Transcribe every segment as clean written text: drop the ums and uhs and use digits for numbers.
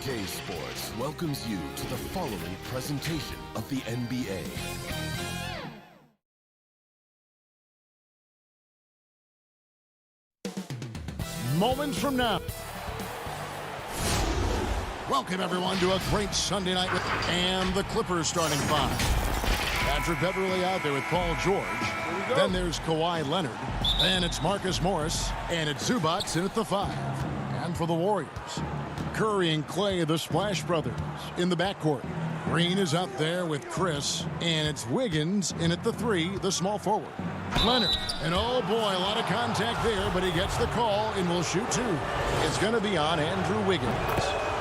CLA Sports welcomes you to the following presentation of the NBA. Moments from now. Welcome, everyone, to a great Sunday night. And the Clippers starting five. Patrick Beverley out there with Paul George. Then there's Kawhi Leonard. Then it's Marcus Morris. And it's Zubats in at the five. And for the Warriors, Curry and Clay, the Splash Brothers, in the backcourt. Green is out there with Chris. And it's Wiggins in at the three, the small forward. Leonard, and oh boy, a lot of contact there, but he gets the call and will shoot two. It's going to be on Andrew Wiggins.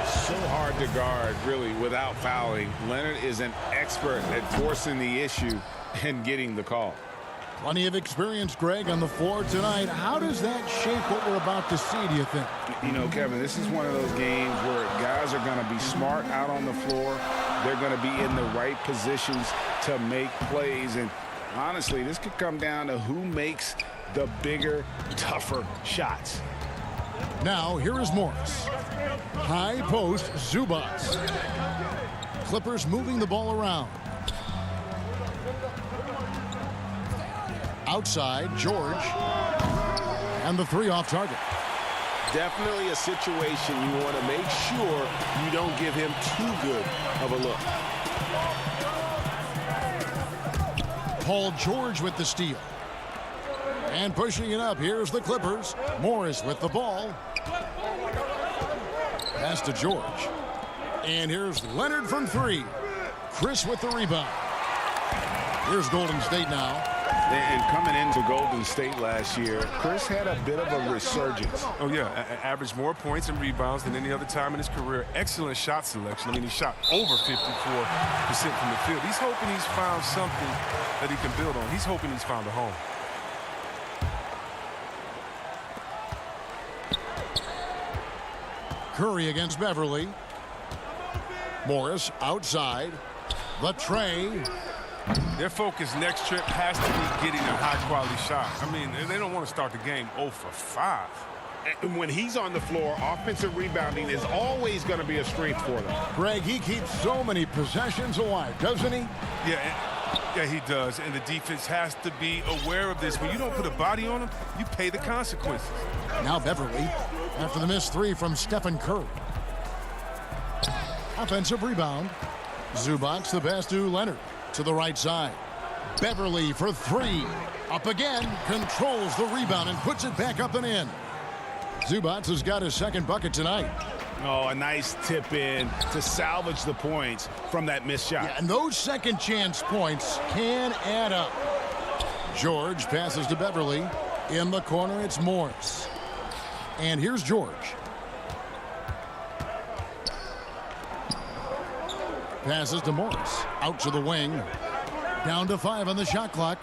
So hard to guard, really, without fouling. Leonard is an expert at forcing the issue and getting the call. Plenty of experience, Greg, on the floor tonight. How does that shape what we're about to see, do you think? You know, Kevin, this is one of those games where guys are going to be smart out on the floor. They're going to be in the right positions to make plays. And honestly, this could come down to who makes the bigger, tougher shots. Now, here is Morris. High post, Zubats. Clippers moving the ball around. Outside, George. And the three off target. Definitely a situation you want to make sure you don't give him too good of a look. Paul George with the steal. And pushing it up, here's the Clippers. Morris with the ball. Pass to George. And here's Leonard from three. Chris with the rebound. Here's Golden State now. And coming into Golden State last year, Chris had a bit of a resurgence. Oh, yeah. Averaged more points and rebounds than any other time in his career. Excellent shot selection. I mean, he shot over 54% from the field. He's hoping he's found something that he can build on. He's hoping he's found a home. Curry against Beverley. Morris outside. The tray. Their focus next trip has to be getting a high-quality shot. I mean, they don't want to start the game 0 for 5. And when he's on the floor, offensive rebounding is always going to be a strength for them. Greg, he keeps so many possessions alive, doesn't he? Yeah, he does. And the defense has to be aware of this. When you don't put a body on him, you pay the consequences. Now Beverley, after the missed three from Stephen Curry. Offensive rebound. Zubats the pass to Leonard. To the right side. Beverley for three. Up again. Controls the rebound and puts it back up and in. Zubats has got his second bucket tonight. Oh, a nice tip in to salvage the points from that missed shot. Yeah, and those second chance points can add up. George passes to Beverley. In the corner, it's Morris. And here's George. Passes to Morris. Out to the wing. Down to 5 on the shot clock.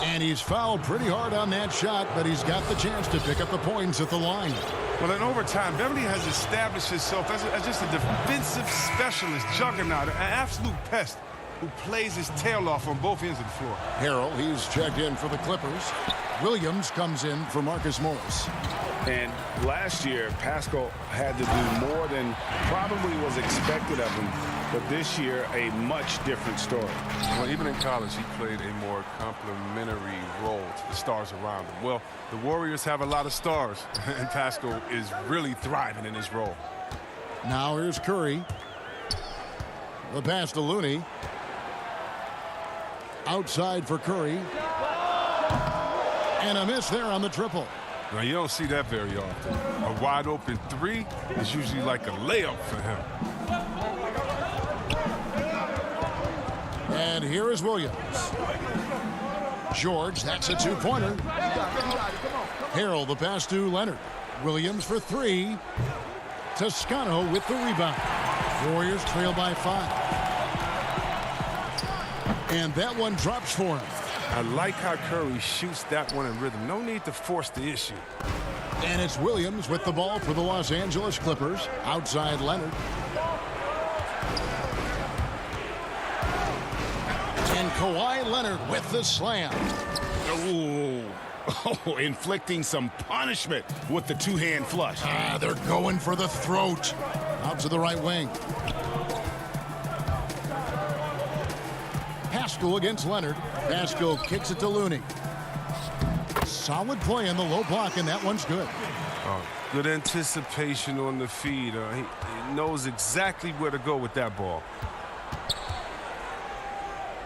And he's fouled pretty hard on that shot, but he's got the chance to pick up the points at the line. Well, in overtime, Beverley has established himself as just a defensive specialist, juggernaut, an absolute pest who plays his tail off on both ends of the floor. Harrell, he's checked in for the Clippers. Williams comes in for Marcus Morris. And last year, Pascal had to do more than probably was expected of him. But this year, a much different story. Well, even in college, he played a more complementary role to the stars around him. Well, the Warriors have a lot of stars, and Pascal is really thriving in his role. Now here's Curry. The pass to Looney. Outside for Curry. And a miss there on the triple. Now, you don't see that very often. A wide open three is usually like a layup for him. And here is Williams. George, that's a two-pointer. Harrell, the pass to Leonard. Williams for three. Toscano with the rebound. Warriors trail by 5. And that one drops for him. I like how Curry shoots that one in rhythm. No need to force the issue. And it's Williams with the ball for the Los Angeles Clippers. Outside Leonard. And Kawhi Leonard with the slam. Oh, inflicting some punishment with the two-hand flush. They're going for the throat. Out to the right wing. Pascal against Leonard. Pascal kicks it to Looney. Solid play in the low block, and that one's good. Good anticipation on the feed. He knows exactly where to go with that ball.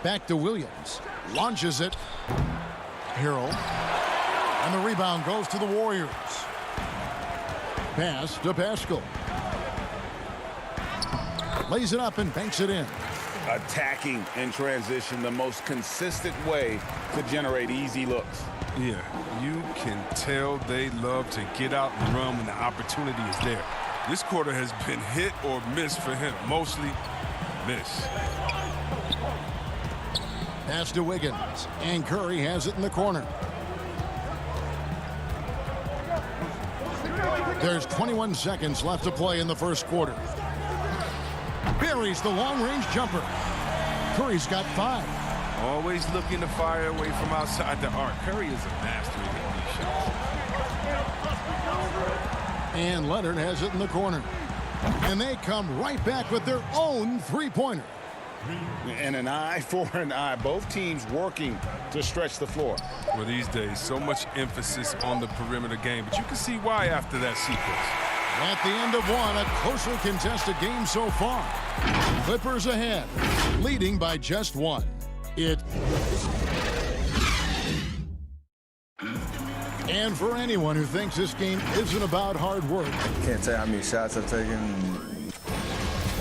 Back to Williams. Launches it. Harrell. And the rebound goes to the Warriors. Pass to Pascal. Lays it up and banks it in. Attacking in transition, the most consistent way to generate easy looks. Yeah, you can tell they love to get out and run when the opportunity is there. This quarter has been hit or miss for him. Mostly miss. Pass to Wiggins. And Curry has it in the corner. There's 21 seconds left to play in the first quarter. Buries the long-range jumper. Curry's got 5. Always looking to fire away from outside the arc. Curry is a master at hitting these shots. And Leonard has it in the corner. And they come right back with their own three-pointer. And an eye for an eye. Both teams working to stretch the floor. Well, these days, so much emphasis on the perimeter game, but you can see why after that sequence. At the end of one, a closely contested game so far. Clippers ahead, leading by just 1. And for anyone who thinks this game isn't about hard work. Can't tell how many shots I've taken.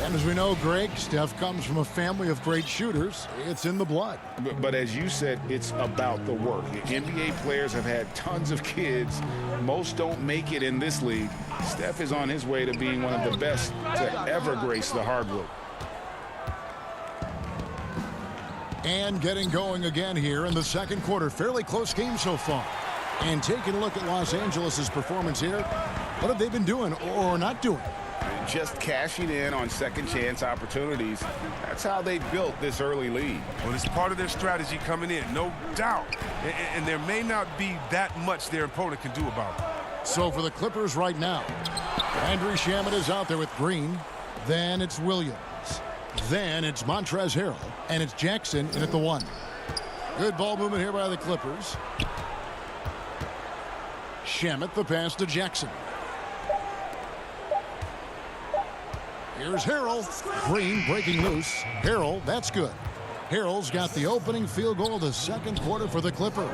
And as we know, Greg, Steph comes from a family of great shooters. It's in the blood. But as you said, it's about the work. NBA players have had tons of kids. Most don't make it in this league. Steph is on his way to being one of the best to ever grace the hardwood. And getting going again here in the second quarter. Fairly close game so far. And taking a look at Los Angeles' performance here. What have they been doing or not doing? Just cashing in on second chance opportunities. That's how they built this early lead. Well, it's part of their strategy coming in, no doubt. And there may not be that much their opponent can do about it. So for the Clippers right now, Andrew Shamet is out there with Green. Then it's Williams. Then it's Montrezl Harrell. And it's Jackson in at the 1. Good ball movement here by the Clippers. Shamet, the pass to Jackson. Here's Harrell. Green breaking loose. Harrell, that's good. Harrell's got the opening field goal of the second quarter for the Clippers.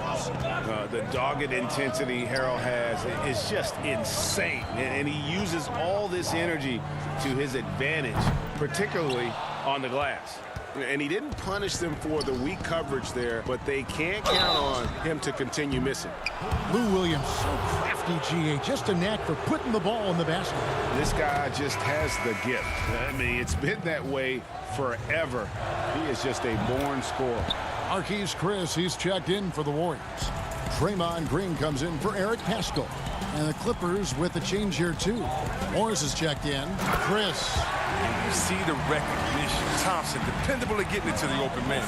The dogged intensity Harrell has is just insane. And he uses all this energy to his advantage, particularly on the glass. And he didn't punish them for the weak coverage there, but they can't count on him to continue missing. Lou Williams, so crafty, GA. Just a knack for putting the ball in the basket. This guy just has the gift. I mean, it's been that way forever. He is just a born scorer. Marquise Chris, he's checked in for the Warriors. Draymond Green comes in for Eric Pascal. And the Clippers with the change here, too. Morris is checked in. Chris. You see the recognition. Thompson, dependable at getting it to the open man.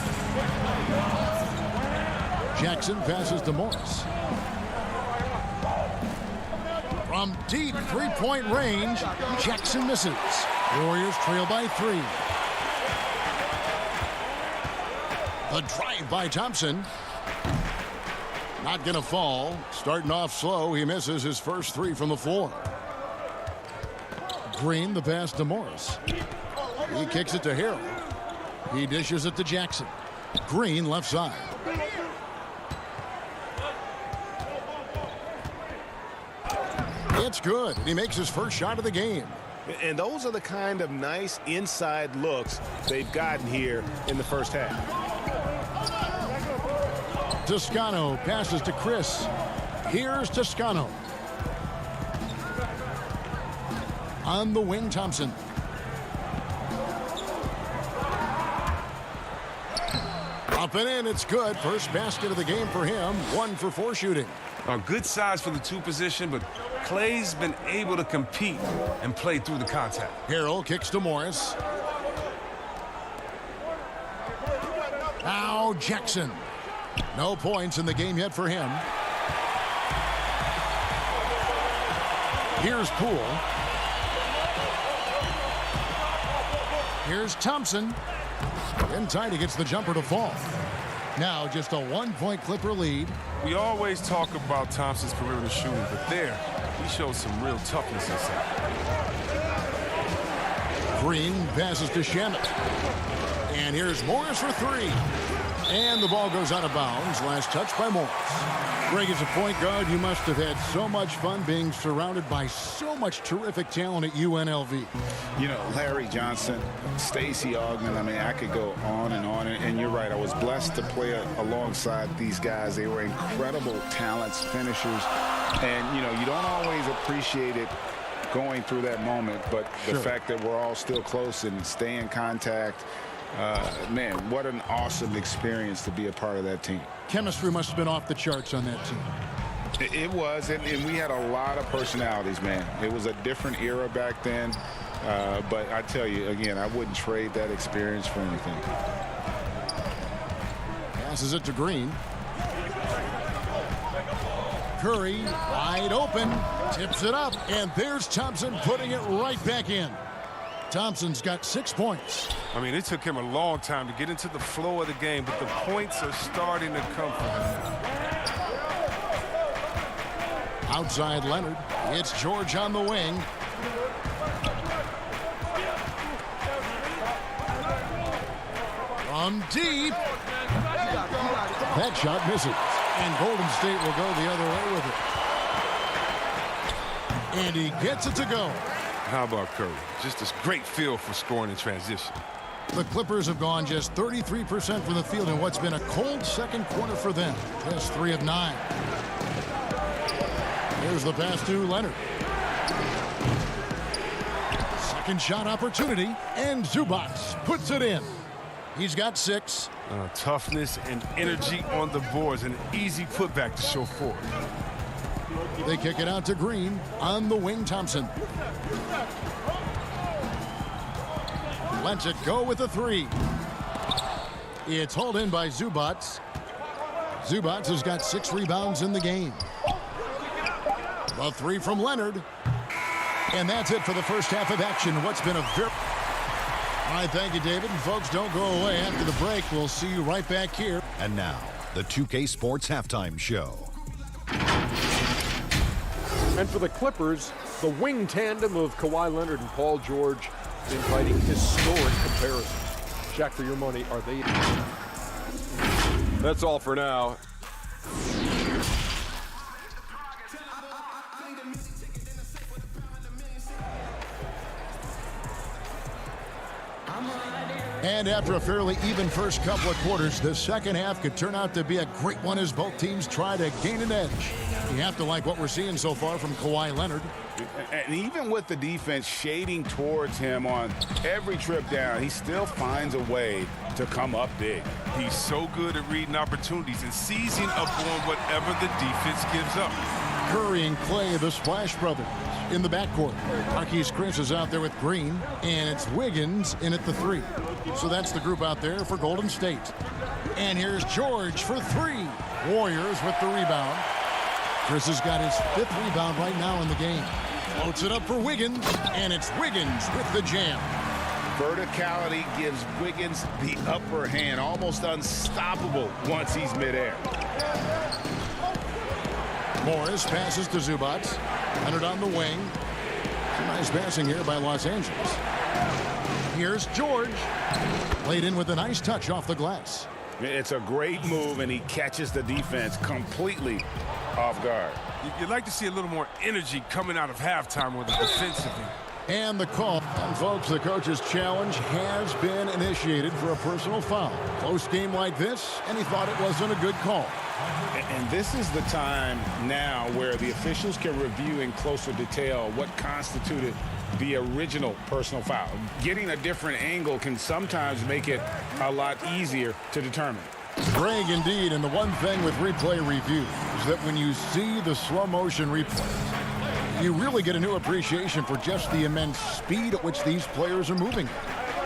Jackson passes to Morris. From deep three-point range, Jackson misses. Warriors trail by 3. The drive by Thompson. Not going to fall. Starting off slow, he misses his first 3 from the floor. Green, the pass to Morris. He kicks it to Harrell. He dishes it to Jackson. Green, left side. It's good. He makes his first shot of the game. And those are the kind of nice inside looks they've gotten here in the first half. Toscano passes to Chris. Here's Toscano. On the wing, Thompson. Up and in, it's good. First basket of the game for him. 1 for 4 shooting. A good size for the 2 position, but Clay's been able to compete and play through the contact. Harrell kicks to Morris. Now Jackson. No points in the game yet for him. Here's Poole. Here's Thompson. In tight, he gets the jumper to fall. Now just a 1-point Clipper lead. We always talk about Thompson's perimeter shooting, but there, he showed some real toughness inside. Green passes to Shamet. And here's Morris for three. And the ball goes out of bounds. Last touch by Morris. Greg, as a point guard, you must have had so much fun being surrounded by so much terrific talent at UNLV. You know, Larry Johnson, Stacey Augmon, I mean, I could go on. And you're right, I was blessed to play alongside these guys. They were incredible talents, finishers. And, you know, you don't always appreciate it going through that moment, but the fact that we're all still close and stay in contact, man, what an awesome experience to be a part of that team. Chemistry must have been off the charts on that team. It was, and we had a lot of personalities, man. It was a different era back then, but I tell you, again, I wouldn't trade that experience for anything. Passes it to Green. Curry, wide open, tips it up, and there's Thompson putting it right back in. Thompson's got 6 points. I mean, it took him a long time to get into the flow of the game, but the points are starting to come for him now. Outside Leonard. It's George on the wing. From deep. That shot misses. And Golden State will go the other way with it. And he gets it to go. How about Curry? Just this great feel for scoring in transition. The Clippers have gone just 33% from the field in what's been a cold second quarter for them. Just 3 of 9. Here's the pass to Leonard. Second shot opportunity, and Zubac puts it in. He's got 6. Toughness and energy on the boards, and an easy putback to show forward. They kick it out to Green. On the wing, Thompson. Lets it go with a 3. It's hauled in by Zubac. Zubac has got 6 rebounds in the game. A 3 from Leonard. And that's it for the first half of action. What's been a very... All right, thank you, David. And folks, don't go away. After the break, we'll see you right back here. And now, the 2K Sports Halftime Show. And for the Clippers, the wing tandem of Kawhi Leonard and Paul George inviting historic comparison. Shaq, for your money, are they? That's all for now. And after a fairly even first couple of quarters, the second half could turn out to be a great one as both teams try to gain an edge. You have to like what we're seeing so far from Kawhi Leonard. And even with the defense shading towards him on every trip down, he still finds a way to come up big. He's so good at reading opportunities and seizing up on whatever the defense gives up. Curry and Clay, the Splash Brothers, in the backcourt. Marquise Chris is out there with Green, and it's Wiggins in at the 3. So that's the group out there for Golden State. And here's George for 3. Warriors with the rebound. Chris has got his 5th rebound right now in the game. Floats it up for Wiggins, and it's Wiggins with the jam. Verticality gives Wiggins the upper hand, almost unstoppable once he's midair. Morris passes to Zubac. Leonard on the wing. Some nice passing here by Los Angeles. Here's George. Played in with a nice touch off the glass. It's a great move, and he catches the defense completely off guard. You'd like to see a little more energy coming out of halftime with the defensive end. And the call. And folks, the coach's challenge has been initiated for a personal foul. Close game like this, and he thought it wasn't a good call. And this is the time now where the officials can review in closer detail what constituted the original personal foul. Getting a different angle can sometimes make it a lot easier to determine. Greg, indeed, and the one thing with replay review is that when you see the slow motion replays, you really get a new appreciation for just the immense speed at which these players are moving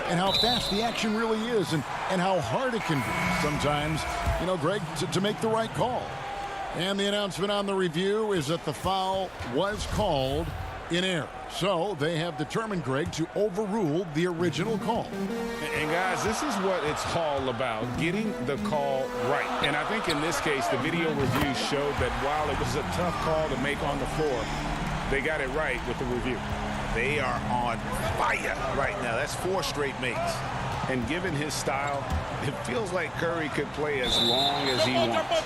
and how fast the action really is and how hard it can be sometimes, you know, Greg, to make the right call. And the announcement on the review is that the foul was called in air. So they have determined, Greg, to overrule the original call. And guys, this is what it's all about, getting the call right. And I think in this case, the video review showed that while it was a tough call to make on the floor, they got it right with the review. They are on fire right now. That's 4 straight makes. And given his style, it feels like Curry could play as long as he wants.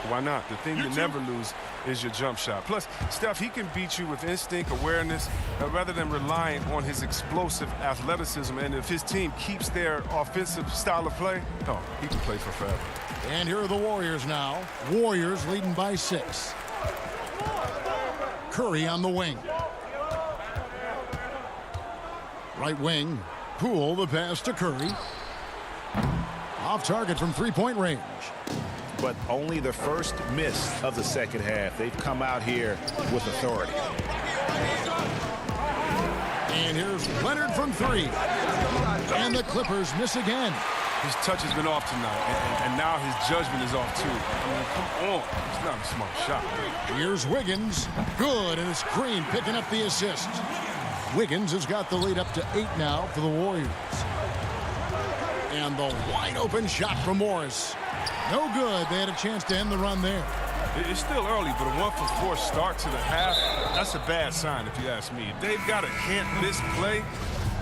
Why not? The thing you never lose is your jump shot. Plus, Steph, he can beat you with instinct, awareness, rather than relying on his explosive athleticism. And if his team keeps their offensive style of play, oh, he can play for forever. And here are the Warriors now. Warriors leading by 6. Curry on the wing. Right wing. Poole, the pass to Curry. Off target from three-point range. But only the first miss of the second half. They've come out here with authority. And here's Leonard from 3. And the Clippers miss again. His touch has been off tonight, and now his judgment is off too. I mean, come on. It's not a smart shot. Here's Wiggins. Good, and it's Green picking up the assist. Wiggins has got the lead up to 8 now for the Warriors. And the wide-open shot from Morris. No good. They had a chance to end the run there. It's still early, but a 1-for-4 start to the half, that's a bad sign if you ask me. If they've got a can't-miss play,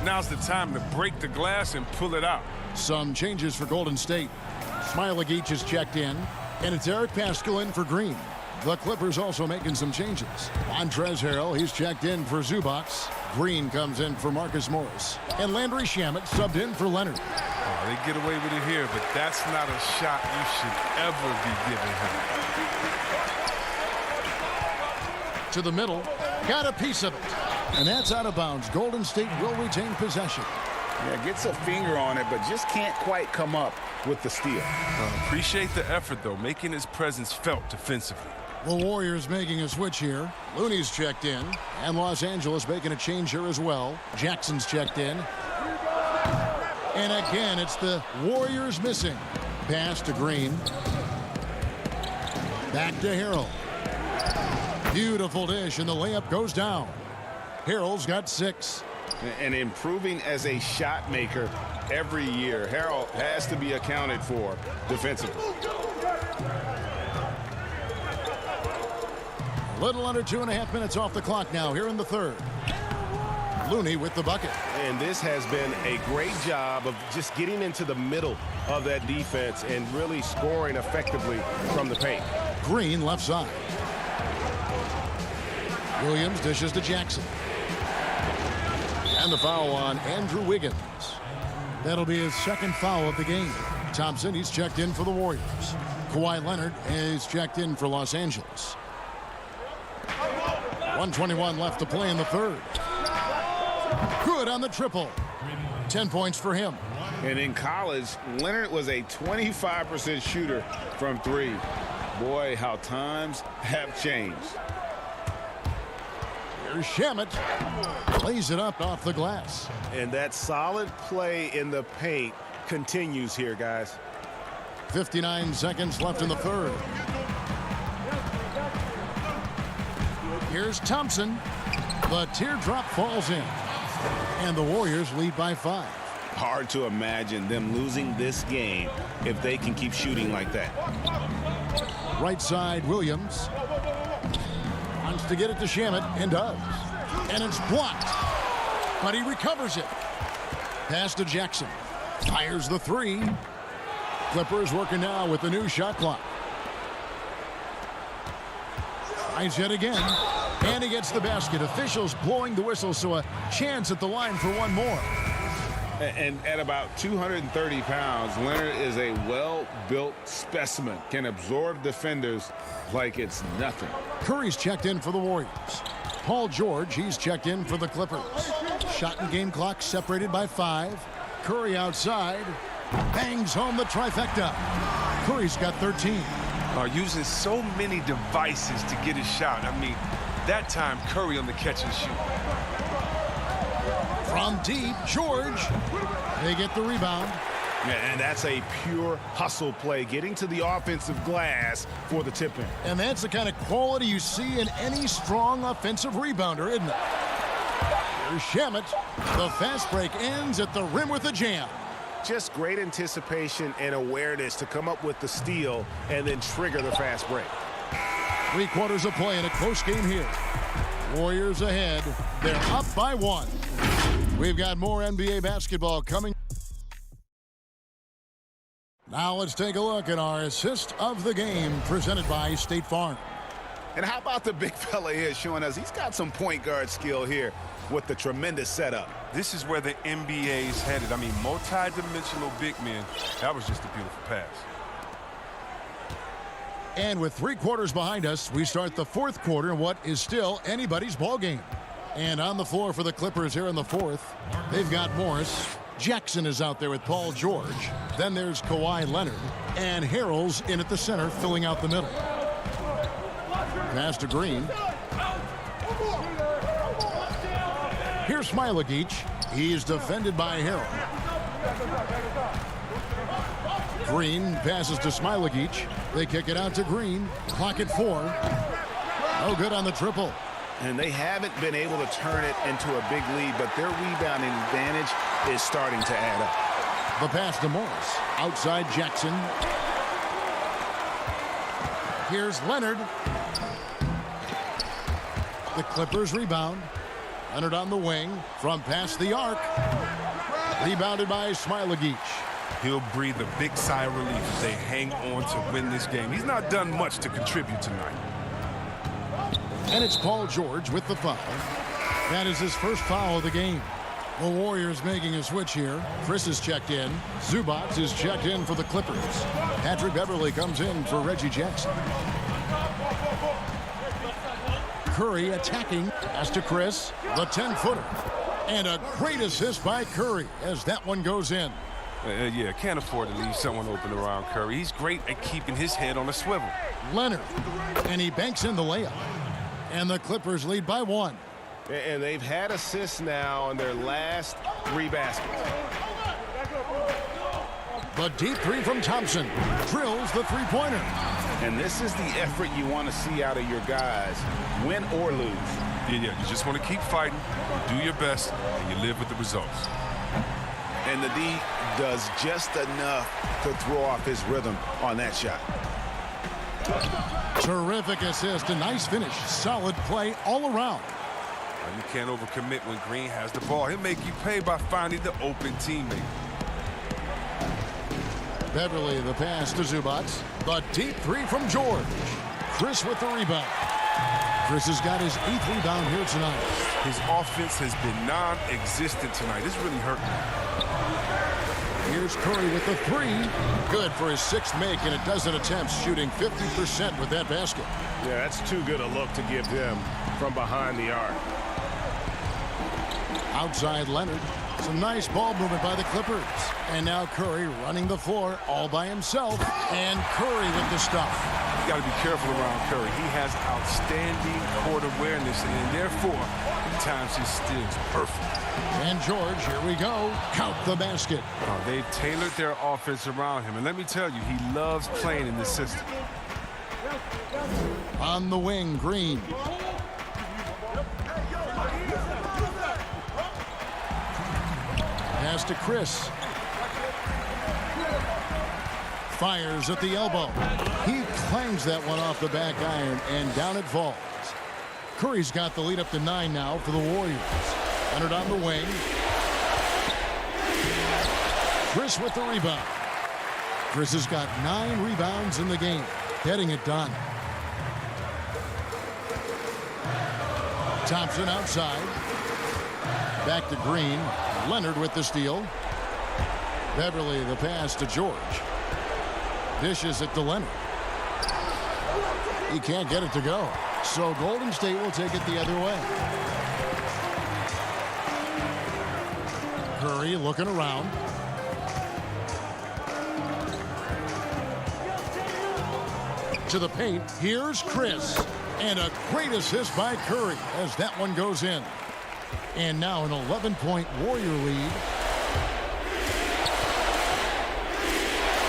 now's the time to break the glass and pull it out. Some changes for Golden State. Smailagic is checked in, and it's Eric Paschal in for Green. The Clippers also making some changes. Montrezl Harrell, he's checked in for Zubac. Green comes in for Marcus Morris. And Landry Shamet subbed in for Leonard. Oh, they get away with it here, but that's not a shot you should ever be giving him. To the middle, got a piece of it. And that's out of bounds. Golden State will retain possession. Yeah, gets a finger on it, but just can't quite come up with the steal. Appreciate the effort, though, making his presence felt defensively. The Warriors making a switch here. Looney's checked in. And Los Angeles making a change here as well. Jackson's checked in. And again, it's the Warriors missing. Pass to Green. Back to Harrell. Beautiful dish, and the layup goes down. Harrell's got 6. And improving as a shot maker every year. Harrell has to be accounted for defensively. A little under 2.5 minutes off the clock now here in the third. Looney with the bucket. And this has been a great job of just getting into the middle of that defense and really scoring effectively from the paint. Green left side. Williams dishes to Jackson. And the foul on Andrew Wiggins. That'll be his second foul of the game. Thompson, he's checked in for the Warriors. Kawhi Leonard is checked in for Los Angeles. 1:21 left to play in the third. Good on the triple. 10 points for him. And in college, Leonard was a 25% shooter from 3. Boy, how times have changed. Here's Shamet. Lays it up off the glass. And that solid play in the paint continues here, guys. 59 seconds left in the third. Here's Thompson. The teardrop falls in. And the Warriors lead by 5. Hard to imagine them losing this game if they can keep shooting like that. Right side, Williams. Wants to get it to Shamet, and does. And it's blocked. But he recovers it. Pass to Jackson. Fires the 3. Clippers working now with the new shot clock. Tries it again. And he gets the basket. Officials blowing the whistle, so a chance at the line for one more. And at about 230 pounds, Leonard is a well-built specimen. Can absorb defenders like it's nothing. Curry's checked in for the Warriors. Paul George, he's checked in for the Clippers. Shot and game clock separated by 5. Curry outside. Bangs home the trifecta. Curry's got 13. Using so many devices to get his shot. I mean, that time Curry on the catch and shoot. From deep, George. They get the rebound. And that's a pure hustle play, getting to the offensive glass for the tip-in. And that's the kind of quality you see in any strong offensive rebounder, isn't it? Here's Shamet. The fast break ends at the rim with a jam. Just great anticipation and awareness to come up with the steal and then trigger the fast break. 3 quarters of play in a close game here. Warriors ahead. They're up by 1. We've got more NBA basketball coming. Now let's take a look at our assist of the game presented by State Farm. And how about the big fella here showing us he's got some point guard skill here with the tremendous setup. This is where the NBA is headed. I mean, multi-dimensional big men. That was just a beautiful pass. And with 3 quarters behind us, we start the 4th quarter in what is still anybody's ball game. And on the floor for the Clippers here in the 4th, they've got Morris. Jackson is out there with Paul George. Then there's Kawhi Leonard. And Harrell's in at the center, filling out the middle. Pass to Green. Here's Smilagic. He's defended by Harrell. Green passes to Smilagic. They kick it out to Green. Clock at 4. No good on the triple. And they haven't been able to turn it into a big lead, but their rebounding advantage is starting to add up. The pass to Morris. Outside Jackson. Here's Leonard. The Clippers rebound. Leonard on the wing from past the arc. Rebounded by Smilagic. He'll breathe a big sigh of relief as they hang on to win this game. He's not done much to contribute tonight. And it's Paul George with the foul. That is his first foul of the game. The Warriors making a switch here. Chris is checked in. Zubac is checked in for the Clippers. Patrick Beverly comes in for Reggie Jackson. Curry attacking. Pass to Chris. The 10-footer. And a great assist by Curry as that one goes in. Yeah, can't afford to leave someone open around Curry. He's great at keeping his head on a swivel. Leonard. And he banks in the layup. And the Clippers lead by 1. And they've had assists now in their last 3 baskets. The deep 3 from Thompson. Drills the 3-pointer. And this is the effort you want to see out of your guys, win or lose. Yeah, you just want to keep fighting, do your best, and you live with the results. And the D does just enough to throw off his rhythm on that shot. Terrific assist, a nice finish, solid play all around. You can't overcommit when Green has the ball. He'll make you pay by finding the open teammate. Beverly, the pass to Zubac. The deep 3 from George. Chris with the rebound. Chris has got his 8th rebound here tonight. His offense has been non-existent tonight. This really hurt me. Here's Curry with the 3. Good for his 6th make and a dozen attempts, shooting 50% with that basket. Yeah, that's too good a look to give them from behind the arc. Outside Leonard. Some nice ball movement by the Clippers. And now Curry running the floor all by himself. And Curry with the stuff. You got to be careful around Curry. He has outstanding court awareness, and therefore, at times his steal is perfect. And George, here we go. Count the basket. They've tailored their offense around him, and let me tell you, he loves playing in this system. On the wing, Green. Pass to Chris. Fires at the elbow. He clangs that one off the back iron, and down it falls. Curry's got the lead up to 9 now for the Warriors. Leonard on the wing. Chris with the rebound. Chris has got 9 rebounds in the game, getting it done. Thompson outside. Back to Green. Leonard with the steal. Beverly the pass to George. Dishes it to Leonard. He can't get it to go. So Golden State will take it the other way. Curry looking around. To the paint. Here's Chris. And a great assist by Curry as that one goes in. And now an 11-point Warrior lead.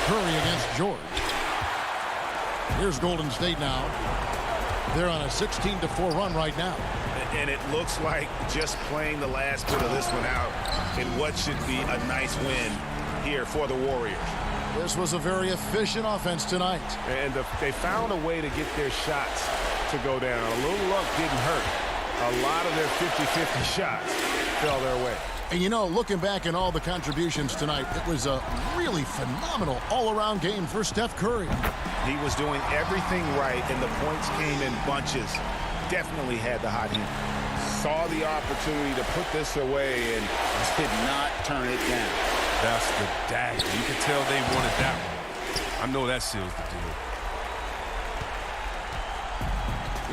Curry against George. Here's Golden State now. They're on a 16-4 run right now. And it looks like just playing the last bit of this one out in what should be a nice win here for the Warriors. This was a very efficient offense tonight. And they found a way to get their shots to go down. A little luck didn't hurt. A lot of their 50-50 shots fell their way. And you know, looking back at all the contributions tonight, it was a really phenomenal all-around game for Steph Curry. He was doing everything right, and the points came in bunches. Definitely had the hot hand. Saw the opportunity to put this away and did not turn it down. That's the dagger. You can tell they wanted that one. I know that seals the deal.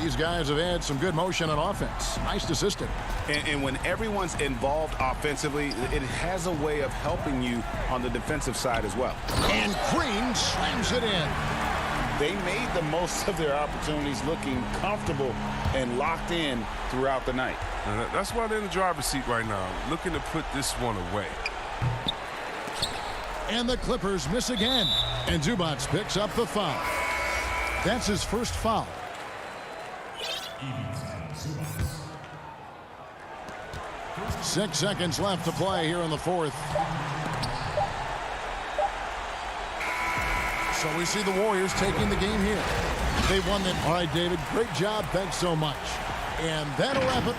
These guys have had some good motion on offense. Nice assistant. And when everyone's involved offensively, it has a way of helping you on the defensive side as well. And Green slams it in. They made the most of their opportunities, looking comfortable and locked in throughout the night. And that's why they're in the driver's seat right now, looking to put this one away. And the Clippers miss again. And Zubac picks up the foul. That's his first foul. 6 seconds left to play here in the fourth. So we see the Warriors taking the game here. They won it. All right, David, great job. Thanks so much. And that'll wrap it.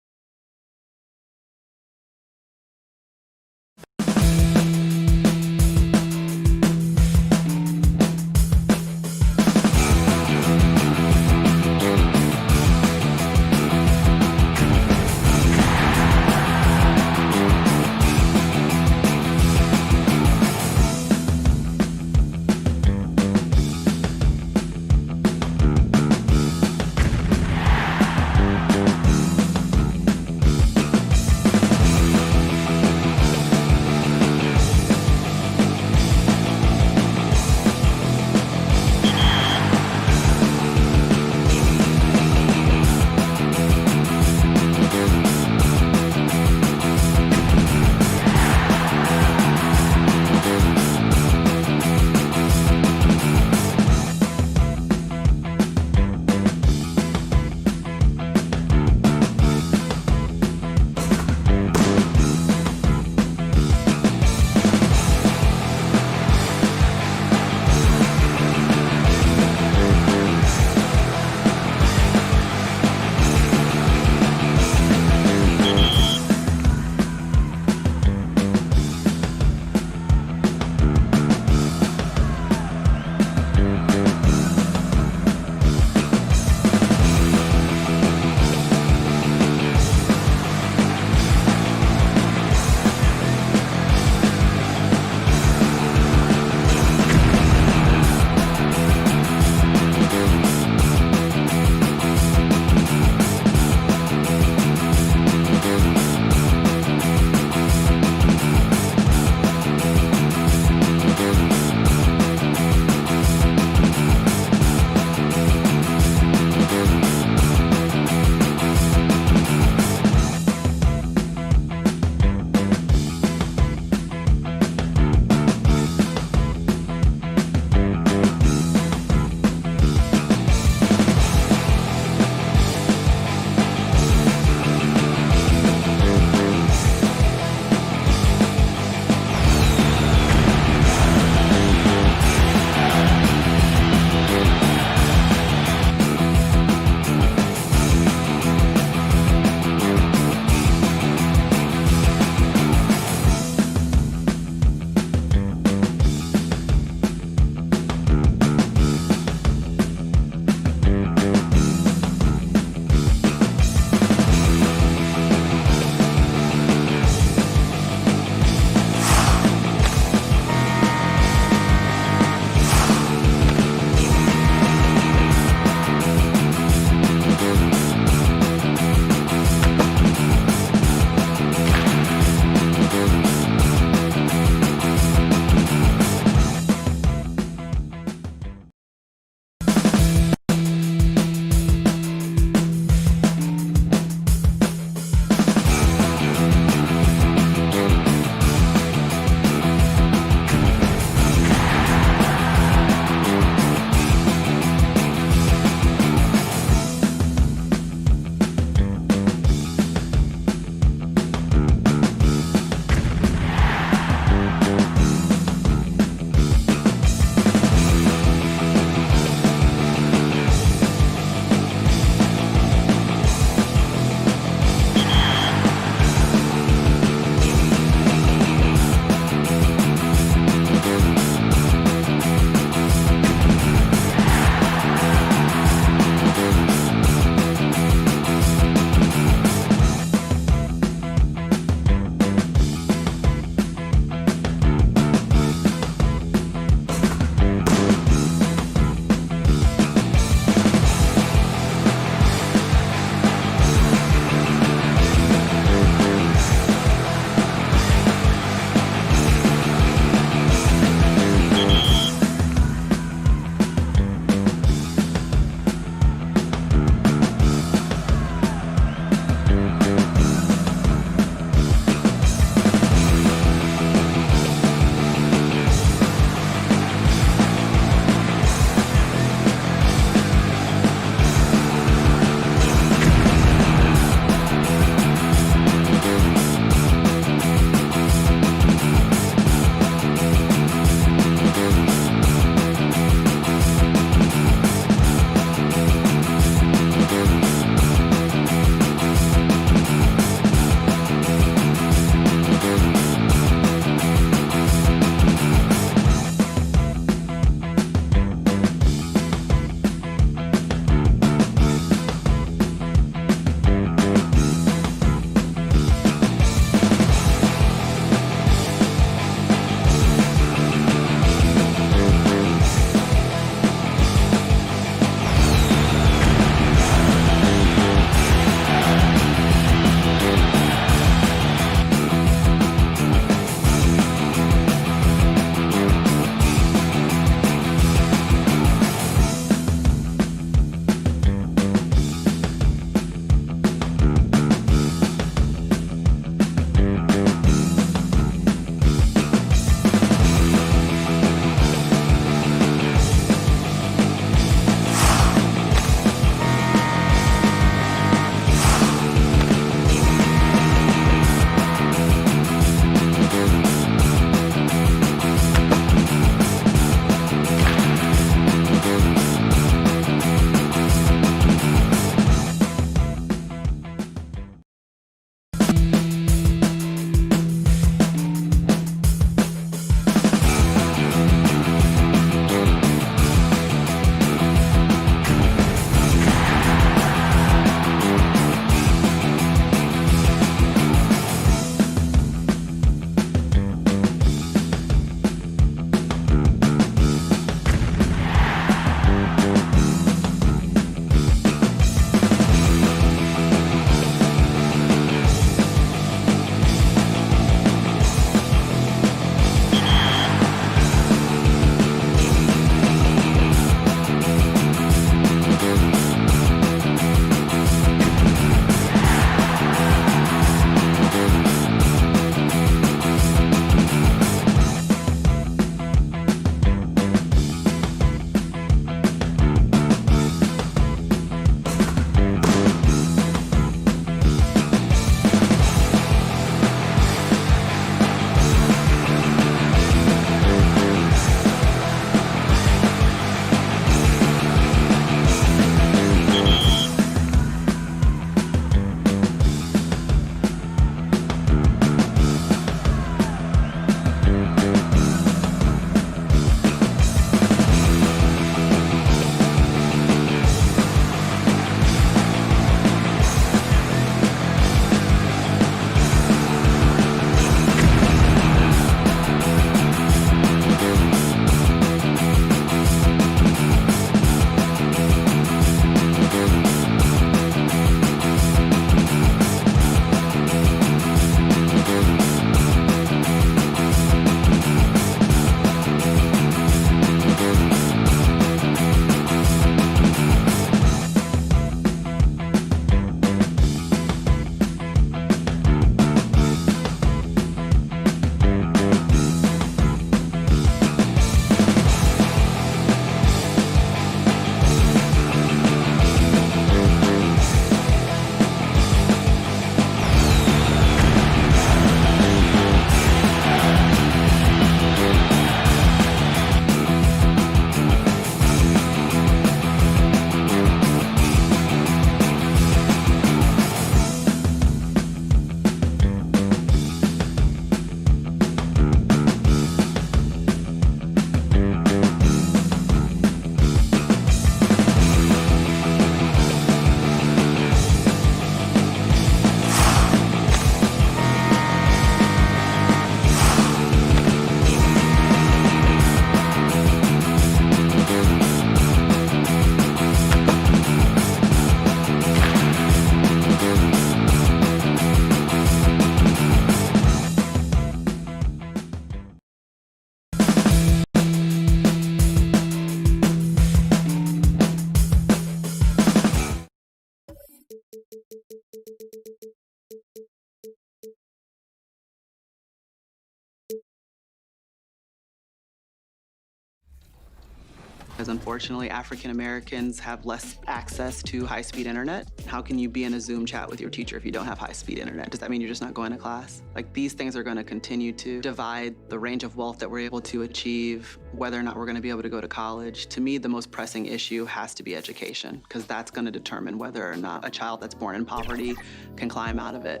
Because unfortunately, African Americans have less access to high-speed internet. How can you be in a Zoom chat with your teacher if you don't have high-speed internet? Does that mean you're just not going to class? Like, these things are going to continue to divide the range of wealth that we're able to achieve, whether or not we're going to be able to go to college. To me, the most pressing issue has to be education, because that's going to determine whether or not a child that's born in poverty can climb out of it.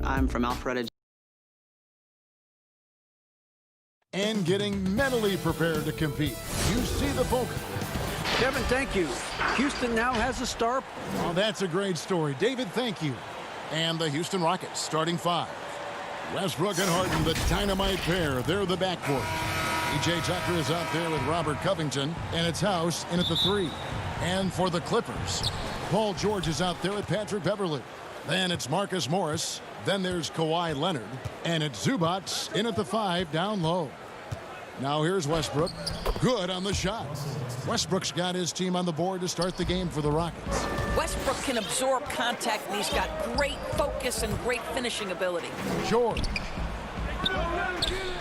I'm from Alpharetta. And getting mentally prepared to compete. You see the focus. Kevin, thank you. Houston now has a star. Well, that's a great story. David, thank you. And the Houston Rockets starting 5. Westbrook and Harden, the dynamite pair. They're the backcourt. P.J. Tucker is out there with Robert Covington, and it's House in at the 3. And for the Clippers, Paul George is out there with Patrick Beverley. Then it's Marcus Morris. Then there's Kawhi Leonard. And it's Zubats in at the 5 down low. Now here's Westbrook. Good on the shot. Westbrook's got his team on the board to start the game for the Rockets. Westbrook can absorb contact, and he's got great focus and great finishing ability. George.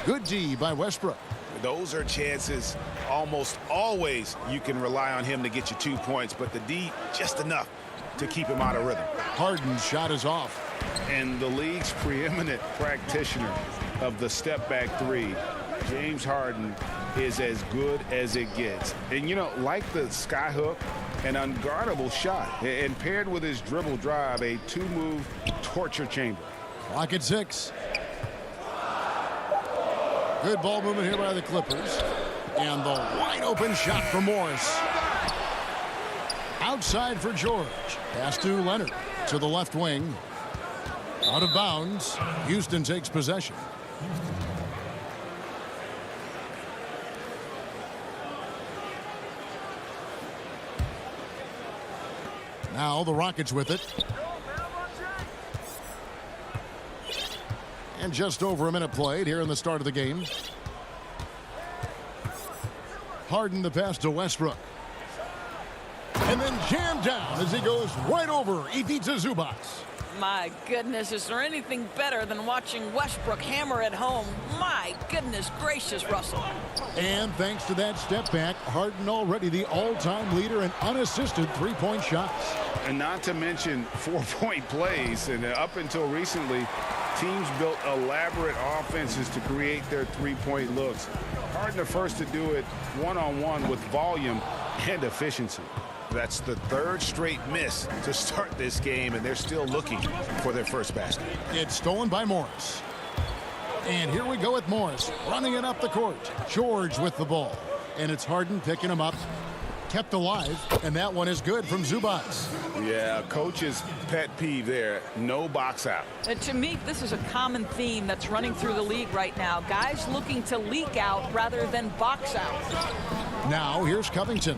Good D by Westbrook. Those are chances almost always you can rely on him to get you 2 points, but the D just enough to keep him out of rhythm. Harden's shot is off. And the league's preeminent practitioner of the step-back 3, James Harden, is as good as it gets. And, you know, like the skyhook, an unguardable shot. And paired with his dribble drive, a 2-move torture chamber. Clock at 6. Good ball movement here by the Clippers. And the wide-open shot from Morris. Outside for George. Pass to Leonard. To the left wing. Out of bounds. Houston takes possession. Now the Rockets with it. And just over a minute played here in the start of the game. Harden the pass to Westbrook. And then jammed down as he goes right over Ivica Zubats. My goodness, is there anything better than watching Westbrook hammer at home? My goodness gracious, Russell. And thanks to that step back, Harden already the all-time leader in unassisted three-point shots. And not to mention 4-point plays. And up until recently, teams built elaborate offenses to create their three-point looks. Harden the first to do it one-on-one with volume and efficiency. That's the 3rd straight miss to start this game, and they're still looking for their first basket. It's stolen by Morris. And here we go with Morris running it up the court. George with the ball. And it's Harden picking him up. Kept alive, and that one is good from Zubats. Yeah, coach's pet peeve there. No box out. To me, this is a common theme that's running through the league right now. Guys looking to leak out rather than box out. Now here's Covington.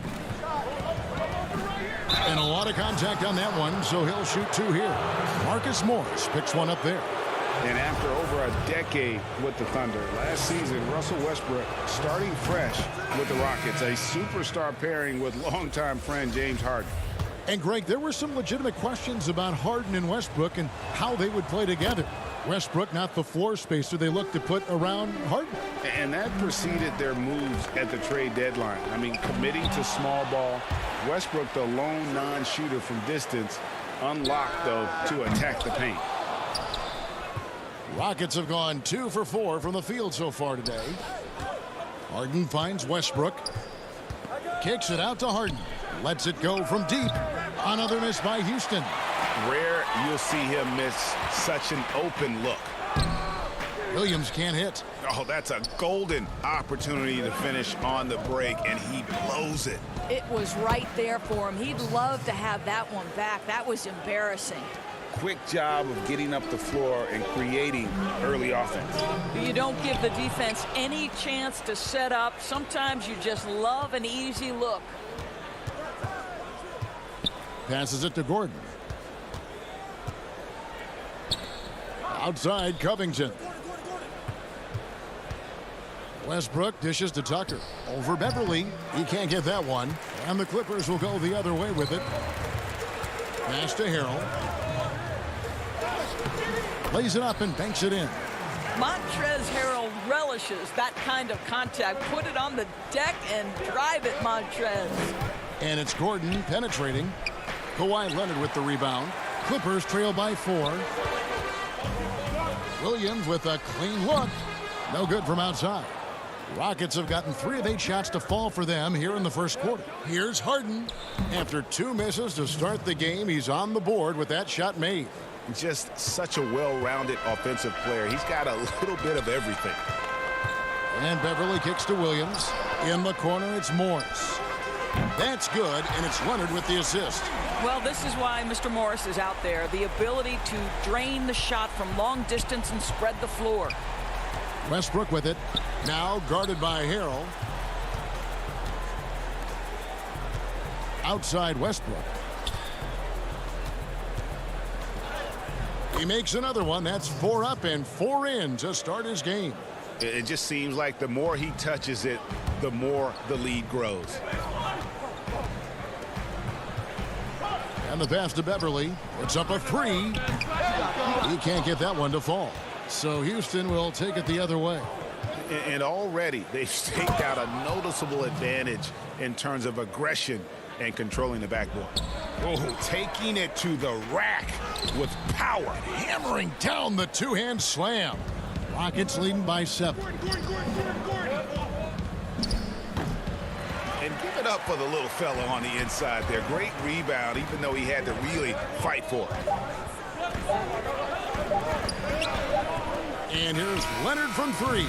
And a lot of contact on that one, so he'll shoot 2 here. Marcus Morris picks one up there. And after over a decade with the Thunder, last season, Russell Westbrook starting fresh with the Rockets, a superstar pairing with longtime friend James Harden. And Greg, there were some legitimate questions about Harden and Westbrook and how they would play together. Westbrook not the floor spacer they looked to put around Harden. And that preceded their moves at the trade deadline. I mean, committing to small ball. Westbrook, the lone non-shooter from distance, unlocked, though, to attack the paint. Rockets have gone 2 for 4 from the field so far today. Harden finds Westbrook. Kicks it out to Harden. Lets it go from deep. Another miss by Houston. Rare you'll see him miss such an open look. Williams can't hit. Oh, that's a golden opportunity to finish on the break, and he blows it. It was right there for him. He'd love to have that one back. That was embarrassing. Quick job of getting up the floor and creating early offense. You don't give the defense any chance to set up. Sometimes you just love an easy look. Passes it to Gordon. Outside, Covington. Westbrook dishes to Tucker. Over Beverly. He can't get that one. And the Clippers will go the other way with it. Pass to Harrell. Lays it up and banks it in. Montrezl Harrell relishes that kind of contact. Put it on the deck and drive it, Montrez. And it's Gordon penetrating. Kawhi Leonard with the rebound. Clippers trail by 4. Williams with a clean look. No good from outside. Rockets have gotten 3 of 8 shots to fall for them here in the first quarter. Here's Harden. After 2 misses to start the game, he's on the board with that shot made. Just such a well-rounded offensive player. He's got a little bit of everything. And Beverly kicks to Williams. In the corner, it's Morris. That's good, and it's Leonard with the assist. Well, this is why Mr. Morris is out there. The ability to drain the shot from long distance and spread the floor. Westbrook with it. Now guarded by Harrell. Outside Westbrook. He makes another one. That's 4 up and 4 in to start his game. It just seems like the more he touches it, the more the lead grows. And the pass to Beverly. It's up a 3. He can't get that one to fall. So Houston will take it the other way. And already they've staked out a noticeable advantage in terms of aggression and controlling the backboard. Oh, taking it to the rack with power. Hammering down the 2-hand slam. Rockets leading by 7. And give it up for the little fella on the inside there. Great rebound, even though he had to really fight for it. And here's Leonard from 3.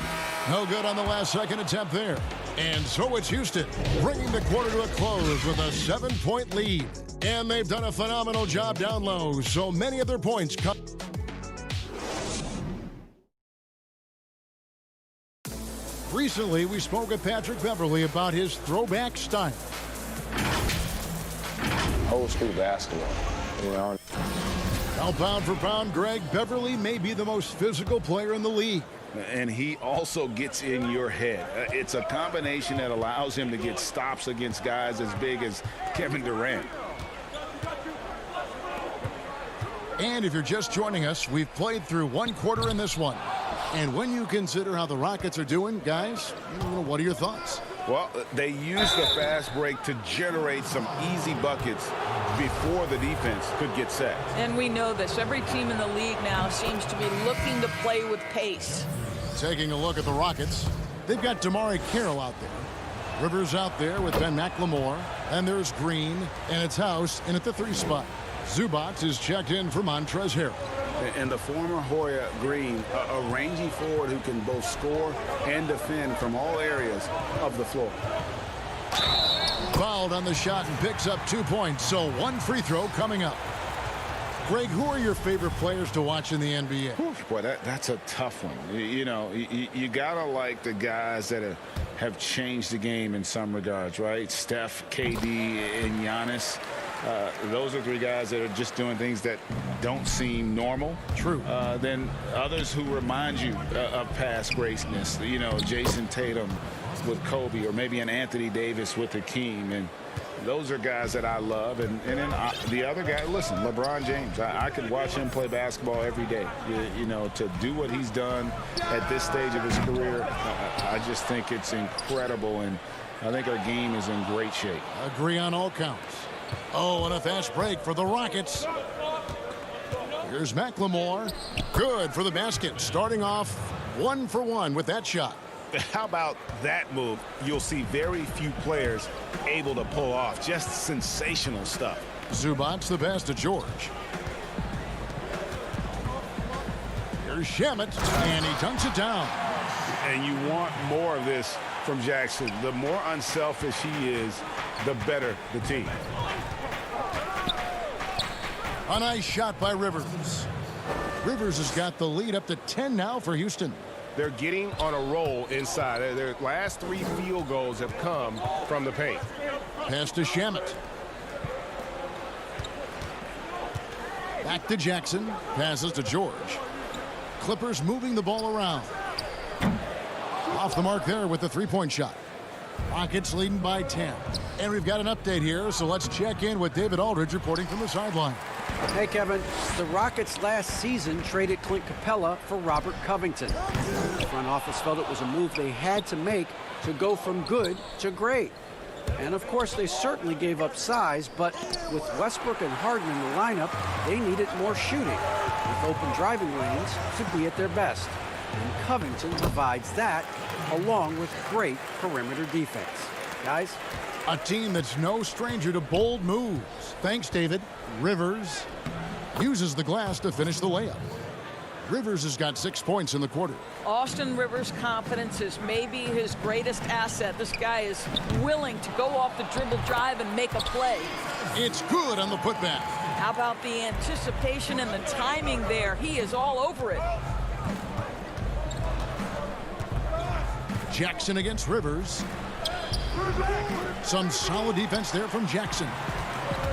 No good on the last second attempt there. And so it's Houston bringing the quarter to a close with a 7-point lead. And they've done a phenomenal job down low. So many of their points come. Recently, we spoke with Patrick Beverly about his throwback style. Old school basketball, you know. Now, pound for pound, Greg, Beverly may be the most physical player in the league. And he also gets in your head. It's a combination that allows him to get stops against guys as big as Kevin Durant. And if you're just joining us, we've played through 1 quarter in this one. And when you consider how the Rockets are doing, guys, what are your thoughts? Well, they used the fast break to generate some easy buckets before the defense could get set. And we know this. Every team in the league now seems to be looking to play with pace. Taking a look at the Rockets, they've got Damari Carroll out there. Rivers out there with Ben McLemore. And there's Green, and it's House in at the 3 spot. Zubac is checked in for Montrezl Harrell. And the former Hoya Green, a rangy forward who can both score and defend from all areas of the floor. Fouled on the shot and picks up 2 points, so 1 free throw coming up. Greg, who are your favorite players to watch in the NBA? Boy, that's a tough one. You gotta like the guys that have changed the game in some regards, right? Steph, KD, and Giannis. Those are 3 guys that are just doing things that don't seem normal. True. Then others who remind you of past greatness. Jason Tatum with Kobe, or maybe an Anthony Davis with Hakeem. And those are guys that I love. And then the other guy, listen, LeBron James. I could watch him play basketball every day. To do what he's done at this stage of his career, I just think it's incredible. And I think our game is in great shape. Agree on all counts. Oh, and a fast break for the Rockets. Here's McLemore. Good for the basket. Starting off 1 for 1 with that shot. How about that move? You'll see very few players able to pull off. Just sensational stuff. Zubac the pass to George. Here's Shamet, and he dunks it down. And you want more of this from Jackson. The more unselfish he is, the better the team. A nice shot by Rivers. Rivers has got the lead up to 10 now for Houston. They're getting on a roll inside. Their last 3 field goals have come from the paint. Pass to Shamet. Back to Jackson. Passes to George. Clippers moving the ball around. Off the mark there with the 3-point shot. Rockets leading by 10. And we've got an update here, so let's check in with David Aldridge reporting from the sideline. Hey, Kevin. The Rockets last season traded Clint Capella for Robert Covington. The front office felt it was a move they had to make to go from good to great. And of course, they certainly gave up size, but with Westbrook and Harden in the lineup, they needed more shooting, with open driving lanes to be at their best. And Covington provides that, along with great perimeter defense. Guys? A team that's no stranger to bold moves. Thanks, David. Rivers uses the glass to finish the layup. Rivers has got 6 points in the quarter. Austin Rivers' confidence is maybe his greatest asset. This guy is willing to go off the dribble drive and make a play. It's good on the putback. How about the anticipation and the timing there? He is all over it. Jackson against Rivers. Some solid defense there from Jackson.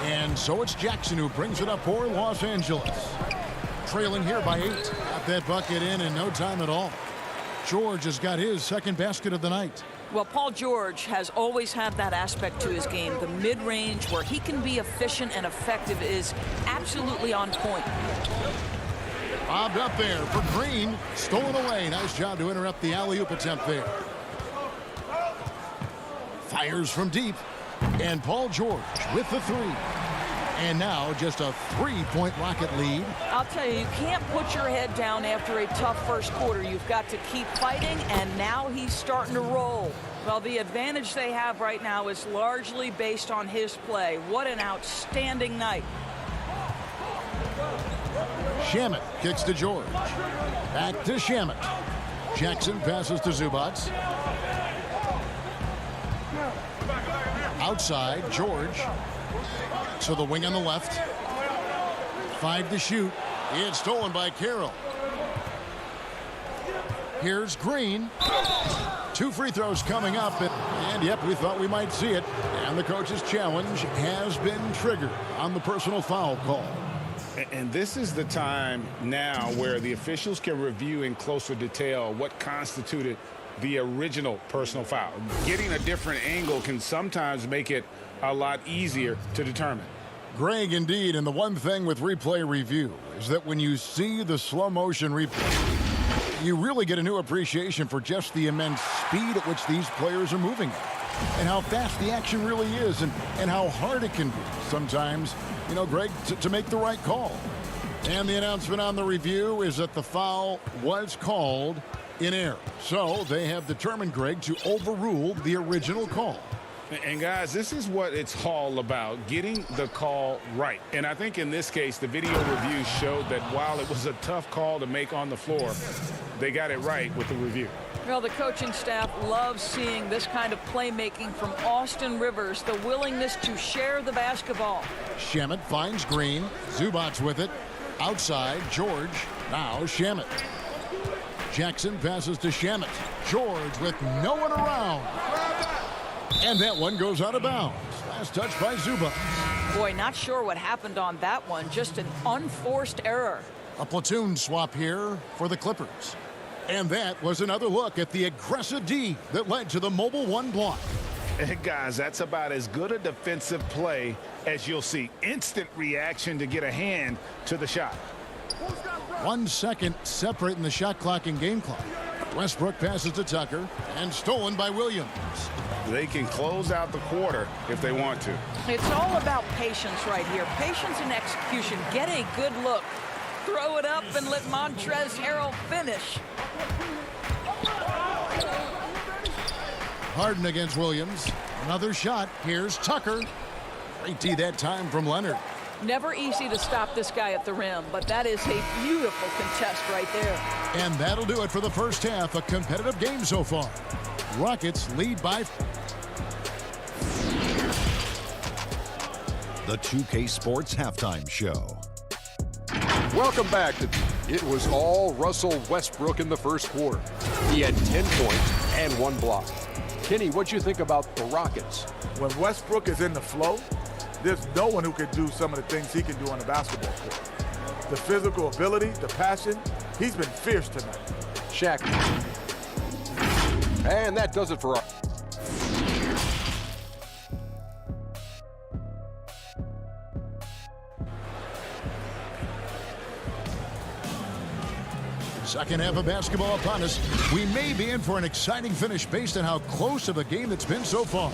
And so it's Jackson who brings it up for Los Angeles. Trailing here by 8. Got that bucket in no time at all. George has got his second basket of the night. Well, Paul George has always had that aspect to his game. The mid-range where he can be efficient and effective is absolutely on point. Bobbed up there for Green. Stolen away. Nice job to interrupt the alley-oop attempt there. Fires from deep. And Paul George with the 3. And now just a 3-point Rocket lead. I'll tell you, you can't put your head down after a tough first quarter. You've got to keep fighting, and now he's starting to roll. Well, the advantage they have right now is largely based on his play. What an outstanding night. Shamet kicks to George. Back to Shamet. Jackson passes to Zubac. Outside, George. To the wing on the left. 5 to shoot. It's stolen by Carroll. Here's Green. 2 free throws coming up. And yep, we thought we might see it. And the coach's challenge has been triggered on the personal foul call. And this is the time now where the officials can review in closer detail what constituted the original personal foul. Getting a different angle can sometimes make it a lot easier to determine. Greg, indeed, and the one thing with replay review is that when you see the slow motion replay, you really get a new appreciation for just the immense speed at which these players are moving and how fast the action really is and how hard it can be sometimes, you know, Greg, to make the right call. And the announcement on the review is that the foul was called in error. So they have determined, Greg, to overrule the original call. And guys, this is what it's all about, getting the call right. And I think in this case, the video review showed that while it was a tough call to make on the floor, they got it right with the review. Well, the coaching staff loves seeing this kind of playmaking from Austin Rivers, the willingness to share the basketball. Shamet finds Green. Zubac with it. Outside, George. Now Shamet. Jackson passes to Shamet. George with no one around. And that one goes out of bounds. Last touch by Zubac. Boy, not sure what happened on that one. Just an unforced error. A platoon swap here for the Clippers. And that was another look at the aggressive D that led to the mobile 1 block. And guys, that's about as good a defensive play as you'll see. Instant reaction to get a hand to the shot. 1 second separating the shot clock and game clock. Westbrook passes to Tucker and stolen by Williams. They can close out the quarter if they want to. It's all about patience right here. Patience and execution. Get a good look. Throw it up and let Montrezl Harrell finish. Harden against Williams. Another shot. Here's Tucker. Great tee that time from Leonard. Never easy to stop this guy at the rim, but that is a beautiful contest right there. And that'll do it for the first half. A competitive game so far. Rockets lead by... The 2K Sports Halftime Show. Welcome back. It was all Russell Westbrook in the first quarter. He had 10 points and 1 block. Kenny, what'd you think about the Rockets? When Westbrook is in the flow, there's no one who can do some of the things he can do on the basketball court. The physical ability, the passion, he's been fierce tonight. Shaq. And that does it for us. Second half of basketball upon us. We may be in for an exciting finish based on how close of a game it's been so far.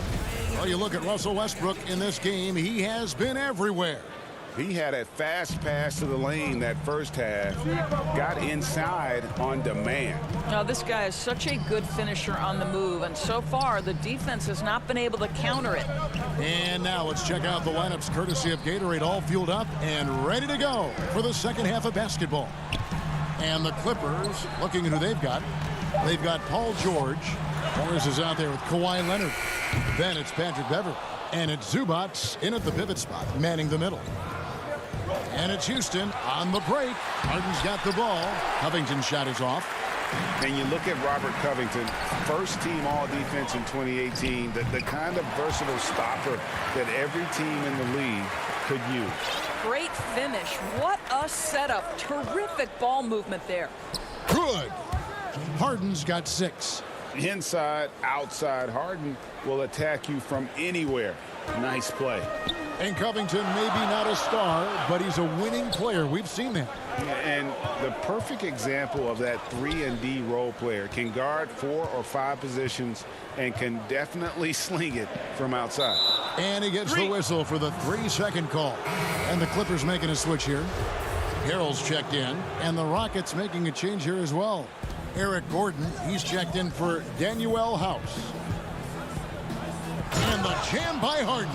Well, you look at Russell Westbrook in this game. He has been everywhere. He had a fast pass to the lane that first half. Got inside on demand. Now, this guy is such a good finisher on the move, and so far the defense has not been able to counter it. And now let's check out the lineups courtesy of Gatorade, all fueled up and ready to go for the second half of basketball. And the Clippers, looking at who they've got. They've got Paul George. Morris is out there with Kawhi Leonard. Then it's Patrick Beverley. And it's Zubac in at the pivot spot, manning the middle. And it's Houston on the break. Harden's got the ball. Covington's shot is off. And you look at Robert Covington, first team all-defense in 2018, the kind of versatile stopper that every team in the league could use. Great finish. What a setup. Terrific ball movement there. Good. Harden's got 6. Inside, outside, Harden will attack you from anywhere. Nice play. And Covington maybe not a star, but he's a winning player. We've seen that. And the perfect example of that 3-and-D role player can guard 4 or 5 positions and can definitely sling it from outside. And he gets the whistle for the 3-second call. And the Clippers making a switch here. Harrell's checked in, and the Rockets making a change here as well. Eric Gordon, he's checked in for Danuel House. And the jam by Harden.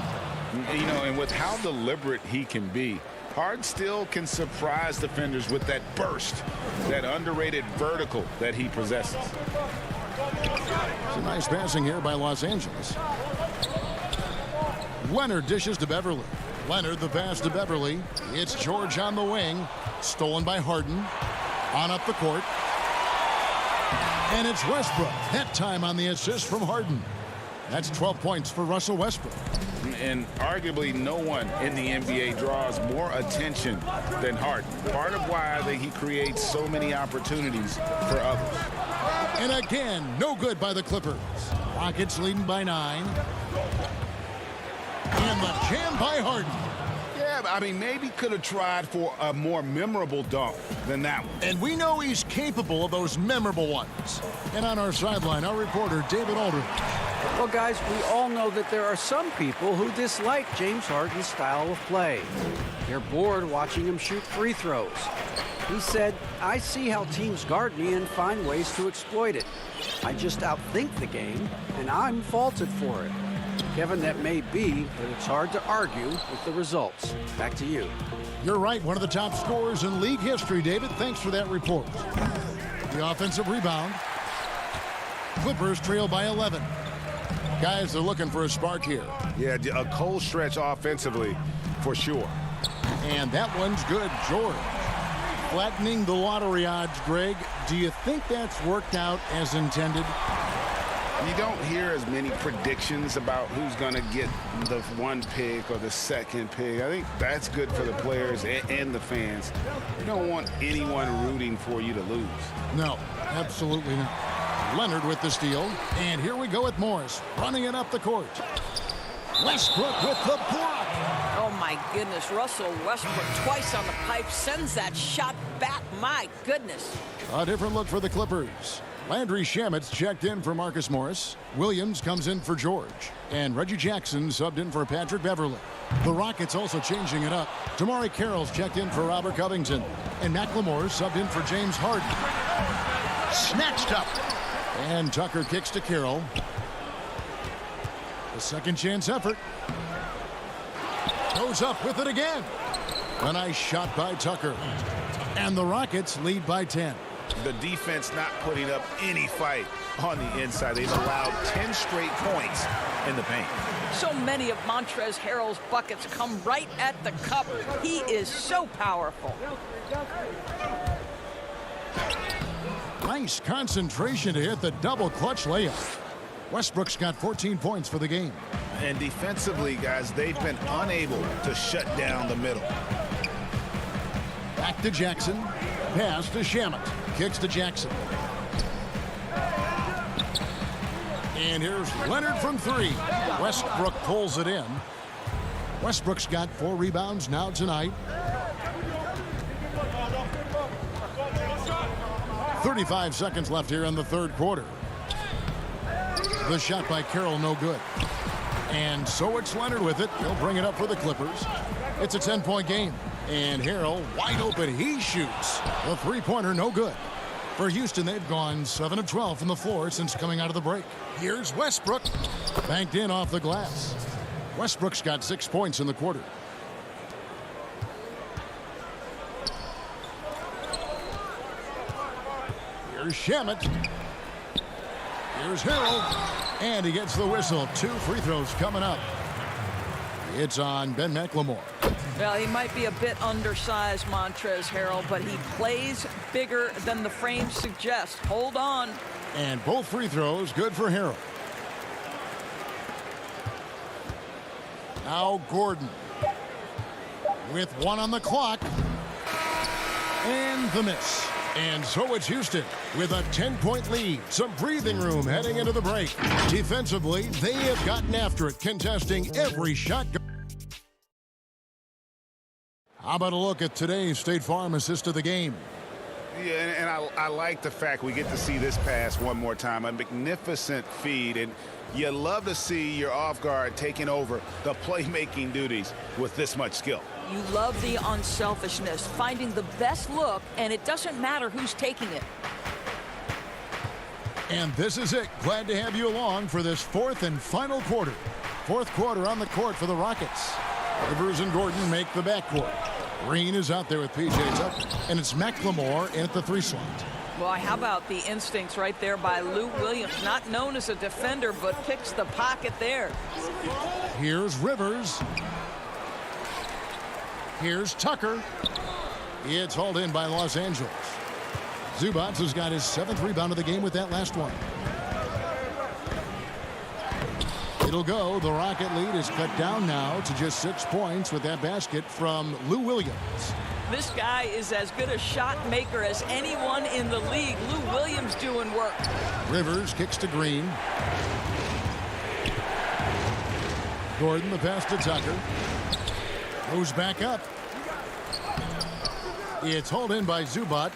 You know, and with how deliberate he can be, Harden still can surprise defenders with that burst, that underrated vertical that he possesses. Some nice passing here by Los Angeles. Leonard dishes to Beverley. Leonard the pass to Beverley. It's George on the wing. Stolen by Harden. On up the court. And it's Westbrook. That time on the assist from Harden. That's 12 points for Russell Westbrook. And arguably no one in the NBA draws more attention than Harden. Part of why he creates so many opportunities for others. And again, no good by the Clippers. Rockets leading by 9. And the jam by Harden. Yeah, I mean, maybe could have tried for a more memorable dunk than that one. And we know he's capable of those memorable ones. And on our sideline, our reporter, David Aldridge. Well, guys, we all know that there are some people who dislike James Harden's style of play. They're bored watching him shoot free throws. He said, "I see how teams guard me and find ways to exploit it. I just outthink the game, and I'm faulted for it." Kevin, that may be, but it's hard to argue with the results. Back to you. You're right. One of the top scorers in league history, David. Thanks for that report. The offensive rebound. Clippers trail by 11. Guys, they're looking for a spark here. Yeah, a cold stretch offensively for sure. And that one's good. George. Flattening the lottery odds, Greg. Do you think that's worked out as intended? You don't hear as many predictions about who's going to get the 1 pick or the 2nd pick. I think that's good for the players and the fans. You don't want anyone rooting for you to lose. No, absolutely not. Leonard with the steal. And here we go with Morris. Running it up the court. Westbrook with the block. Oh, my goodness. Russell Westbrook twice on the pipe. Sends that shot back. My goodness. A different look for the Clippers. Landry Shamet's checked in for Marcus Morris. Williams comes in for George. And Reggie Jackson subbed in for Patrick Beverley. The Rockets also changing it up. Tamari Carroll's checked in for Robert Covington. And McLemore subbed in for James Harden. Snatched up. And Tucker kicks to Carroll. The second chance effort. Goes up with it again. A nice shot by Tucker. And the Rockets lead by 10. The defense not putting up any fight on the inside. They've allowed 10 straight points in the paint. So many of Montrezl Harrell's buckets come right at the cup. He is so powerful. Nice concentration to hit the double clutch layup. Westbrook's got 14 points for the game. And defensively, guys, they've been unable to shut down the middle. Back to Jackson. Pass to Shamet. Kicks to Jackson. And here's Leonard from 3. Westbrook pulls it in. Westbrook's got 4 rebounds now tonight. 35 seconds left here in the third quarter. The shot by Carroll, no good. And so it's Leonard with it. He'll bring it up for the Clippers. It's a 10-point game. And Harrell wide open. He shoots. The three-pointer, no good. For Houston, they've gone 7 of 12 from the floor since coming out of the break. Here's Westbrook. Banked in off the glass. Westbrook's got 6 points in the quarter. Here's Shamet. Here's Harrell. And he gets the whistle. 2 free throws coming up. It's on Ben McLemore. Well, he might be a bit undersized, Montrezl Harrell, but he plays bigger than the frame suggests. Hold on. And both free throws good for Harrell. Now Gordon with 1 on the clock. And the miss. And so it's Houston with a 10-point lead. Some breathing room heading into the break. Defensively, they have gotten after it, contesting every shot. How about a look at today's State Farm assist of the game? Yeah, and I like the fact we get to see this pass one more time. A magnificent feed, and you love to see your off guard taking over the playmaking duties with this much skill. You love the unselfishness, finding the best look, and it doesn't matter who's taking it. And this is it. Glad to have you along for this fourth and final quarter. Fourth quarter on the court for the Rockets. Rivers and Gordon make the backcourt. Green is out there with P.J. Tucker, and it's McLemore in at the 3 slot. Well, how about the instincts right there by Lou Williams, not known as a defender, but picks the pocket there. Here's Rivers. Here's Tucker. It's hauled in by Los Angeles. Zubac has got his 7th rebound of the game with that last one. It'll go. The Rocket lead is cut down now to just 6 points with that basket from Lou Williams. This guy is as good a shot maker as anyone in the league. Lou Williams doing work. Rivers kicks to Green. Gordon, the pass to Tucker. Goes back up. It's hauled in by Zubac.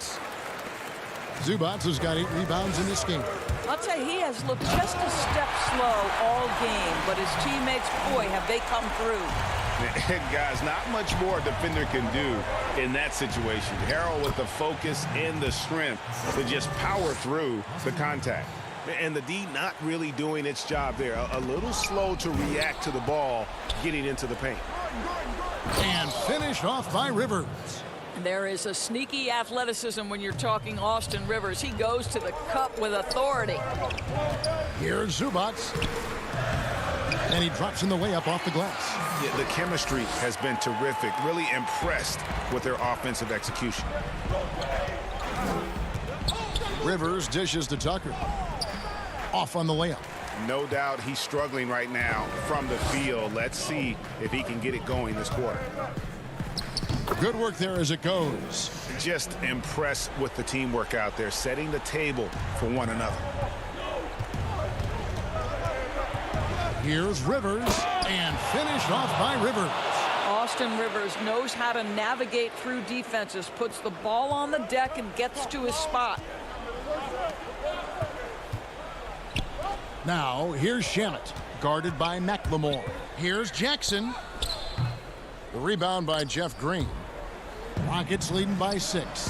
Zubac has got 8 rebounds in this game. I'll tell you, he has looked just a step slow all game, but his teammates, boy, have they come through. And guys, not much more a defender can do in that situation. Harrell with the focus and the strength to just power through the contact. And the D not really doing its job there. A little slow to react to the ball getting into the paint. And finished off by Rivers. There is a sneaky athleticism when you're talking Austin Rivers. He goes to the cup with authority. Here's Zubac. And he drops in the layup off the glass. Yeah, the chemistry has been terrific. Really impressed with their offensive execution. Rivers dishes to Tucker. Off on the layup. No doubt he's struggling right now from the field. Let's see if he can get it going this quarter. Good work there as it goes. Just impressed with the teamwork out there, setting the table for one another. Here's Rivers, and finished off by Rivers. Austin Rivers knows how to navigate through defenses, puts the ball on the deck and gets to his spot. Now, here's Shamet, guarded by McLemore. Here's Jackson. The rebound by Jeff Green. Rockets leading by 6.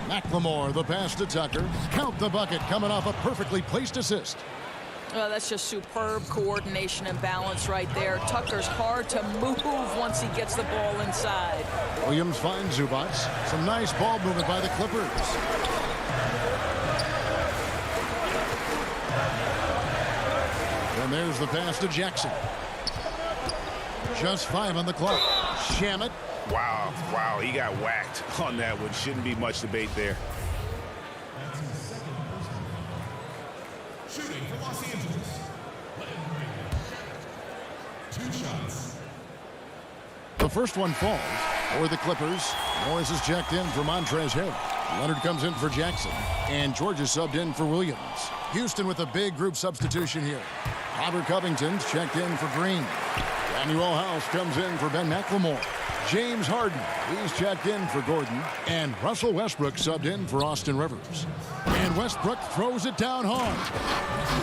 McLemore, the pass to Tucker. Count the bucket, coming off a perfectly placed assist. That's just superb coordination and balance right there. Tucker's hard to move once he gets the ball inside. Williams finds Zubac. Some nice ball movement by the Clippers. And there's the pass to Jackson. Just 5 on the clock. Shamet. Wow, he got whacked on that one. Shouldn't be much debate there. Shooting for Los Angeles. 2 shots. The first one falls for the Clippers. Morris is checked in for Montrezl Harrell. Leonard comes in for Jackson. And George is subbed in for Williams. Houston with a big group substitution here. Robert Covington's checked in for Green. Daniel House comes in for Ben McLemore. James Harden, he's checked in for Gordon. And Russell Westbrook subbed in for Austin Rivers. And Westbrook throws it down hard.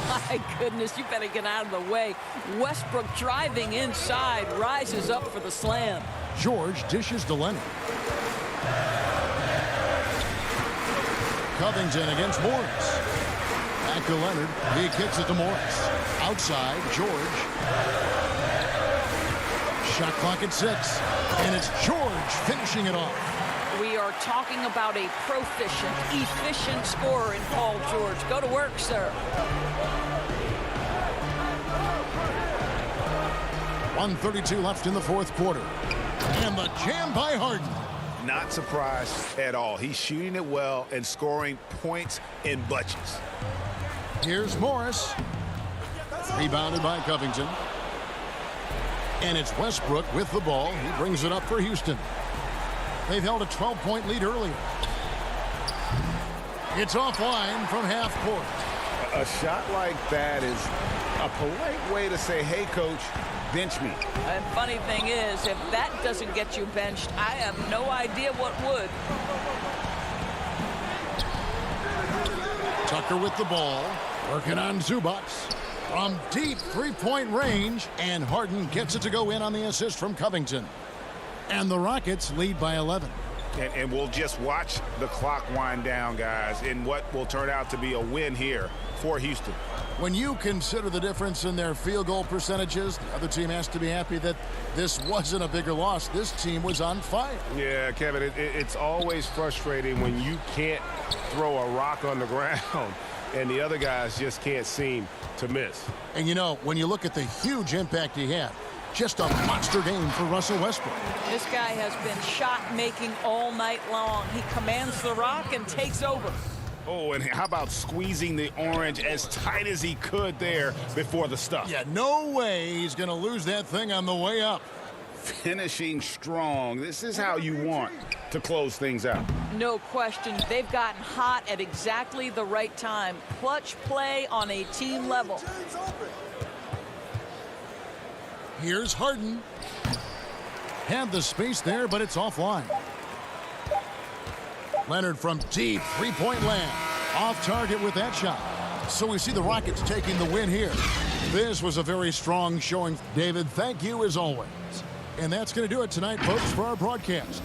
My goodness, you better get out of the way. Westbrook driving inside, rises up for the slam. George dishes to Leonard. Covington against Morris. Back to Leonard. He kicks it to Morris. Outside, George. Shot clock at 6. And it's George finishing it off. We are talking about a proficient, efficient scorer in Paul George. Go to work, sir. 1:32 left in the fourth quarter. And the jam by Harden. Not surprised at all. He's shooting it well and scoring points in bunches. Here's Morris. Rebounded by Covington. And it's Westbrook with the ball. He brings it up for Houston. They've held a 12-point lead earlier. It's offline from half court. A shot like that is a polite way to say, hey, coach, bench me. And funny thing is, if that doesn't get you benched, I have no idea what would. Tucker with the ball. Working on Zubac. From deep three-point range. And Harden gets it to go in on the assist from Covington. And the Rockets lead by 11. And we'll just watch the clock wind down, guys, in what will turn out to be a win here for Houston. When you consider the difference in their field goal percentages, the other team has to be happy that this wasn't a bigger loss. This team was on fire. Yeah, Kevin, it's always frustrating when you can't throw a rock on the ground and the other guys just can't seem to miss. And, you know, when you look at the huge impact he had, just a monster game for Russell Westbrook. This guy has been shot-making all night long. He commands the rock and takes over. Oh, and how about squeezing the orange as tight as he could there before the stuff? Yeah, no way he's going to lose that thing on the way up. Finishing strong. This is how you want to close things out. No question. They've gotten hot at exactly the right time. Clutch play on a team level. Here's Harden. Had the space there, but it's offline. Leonard from deep three-point land. Off target with that shot. So we see the Rockets taking the win here. This was a very strong showing. David, thank you as always. And that's going to do it tonight, folks, for our broadcast.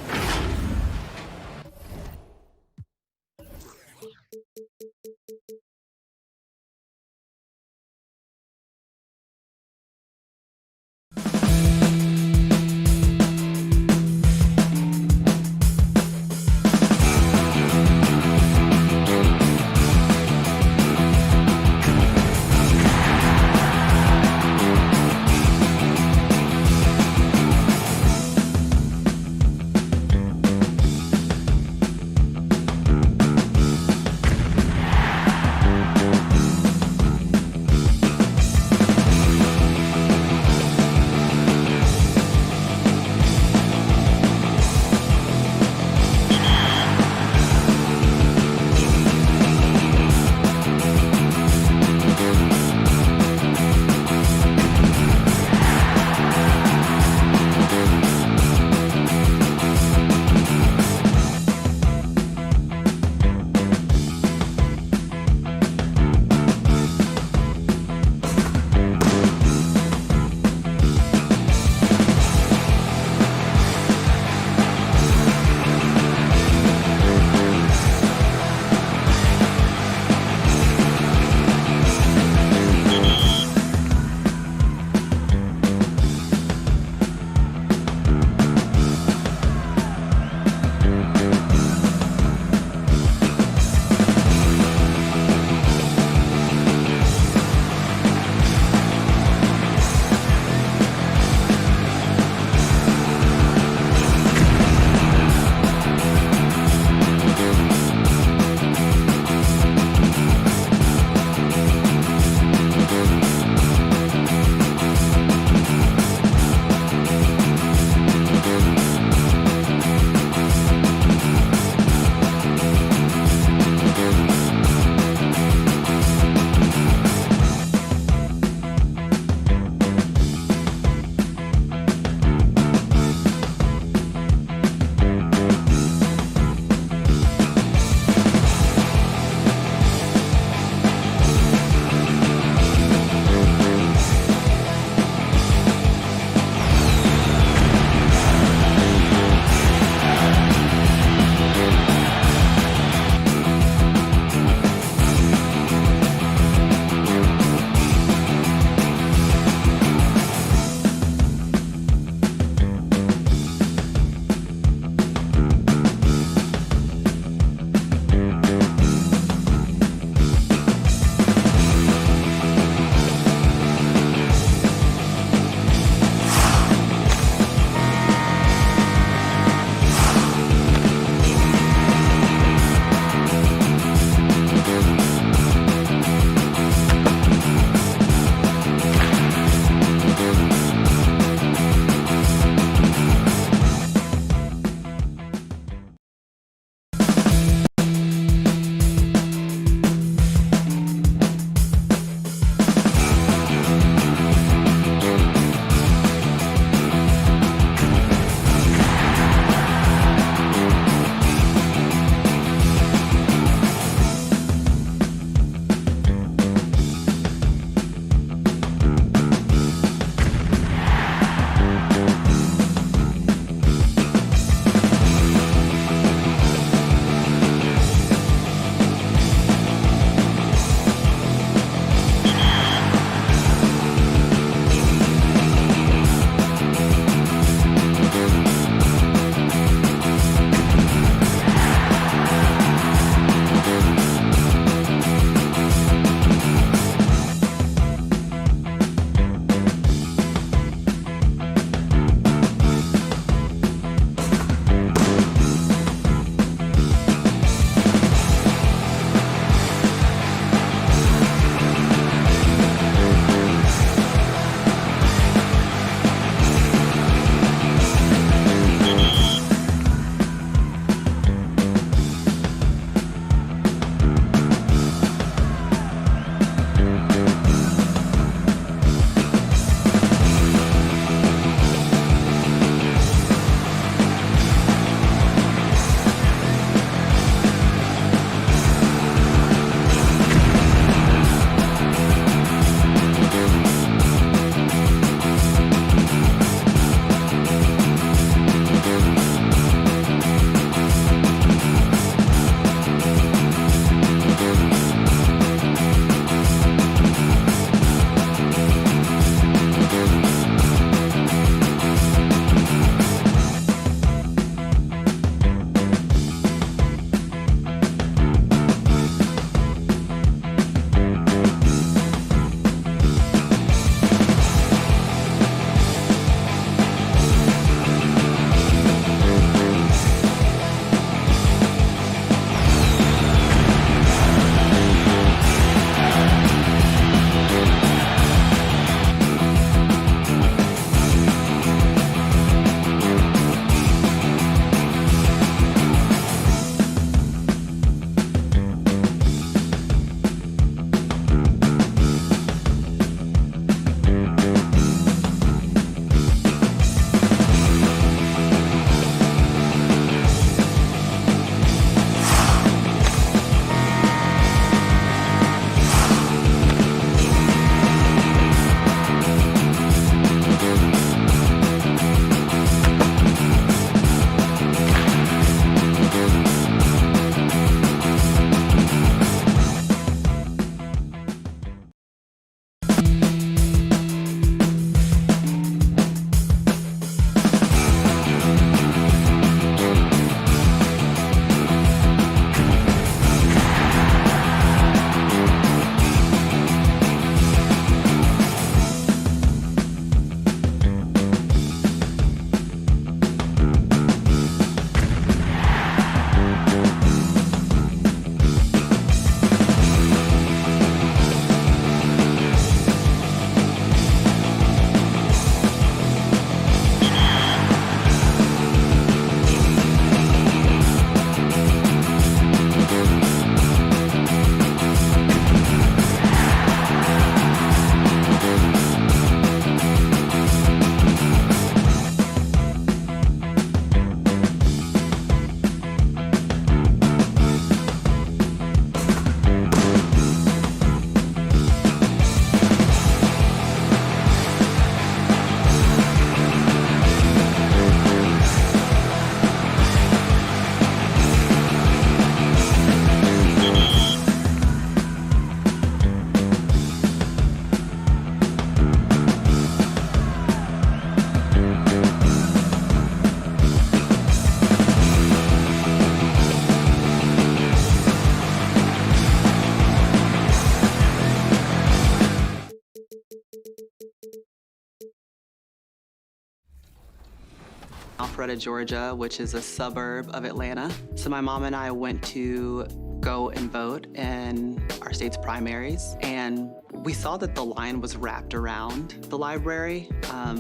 Alpharetta, Georgia, which is a suburb of Atlanta. So my mom and I went to go and vote in our state's primaries, and we saw that the line was wrapped around the library,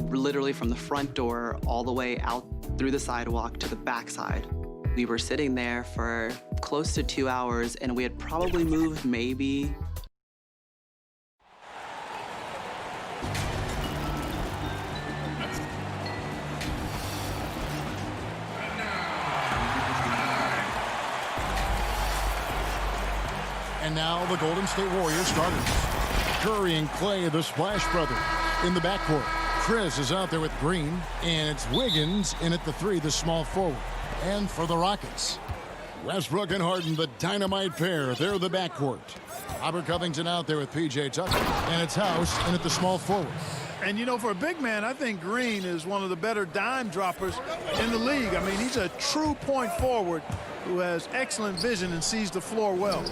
literally from the front door all the way out through the sidewalk to the backside. We were sitting there for close to 2 hours, and we had probably moved maybe And now the Golden State Warriors starters. Curry and Clay, the Splash Brothers, in the backcourt. Chris is out there with Green, and it's Wiggins in at the 3, the small forward. And for the Rockets, Westbrook and Harden, the dynamite pair. They're the backcourt. Robert Covington out there with P.J. Tucker, and it's House in at the small forward. And, you know, for a big man, I think Green is one of the better dime droppers in the league. I mean, he's a true point forward who has excellent vision and sees the floor well.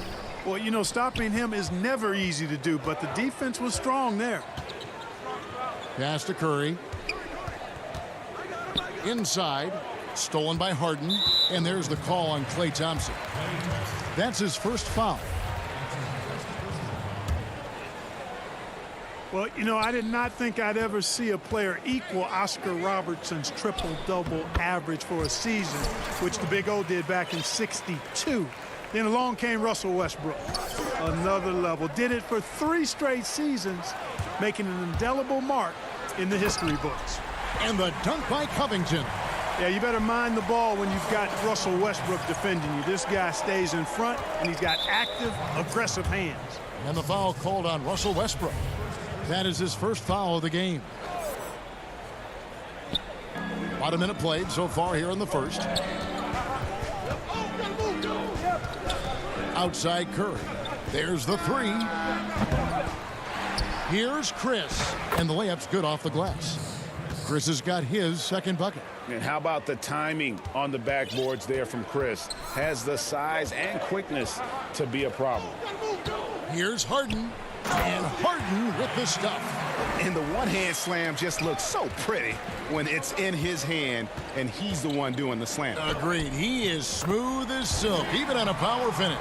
Well, you know, stopping him is never easy to do, but the defense was strong there. Pass to Curry. Inside, stolen by Harden, and there's the call on Klay Thompson. That's his first foul. Well, you know, I did not think I'd ever see a player equal Oscar Robertson's triple-double average for a season, which the Big O did back in '62. Then along came Russell Westbrook. Another level. Did it for 3 straight seasons, making an indelible mark in the history books. And the dunk by Covington. Yeah, you better mind the ball when you've got Russell Westbrook defending you. This guy stays in front, and he's got active, aggressive hands. And the foul called on Russell Westbrook. That is his first foul of the game. About a minute played so far here in the first. Outside Curry. There's the 3. Here's Chris. And the layup's good off the glass. Chris has got his second bucket. And how about the timing on the backboards there from Chris? Has the size and quickness to be a problem. Here's Harden. And Harden with the stuff. And the one-hand slam just looks so pretty when it's in his hand and he's the one doing the slam. Agreed. He is smooth as silk, even on a power finish.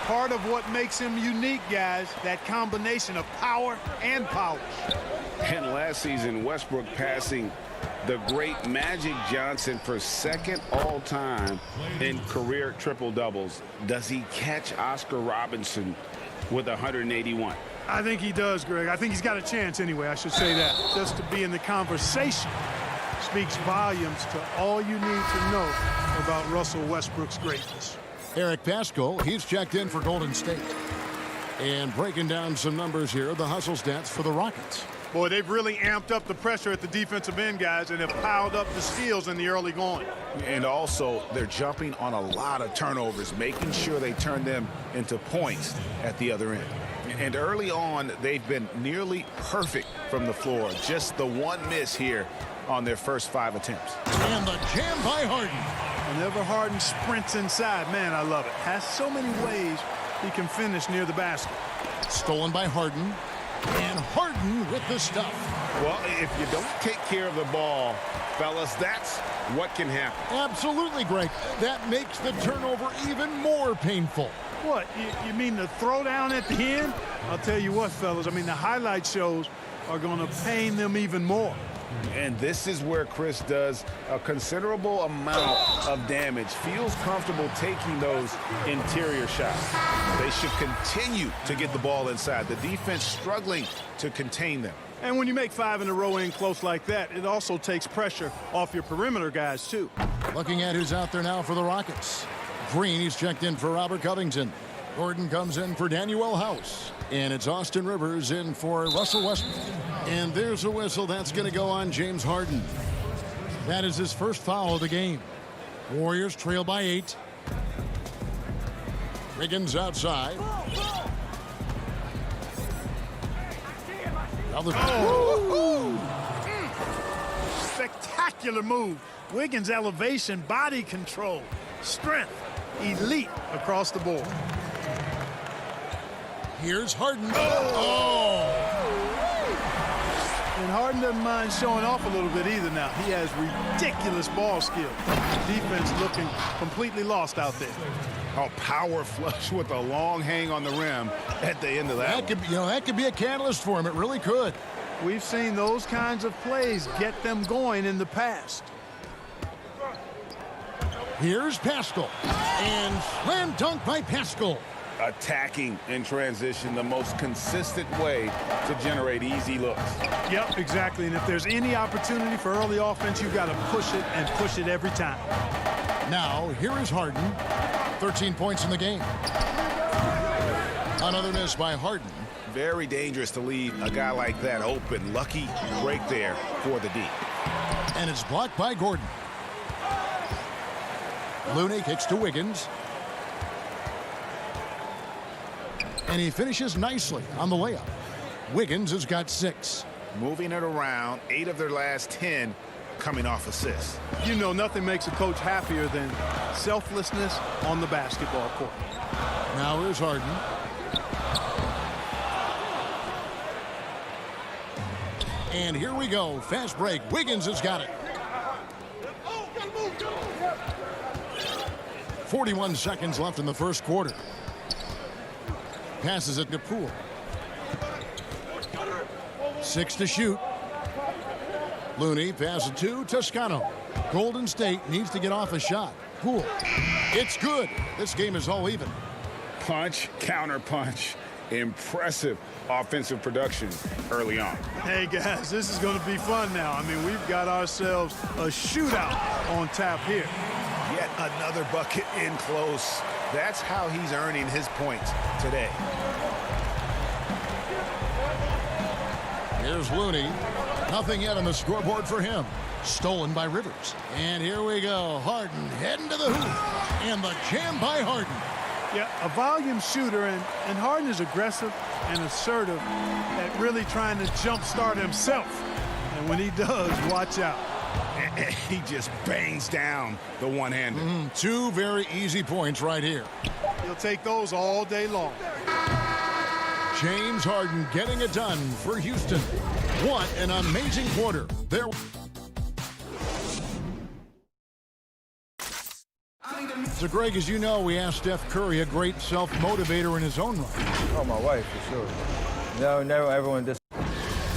Part of what makes him unique, guys, that combination of power and polish. And last season, Westbrook passing the great Magic Johnson for second all-time in career triple-doubles. Does he catch Oscar Robertson with 181? I think he does, Greg. I think he's got a chance anyway, I should say that. Just to be in the conversation speaks volumes to all you need to know about Russell Westbrook's greatness. Eric Pascal, he's checked in for Golden State. And breaking down some numbers here, the hustle stats for the Rockets. Boy, they've really amped up the pressure at the defensive end, guys, and have piled up the steals in the early going. And also, they're jumping on a lot of turnovers, making sure they turn them into points at the other end. And early on, they've been nearly perfect from the floor. Just the one miss here on their first 5 attempts. And the jam by Harden. Whenever Harden sprints inside, man, I love it. Has so many ways he can finish near the basket. Stolen by Harden. And Harden with the stuff. Well, if you don't take care of the ball, fellas, that's what can happen. Absolutely, Greg. That makes the turnover even more painful. What, you mean the throwdown at the end? I'll tell you what, fellas, I mean, the highlight shows are going to pain them even more. And this is where Chris does a considerable amount of damage. Feels comfortable taking those interior shots. They should continue to get the ball inside. The defense struggling to contain them. And when you make 5 in a row in close like that, it also takes pressure off your perimeter guys, too. Looking at who's out there now for the Rockets. Green, he's checked in for Robert Covington. Gordon comes in for Daniel House. And it's Austin Rivers in for Russell Westbrook. And there's a whistle that's going to go on James Harden. That is his first foul of the game. Warriors trail by 8. Wiggins outside. Spectacular move. Wiggins' elevation, body control, strength, elite across the board. Here's Harden. Oh! And Harden doesn't mind showing off a little bit either now. He has ridiculous ball skill. Defense looking completely lost out there. Oh, power flush with a long hang on the rim at the end of that. That could be a catalyst for him. It really could. We've seen those kinds of plays get them going in the past. Here's Pascal. And slam dunk by Pascal. Attacking in transition, the most consistent way to generate easy looks. Yep, exactly. And if there's any opportunity for early offense, you've got to push it and push it every time. Now, here is Harden. 13 points in the game. Another miss by Harden. Very dangerous to leave a guy like that open. Lucky break there for the D. And it's blocked by Gordon. Looney kicks to Wiggins. And he finishes nicely on the layup. Wiggins has got 6. Moving it around, 8 of their last 10 coming off assists. You know, nothing makes a coach happier than selflessness on the basketball court. Now here's Harden. And here we go. Fast break. Wiggins has got it. 41 seconds left in the first quarter. Passes it to Poole. 6 to shoot. Looney passes to Toscano. Golden State needs to get off a shot. Poole. It's good. This game is all even. Punch, counter punch. Impressive offensive production early on. Hey, guys, this is going to be fun now. I mean, we've got ourselves a shootout on tap here. Yet another bucket in close. That's how he's earning his points today. Here's Looney. Nothing yet on the scoreboard for him. Stolen by Rivers. And here we go. Harden heading to the hoop. And the jam by Harden. Yeah, a volume shooter, and Harden is aggressive and assertive at really trying to jumpstart himself. And when he does, watch out. He just bangs down the one-hander. 2 very easy points right here. He'll take those all day long. James Harden getting it done for Houston. What an amazing quarter. There. So, Greg, as you know, we asked Steph Curry, a great self-motivator in his own right. Oh, my wife, for sure. No, never everyone just.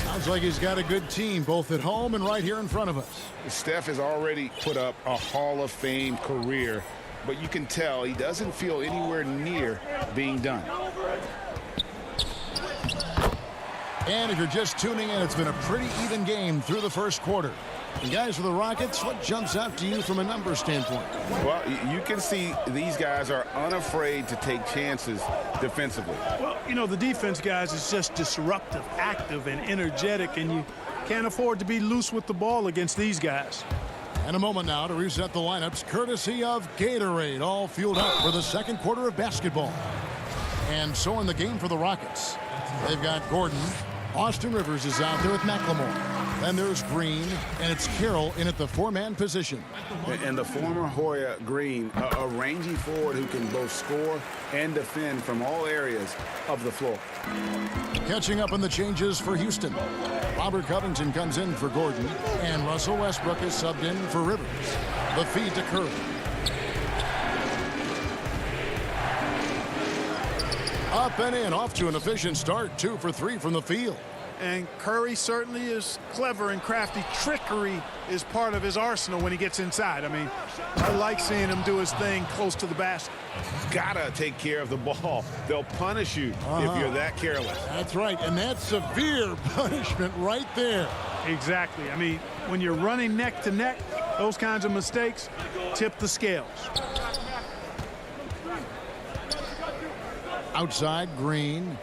Sounds like he's got a good team, both at home and right here in front of us. Steph has already put up a Hall of Fame career, but you can tell he doesn't feel anywhere near being done. And if you're just tuning in, it's been a pretty even game through the first quarter. And guys, for the Rockets, what jumps out to you from a numbers standpoint? Well, you can see these guys are unafraid to take chances defensively. Well, you know, the defense, guys, is just disruptive, active, and energetic, and you can't afford to be loose with the ball against these guys. And a moment now to reset the lineups, courtesy of Gatorade, all fueled up for the second quarter of basketball. And so in the game for the Rockets, they've got Gordon. Austin Rivers is out there with McLemore. Then there's Green, and it's Carroll in at the 4-man position. And the former Hoya Green, a rangy forward who can both score and defend from all areas of the floor. Catching up on the changes for Houston. Robert Covington comes in for Gordon, and Russell Westbrook is subbed in for Rivers. The feed to Curry. Up and in, off to an efficient start. 2 for 3 from the field. And Curry certainly is clever and crafty. Trickery is part of his arsenal when he gets inside. I mean, I like seeing him do his thing close to the basket. Gotta take care of the ball. They'll punish you if you're that careless. That's right, and that's severe punishment right there. Exactly. I mean, when you're running neck to neck, those kinds of mistakes tip the scales. Outside, Green.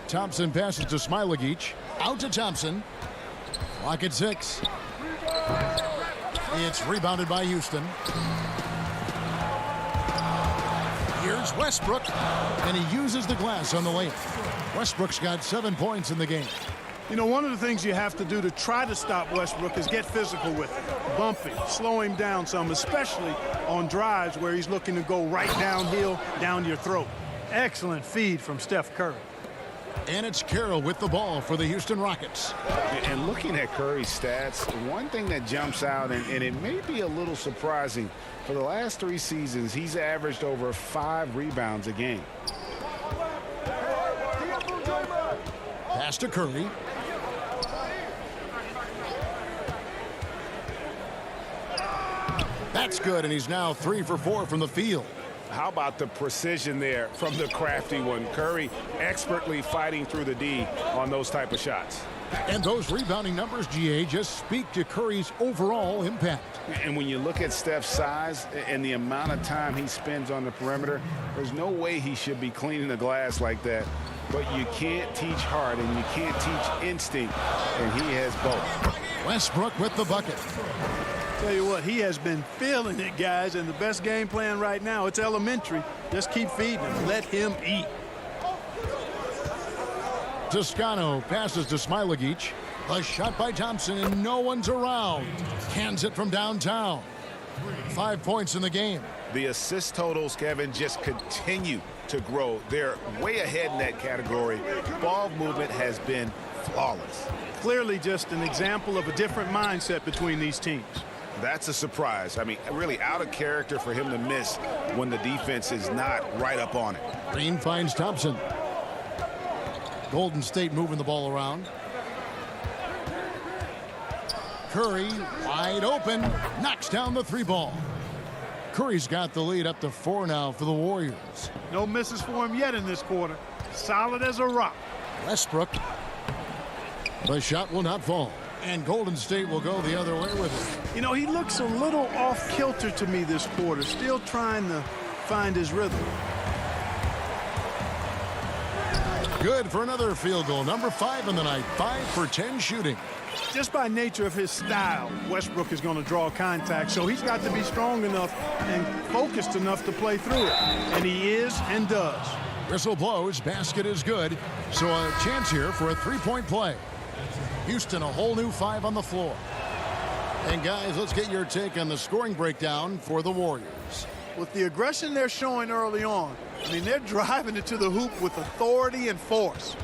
Thompson passes to Smailagic. Out to Thompson. Clock at 6. It's rebounded by Houston. Here's Westbrook, and he uses the glass on the layup. Westbrook's got 7 points in the game. You know, one of the things you have to do to try to stop Westbrook is get physical with him. Bump him, slow him down some, especially on drives where he's looking to go right downhill, down your throat. Excellent feed from Steph Curry. And it's Carroll with the ball for the Houston Rockets. And looking at Curry's stats, one thing that jumps out, and it may be a little surprising, for the last 3 seasons, he's averaged over 5 rebounds a game. Pass to Curry. That's good, and he's now 3 for 4 from the field. How about the precision there from the crafty one? Curry expertly fighting through the D on those type of shots. And those rebounding numbers, GA, just speak to Curry's overall impact. And when you look at Steph's size and the amount of time he spends on the perimeter, there's no way he should be cleaning the glass like that. But you can't teach heart and you can't teach instinct, and he has both. Westbrook with the bucket. Tell you what, he has been feeling it, guys, and the best game plan right now, it's elementary. Just keep feeding him. Let him eat. Toscano passes to Smilagic. A shot by Thompson, and no one's around. Hands it from downtown. 5 points in the game. The assist totals, Kevin, just continue to grow. They're way ahead in that category. Ball movement has been flawless. Clearly just an example of a different mindset between these teams. That's a surprise. I mean, really out of character for him to miss when the defense is not right up on it. Green finds Thompson. Golden State moving the ball around. Curry wide open, knocks down the 3 ball. Curry's got the lead up to 4 now for the Warriors. No misses for him yet in this quarter. Solid as a rock. Westbrook. The shot will not fall. And Golden State will go the other way with it. You know, he looks a little off kilter to me this quarter. Still trying to find his rhythm. Good for another field goal. Number 5 in the night. 5 for 10 shooting. Just by nature of his style, Westbrook is going to draw contact, so he's got to be strong enough and focused enough to play through it. And he is and does. Whistle blows. Basket is good. So a chance here for a 3-point play. Houston, a whole new 5 on the floor. And guys, let's get your take on the scoring breakdown for the Warriors. With the aggression they're showing early on, I mean, they're driving it to the hoop with authority and force.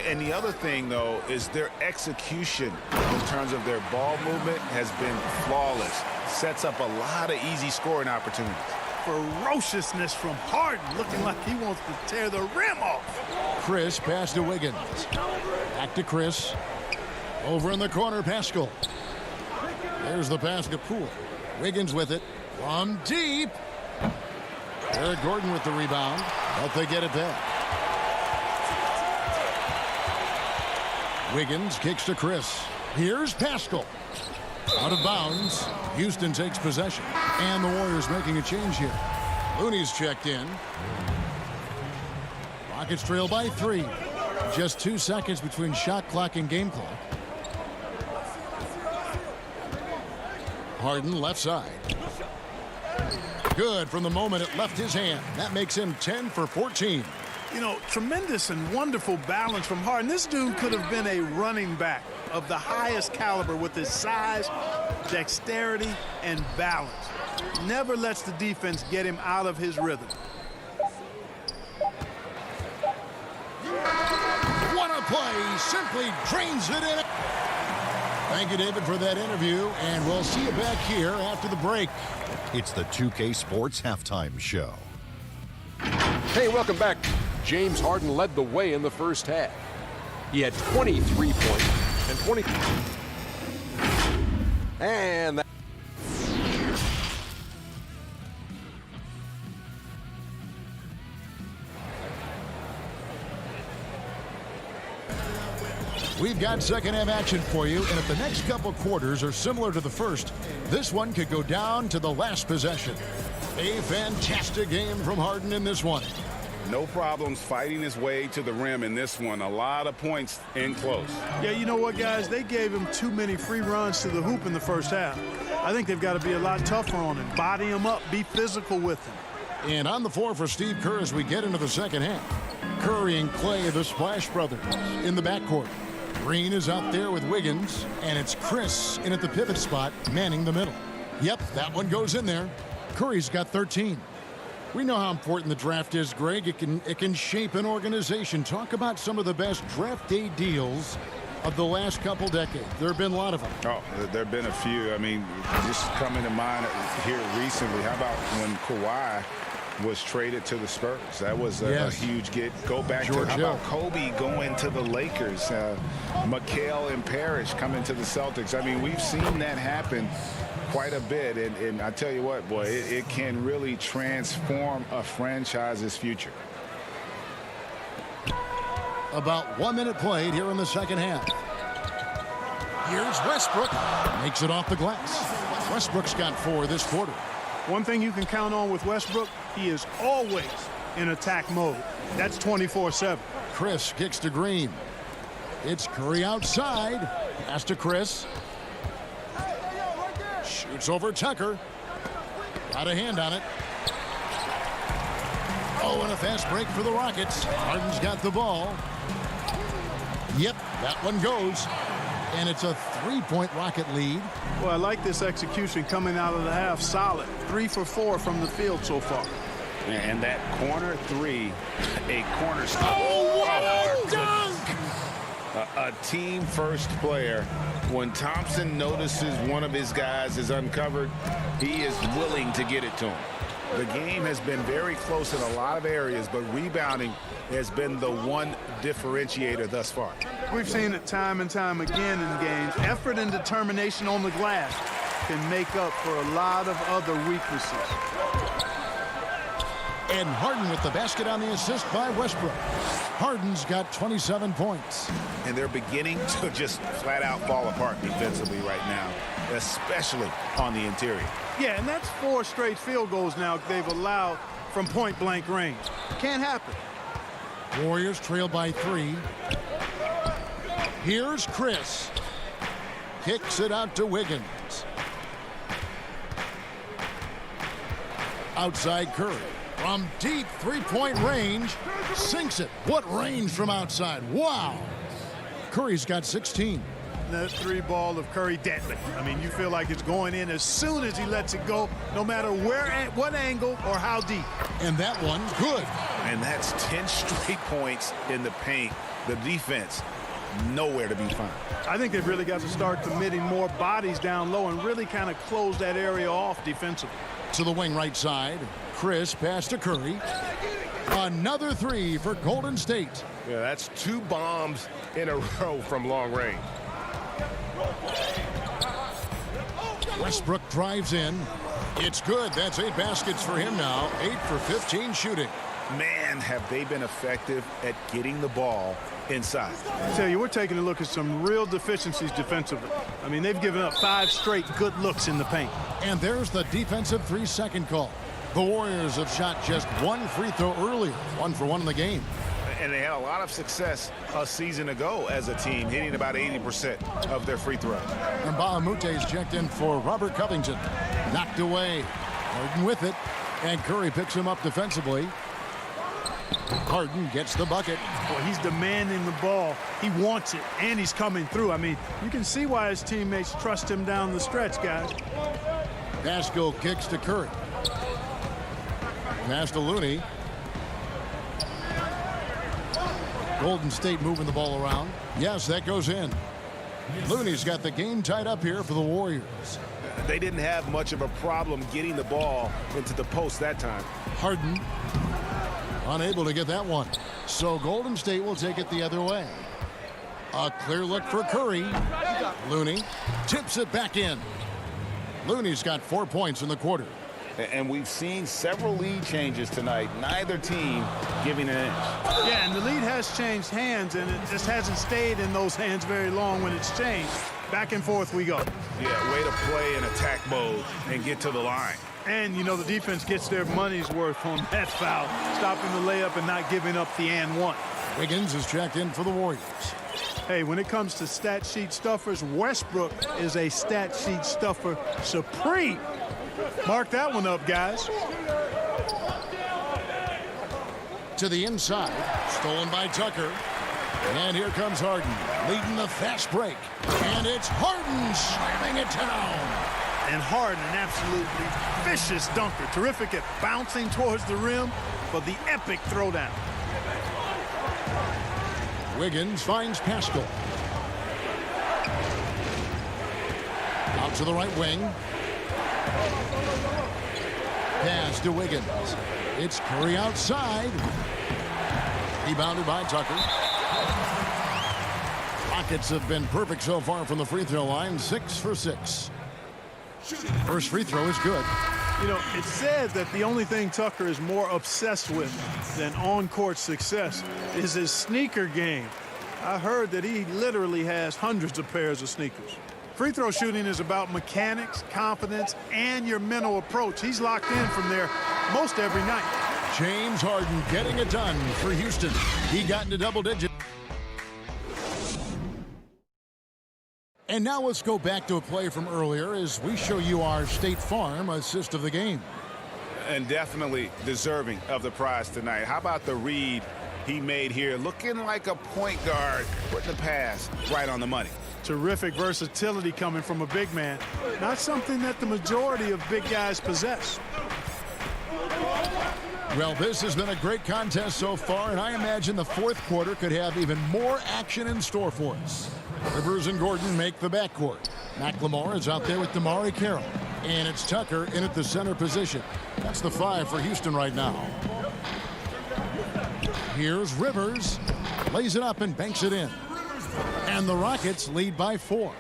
And the other thing, though, is their execution in terms of their ball movement has been flawless. Sets up a lot of easy scoring opportunities. Ferociousness from Harden, looking like he wants to tear the rim off. Chris pass to Wiggins. Back to Chris. Over in the corner, Pascal. There's the pass to Poole. Wiggins with it. From deep. Eric Gordon with the rebound. But they get it back. Wiggins kicks to Chris. Here's Pascal. Out of bounds. Houston takes possession. And the Warriors making a change here. Looney's checked in. Rockets trail by 3. Just 2 seconds between shot clock and game clock. Harden left side. Good from the moment it left his hand. That makes him 10 for 14. You know, tremendous and wonderful balance from Harden. This dude could have been a running back of the highest caliber with his size, dexterity, and balance. Never lets the defense get him out of his rhythm. What a play. Simply drains it in. Thank you, David, for that interview, and we'll see you back here after the break. It's the 2K Sports Halftime Show. Hey, welcome back. James Harden led the way in the first half. He had 23 points and 20. And that. We've got second half action for you, and if the next couple quarters are similar to the first, this one could go down to the last possession. A fantastic game from Harden in this one. No problems fighting his way to the rim in this one. A lot of points in close. Yeah, you know what, guys? They gave him too many free runs to the hoop in the first half. I think they've got to be a lot tougher on him. Body him up. Be physical with him. And on the floor for Steve Kerr as we get into the second half. Curry and Clay, the Splash Brothers, in the backcourt. Green is out there with Wiggins, and it's Chris in at the pivot spot, manning the middle. Yep, that one goes in there. Curry's got 13. We know how important the draft is, Greg. It can shape an organization. Talk about some of the best draft day deals of the last couple decades. There have been a lot of them. Oh, there have been a few. I mean, just coming to mind here recently. How about when Kawhi was traded to the Spurs? That was a huge get. Go back to how about Kobe going to the Lakers, McHale and Parrish coming to the Celtics. I mean, we've seen that happen quite a bit, and I tell you what, boy, it can really transform a franchise's future. About 1 minute played here in the second half. Here's Westbrook. Makes it off the glass. Westbrook's got 4 this quarter. One thing you can count on with Westbrook, he is always in attack mode. That's 24/7. Chris kicks to Green. It's Curry outside. Pass to Chris. Shoots over Tucker. Got a hand on it. Oh, and a fast break for the Rockets. Harden's got the ball. Yep, that one goes. And it's a 3-point Rocket lead. Well, I like this execution coming out of the half. Solid. 3 for 4 from the field so far. And that corner 3, a cornerstone. Oh, what a dunk! A team first player. When Thompson notices one of his guys is uncovered, he is willing to get it to him. The game has been very close in a lot of areas, but rebounding has been the one differentiator thus far. We've seen it time and time again in games. Effort and determination on the glass can make up for a lot of other weaknesses. And Harden with the basket on the assist by Westbrook. Harden's got 27 points. And they're beginning to just flat out fall apart defensively right now, especially on the interior. Yeah, and that's 4 straight field goals now they've allowed from point-blank range. Can't happen. Warriors trail by 3. Here's Chris. Kicks it out to Wiggins. Outside Curry. From deep 3-point range. Sinks it. What range from outside. Wow. Curry's got 16. That 3-ball of Curry deadly. I mean, you feel like it's going in as soon as he lets it go, no matter where, at what angle, or how deep. And that one, good. And that's 10 straight points in the paint. The defense, nowhere to be found. I think they've really got to start committing more bodies down low and really kind of close that area off defensively. To the wing right side. Chris pass to Curry. Another 3 for Golden State. Yeah, that's 2 bombs in a row from long range. Westbrook drives in. It's good. That's 8 baskets for him now. 8 for 15 shooting. Man, have they been effective at getting the ball inside. I tell you, we're taking a look at some real deficiencies defensively. I mean, they've given up 5 straight good looks in the paint. And there's the defensive 3-second call. The Warriors have shot just 1 free throw earlier. 1 for 1 in the game. And they had a lot of success a season ago as a team, hitting about 80% of their free throws. And Bahamute's checked in for Robert Covington. Knocked away. Harden with it. And Curry picks him up defensively. Harden gets the bucket. Well, he's demanding the ball. He wants it, and he's coming through. I mean, you can see why his teammates trust him down the stretch, guys. Pascal kicks to Curry. Pass to Looney. Golden State moving the ball around. Yes, that goes in. Looney's got the game tied up here for the Warriors. They didn't have much of a problem getting the ball into the post that time. Harden unable to get that one. So Golden State will take it the other way. A clear look for Curry. Looney tips it back in. Looney's got 4 points in the quarter. And we've seen several lead changes tonight. Neither team giving an inch. Yeah, and the lead has changed hands, and it just hasn't stayed in those hands very long when it's changed. Back and forth we go. Yeah, way to play in attack mode and get to the line. And, you know, the defense gets their money's worth on that foul, stopping the layup and not giving up the and one. Wiggins is checked in for the Warriors. Hey, when it comes to stat sheet stuffers, Westbrook is a stat sheet stuffer supreme. Mark that one up, guys. To the inside, stolen by Tucker. And here comes Harden, leading the fast break. And it's Harden slamming it down. And Harden, an absolutely vicious dunker. Terrific at bouncing towards the rim for the epic throwdown. Wiggins finds Pascal. Out to the right wing. Pass to Wiggins. It's Curry outside. Rebounded by Tucker. Rockets have been perfect so far from the free throw line, 6 for 6. First free throw is good. You know, it's said that the only thing Tucker is more obsessed with than on-court success is his sneaker game. I heard that he literally has hundreds of pairs of sneakers. Free throw shooting is about mechanics, confidence, and your mental approach. He's locked in from there most every night. James Harden getting it done for Houston. He got into double digits. And now let's go back to a play from earlier as we show you our State Farm assist of the game. And definitely deserving of the prize tonight. How about the read he made here? Looking like a point guard, putting the pass right on the money. Terrific versatility coming from a big man. Not something that the majority of big guys possess. Well, this has been a great contest so far, and I imagine the fourth quarter could have even more action in store for us. Rivers and Gordon make the backcourt. McLemore is out there with Damari Carroll. And it's Tucker in at the center position. That's the 5 for Houston right now. Here's Rivers. Lays it up and banks it in. And the Rockets lead by 4.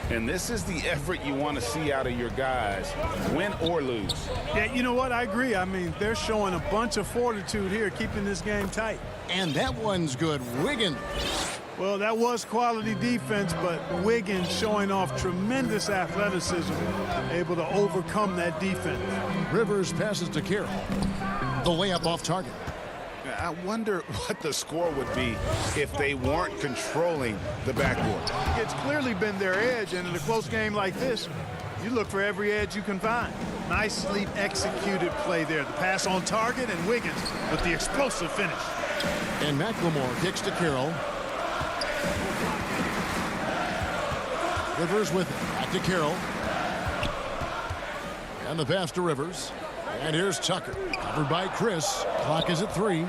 And this is the effort you want to see out of your guys, win or lose. Yeah, you know what? I agree. I mean, they're showing a bunch of fortitude here, keeping this game tight. And that one's good. Wiggins. Well, that was quality defense, but Wiggins showing off tremendous athleticism, able to overcome that defense. Rivers passes to Carroll. The layup off target. I wonder what the score would be if they weren't controlling the backcourt. It's clearly been their edge, and in a close game like this, you look for every edge you can find. Nicely executed play there. The pass on target, and Wiggins with the explosive finish. And McLemore kicks to Carroll. Rivers with it. Back to Carroll. And the pass to Rivers. And here's Tucker. Covered by Chris. Clock is at 3.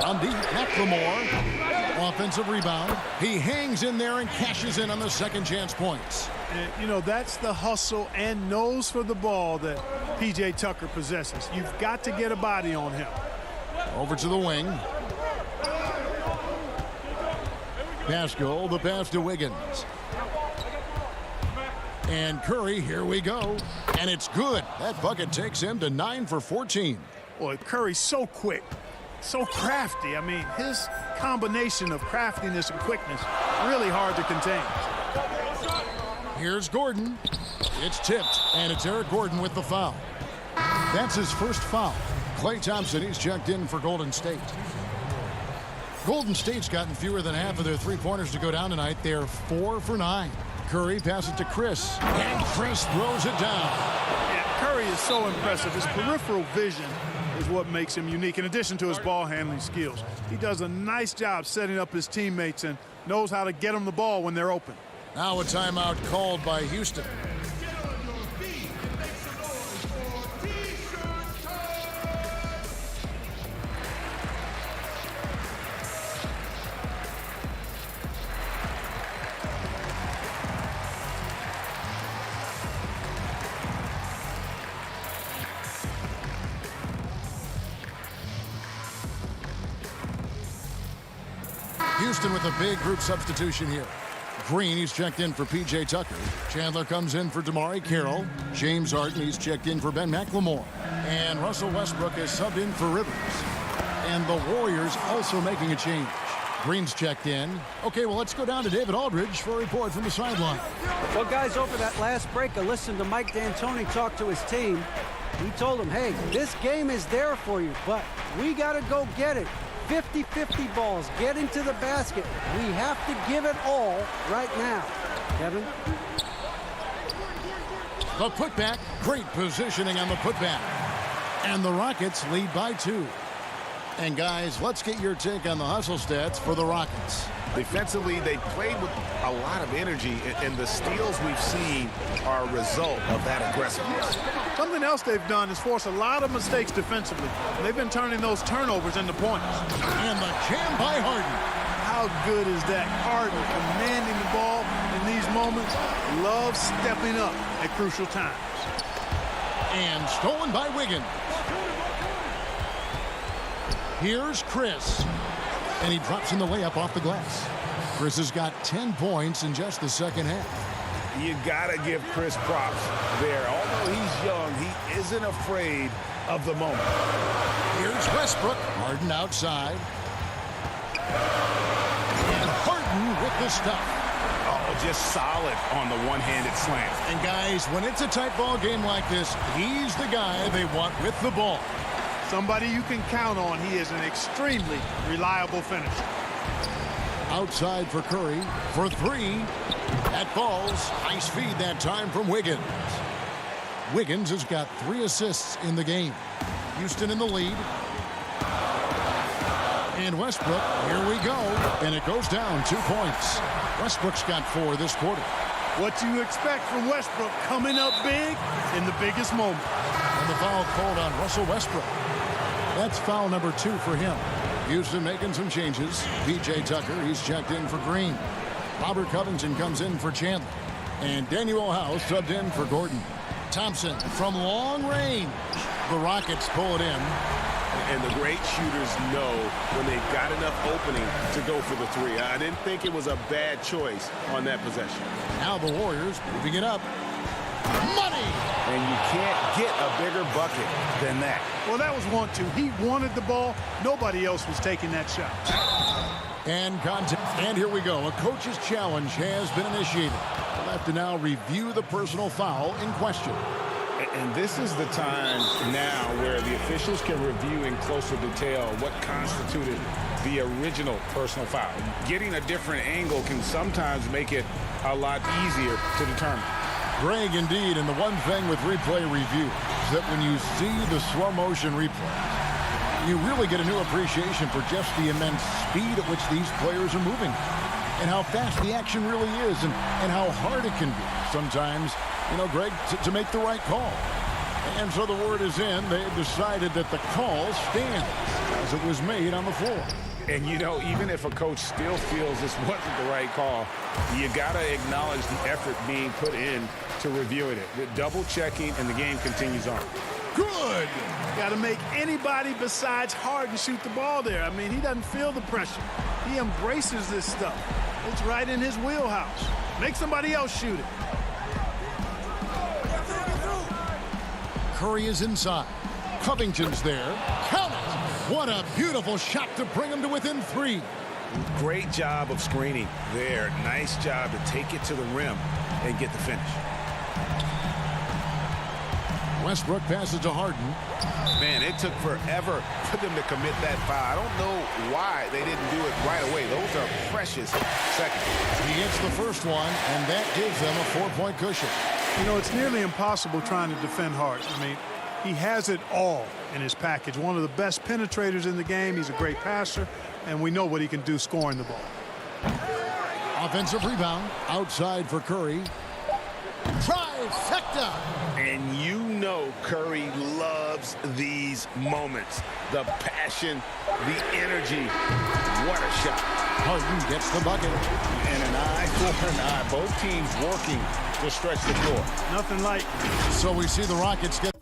On deep, McLemore. Offensive rebound. He hangs in there and cashes in on the second chance points. And, you know, that's the hustle and nose for the ball that P.J. Tucker possesses. You've got to get a body on him. Over to the wing. Pascal, the pass to Wiggins. And Curry, here we go. And it's good. That bucket takes him to 9 for 14. Boy, Curry's so quick, so crafty. I mean, his combination of craftiness and quickness, really hard to contain. Here's Gordon. It's tipped, and it's Eric Gordon with the foul. That's his first foul. Klay Thompson, he's checked in for Golden State. Golden State's gotten fewer than half of their three-pointers to go down tonight. They're 4 for 9. Curry passes to Chris, and Chris throws it down. Yeah, Curry is so impressive. His peripheral vision is what makes him unique, in addition to his ball handling skills. He does a nice job setting up his teammates and knows how to get them the ball when they're open. Now a timeout called by Houston. Houston with a big group substitution here. Green, he's checked in for P.J. Tucker. Chandler comes in for Damari Carroll. James Harden, he's checked in for Ben McLemore. And Russell Westbrook is subbed in for Rivers. And the Warriors also making a change. Green's checked in. Okay, well, let's go down to David Aldridge for a report from the sideline. Well, guys, over that last break, I listened to Mike D'Antoni talk to his team. He told them, hey, this game is there for you, but we got to go get it. 50-50 balls, get into the basket. We have to give it all right now. Kevin? The putback, great positioning on the putback. And the Rockets lead by 2. And guys, let's get your take on the hustle stats for the Rockets. Defensively, they played with a lot of energy, and the steals we've seen are a result of that aggressiveness. Something else they've done is force a lot of mistakes defensively. They've been turning those turnovers into points. And the jam by Harden. How good is that? Harden commanding the ball in these moments. Loves stepping up at crucial times. And stolen by Wiggins. Here's Chris. And he drops in the layup off the glass. Chris has got 10 points in just the second half. You got to give Chris props there. Although he's young, he isn't afraid of the moment. Here's Westbrook. Harden outside. And Harden with the stuff. Oh, just solid on the one-handed slam. And guys, when it's a tight ball game like this, he's the guy they want with the ball. Somebody you can count on. He is an extremely reliable finisher. Outside for Curry for three. That falls. Nice feed that time from Wiggins. Wiggins has got 3 assists in the game. Houston in the lead. And Westbrook, here we go. And it goes down 2 points. Westbrook's got 4 this quarter. What you expect from Westbrook coming up big in the biggest moment. And the foul called on Russell Westbrook. That's foul number 2 for him. Houston making some changes. P.J. Tucker, he's checked in for Green. Robert Covington comes in for Chandler. And Daniel House subbed in for Gordon. Thompson from long range. The Rockets pull it in. And the great shooters know when they've got enough opening to go for the 3. I didn't think it was a bad choice on that possession. Now the Warriors moving it up. Money! And you can't get a bigger bucket than that. Well, that was 1-2. He wanted the ball. Nobody else was taking that shot. And here we go. A coach's challenge has been initiated. We'll have to now review the personal foul in question. And this is the time now where the officials can review in closer detail what constituted the original personal foul. Getting a different angle can sometimes make it a lot easier to determine. Greg, indeed, and the one thing with replay review is that when you see the slow motion replay, you really get a new appreciation for just the immense speed at which these players are moving and how fast the action really is and how hard it can be sometimes, you know, Greg, to make the right call. And so the word is in. They've decided that the call stands as it was made on the floor. And, you know, even if a coach still feels this wasn't the right call, you got to acknowledge the effort being put in to reviewing it. With double checking, and the game continues on. Good. Got to make anybody besides Harden shoot the ball there. I mean, he doesn't feel the pressure. He embraces this stuff. It's right in his wheelhouse. Make somebody else shoot it. Curry is inside. Covington's there. Count it. What a beautiful shot to bring him to within 3. Great job of screening there. Nice job to take it to the rim and get the finish. Westbrook passes to Harden. Man, it took forever for them to commit that foul. I don't know why they didn't do it right away. Those are precious seconds. He gets the first one, and that gives them a 4-point cushion. You know, it's nearly impossible trying to defend Harden. I mean, he has it all in his package. One of the best penetrators in the game. He's a great passer, and we know what he can do scoring the ball. Offensive rebound outside for Curry. Trifecta! And you know Curry loves these moments. The passion, the energy. What a shot. Harden gets the bucket. And an eye for an eye. Both teams working to stretch the floor. Nothing like. So we see the Rockets get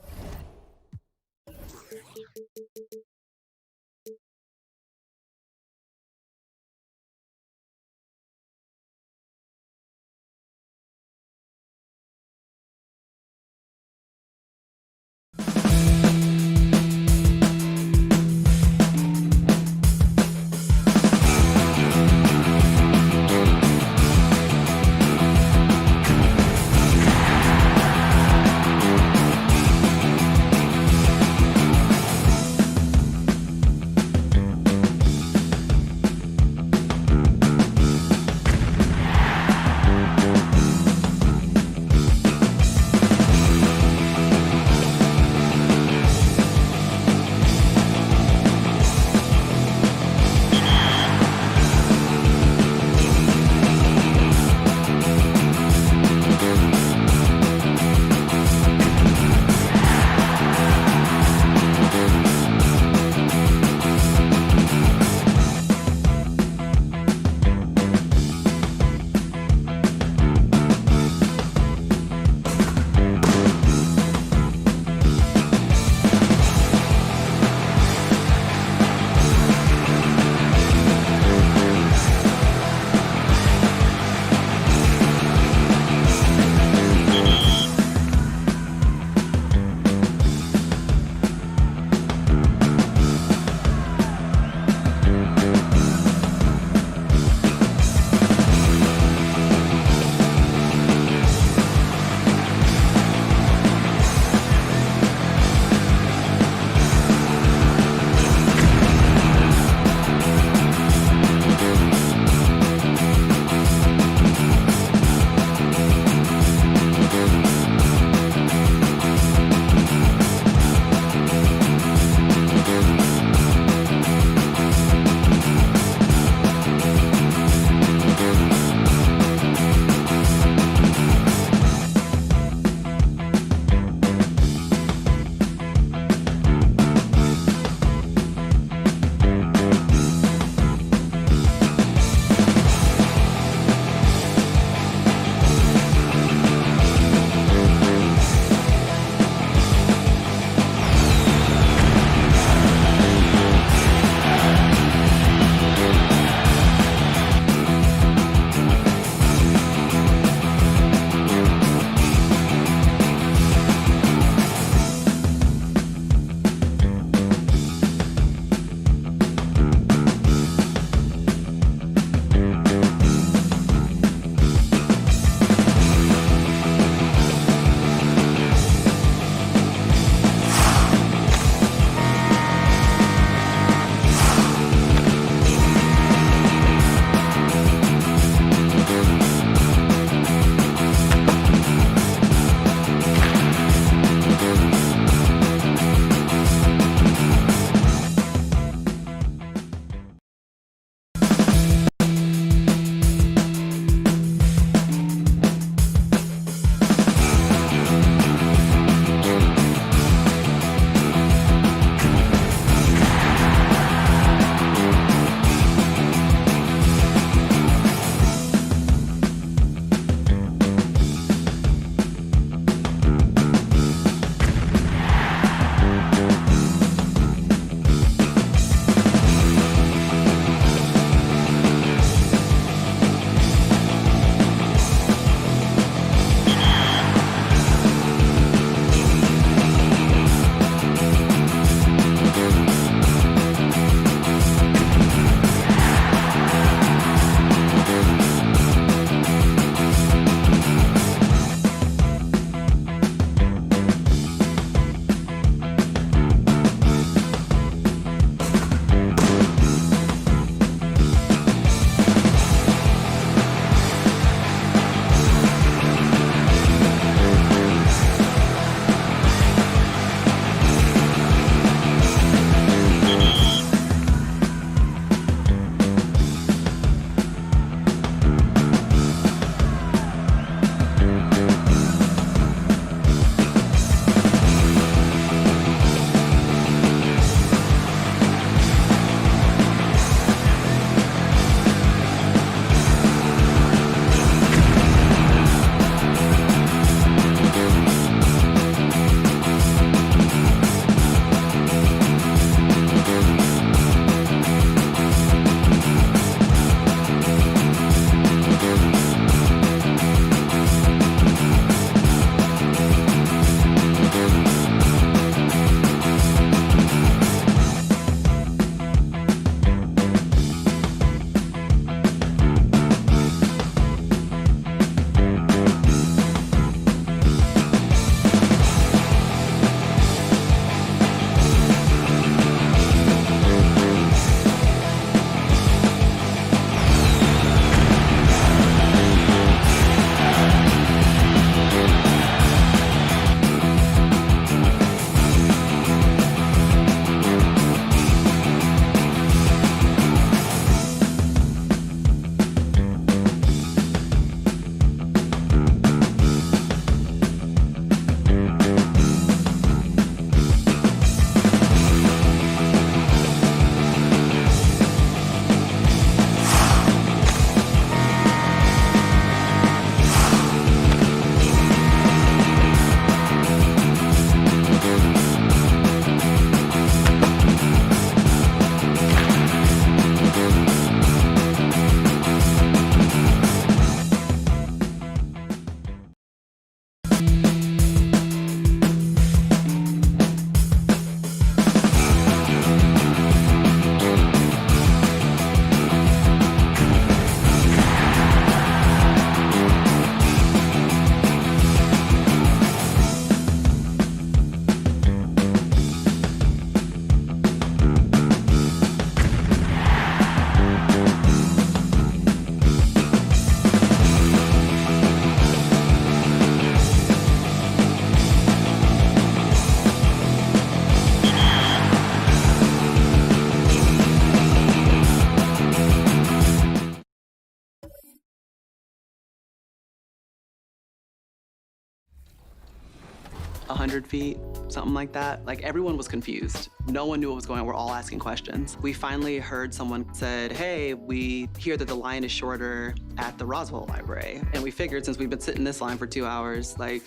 100 feet, something like that. Like, everyone was confused. No one knew what was going on. We're all asking questions. We finally heard someone said, hey, we hear that the line is shorter at the Roswell Library. And we figured, since we've been sitting in this line for 2 hours, like,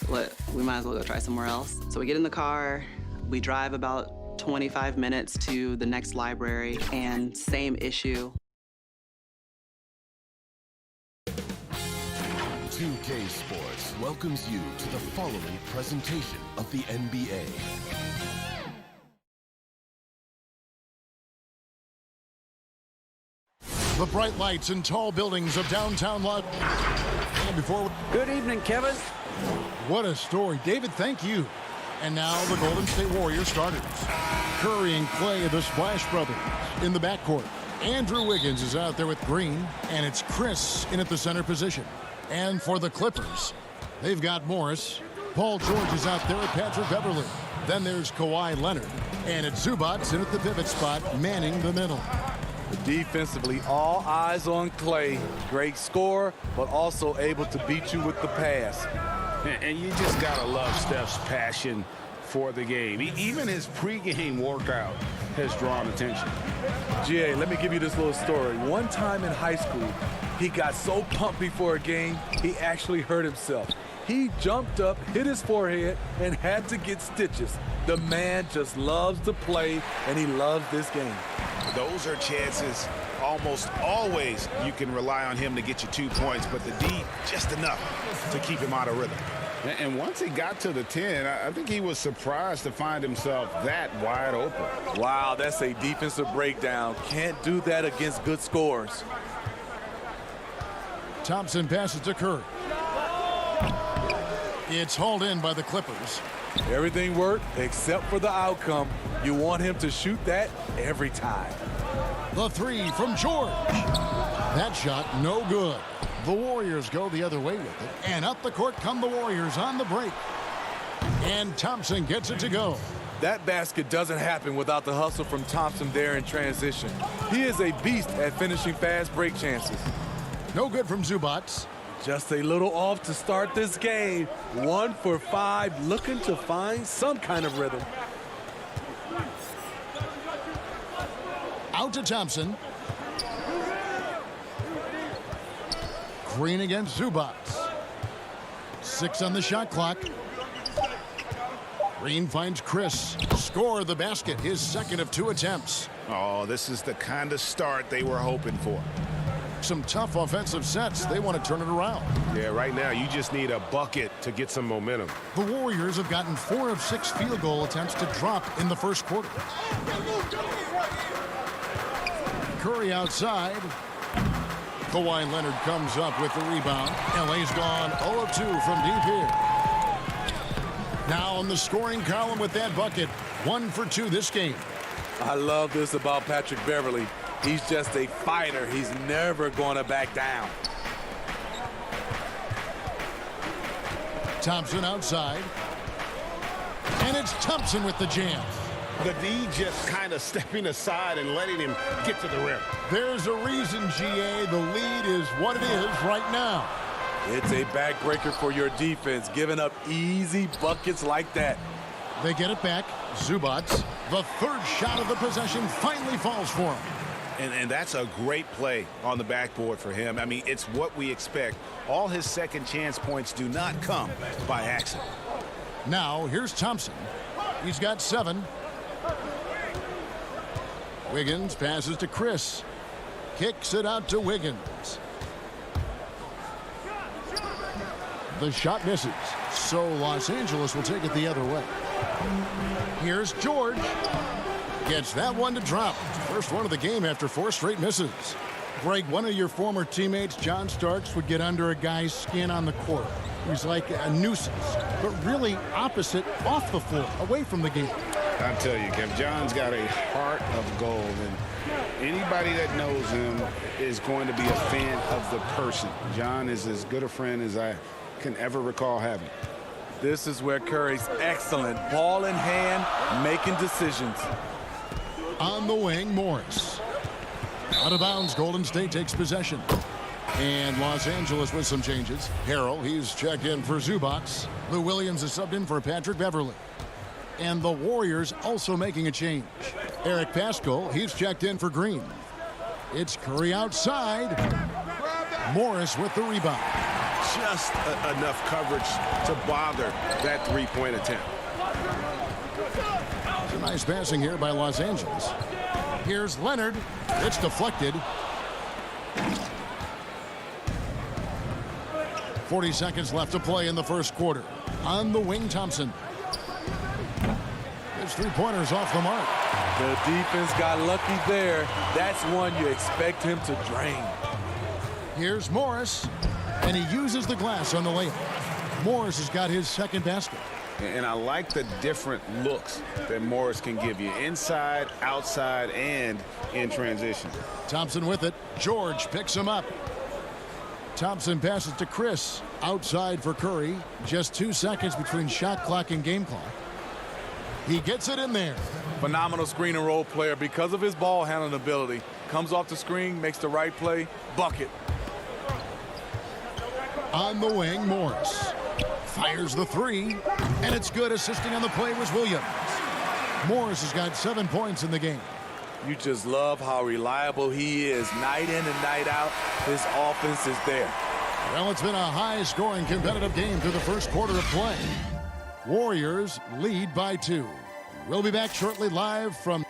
we might as well go try somewhere else. So we get in the car, we drive about 25 minutes to the next library, and same issue. 2K Sports welcomes you to the following presentation of the NBA. The bright lights and tall buildings of downtown Los Angeles. Good evening, Kevin. What a story. David, thank you. And now the Golden State Warriors starters. Curry and Clay, the Splash Brothers, in the backcourt. Andrew Wiggins is out there with Green, and it's Chris in at the center position. And for the Clippers, they've got Morris. Paul George is out there with Patrick Beverly. Then there's Kawhi Leonard. And it's Zubats in at the pivot spot, manning the middle. Defensively, all eyes on Clay. Great scorer, but also able to beat you with the pass. And you just got to love Steph's passion for the game. Even his pregame workout has drawn attention. GA, let me give you this little story. One time in high school, he got so pumped before a game, he actually hurt himself. He jumped up, hit his forehead, and had to get stitches. The man just loves to play, and he loves this game. Those are chances almost always you can rely on him to get you 2 points, but the D, just enough to keep him out of rhythm. And once he got to the 10, I think he was surprised to find himself that wide open. Wow, that's a defensive breakdown. Can't do that against good scores. Thompson passes to Curry. It's hauled in by the Clippers. Everything worked except for the outcome. You want him to shoot that every time. The three from George. That shot no good. The Warriors go the other way with it. And up the court come the Warriors on the break. And Thompson gets it to go. That basket doesn't happen without the hustle from Thompson there in transition. He is a beast at finishing fast break chances. No good from Zubats. Just a little off to start this game. 1 for 5, looking to find some kind of rhythm. Out to Thompson. Green against Zubats. 6 on the shot clock. Green finds Chris. Score the basket, his second of 2 attempts. Oh, this is the kind of start they were hoping for. Some tough offensive sets. They want to turn it around. Yeah, right now you just need a bucket to get some momentum. The Warriors have gotten 4 of 6 field goal attempts to drop in the first quarter. Curry outside. Kawhi Leonard comes up with the rebound. LA's gone 0 of 2 from deep here. Now on the scoring column with that bucket. 1 for 2 this game. I love this about Patrick Beverly. He's just a fighter. He's never going to back down. Thompson outside. And it's Thompson with the jam. The D just kind of stepping aside and letting him get to the rim. There's a reason, GA. The lead is what it is right now. It's a backbreaker for your defense, giving up easy buckets like that. They get it back. Zubats. The third shot of the possession finally falls for him. And that's a great play on the backboard for him. I mean, it's what we expect. All his second chance points do not come by accident. Now, here's Thompson. He's got 7. Wiggins passes to Chris. Kicks it out to Wiggins. The shot misses. So Los Angeles will take it the other way. Here's George. Gets that one to drop. First one of the game after 4 straight misses. Greg, one of your former teammates, John Starks, would get under a guy's skin on the court. He was like a nuisance, but really opposite off the floor, away from the game. I tell you, Kev, John's got a heart of gold, and anybody that knows him is going to be a fan of the person. John is as good a friend as I can ever recall having. This is where Curry's excellent. Ball in hand, making decisions. On the wing, Morris. Out of bounds, Golden State takes possession. And Los Angeles with some changes. Harrell, he's checked in for Zubats. Lou Williams is subbed in for Patrick Beverly. And the Warriors also making a change. Eric Paschal, he's checked in for Green. It's Curry outside. Morris with the rebound. Just enough coverage to bother that three-point attempt. It's a nice passing here by Los Angeles. Here's Leonard. It's deflected. 40 seconds left to play in the first quarter. On the wing, Thompson. His three-pointers off the mark. The defense got lucky there. That's one you expect him to drain. Here's Morris, and he uses the glass on the layup. Morris has got his second basket. And I like the different looks that Morris can give you. Inside, outside, and in transition. Thompson with it. George picks him up. Thompson passes to Chris. Outside for Curry. Just 2 seconds between shot clock and game clock. He gets it in there. Phenomenal screen and roll player because of his ball handling ability. Comes off the screen, makes the right play, bucket. On the wing, Morris. Fires the three, and it's good. Assisting on the play was Williams. Morris has got 7 points in the game. You just love how reliable he is. Night in and night out, his offense is there. Well, it's been a high-scoring competitive game through the first quarter of play. Warriors lead by 2. We'll be back shortly live from...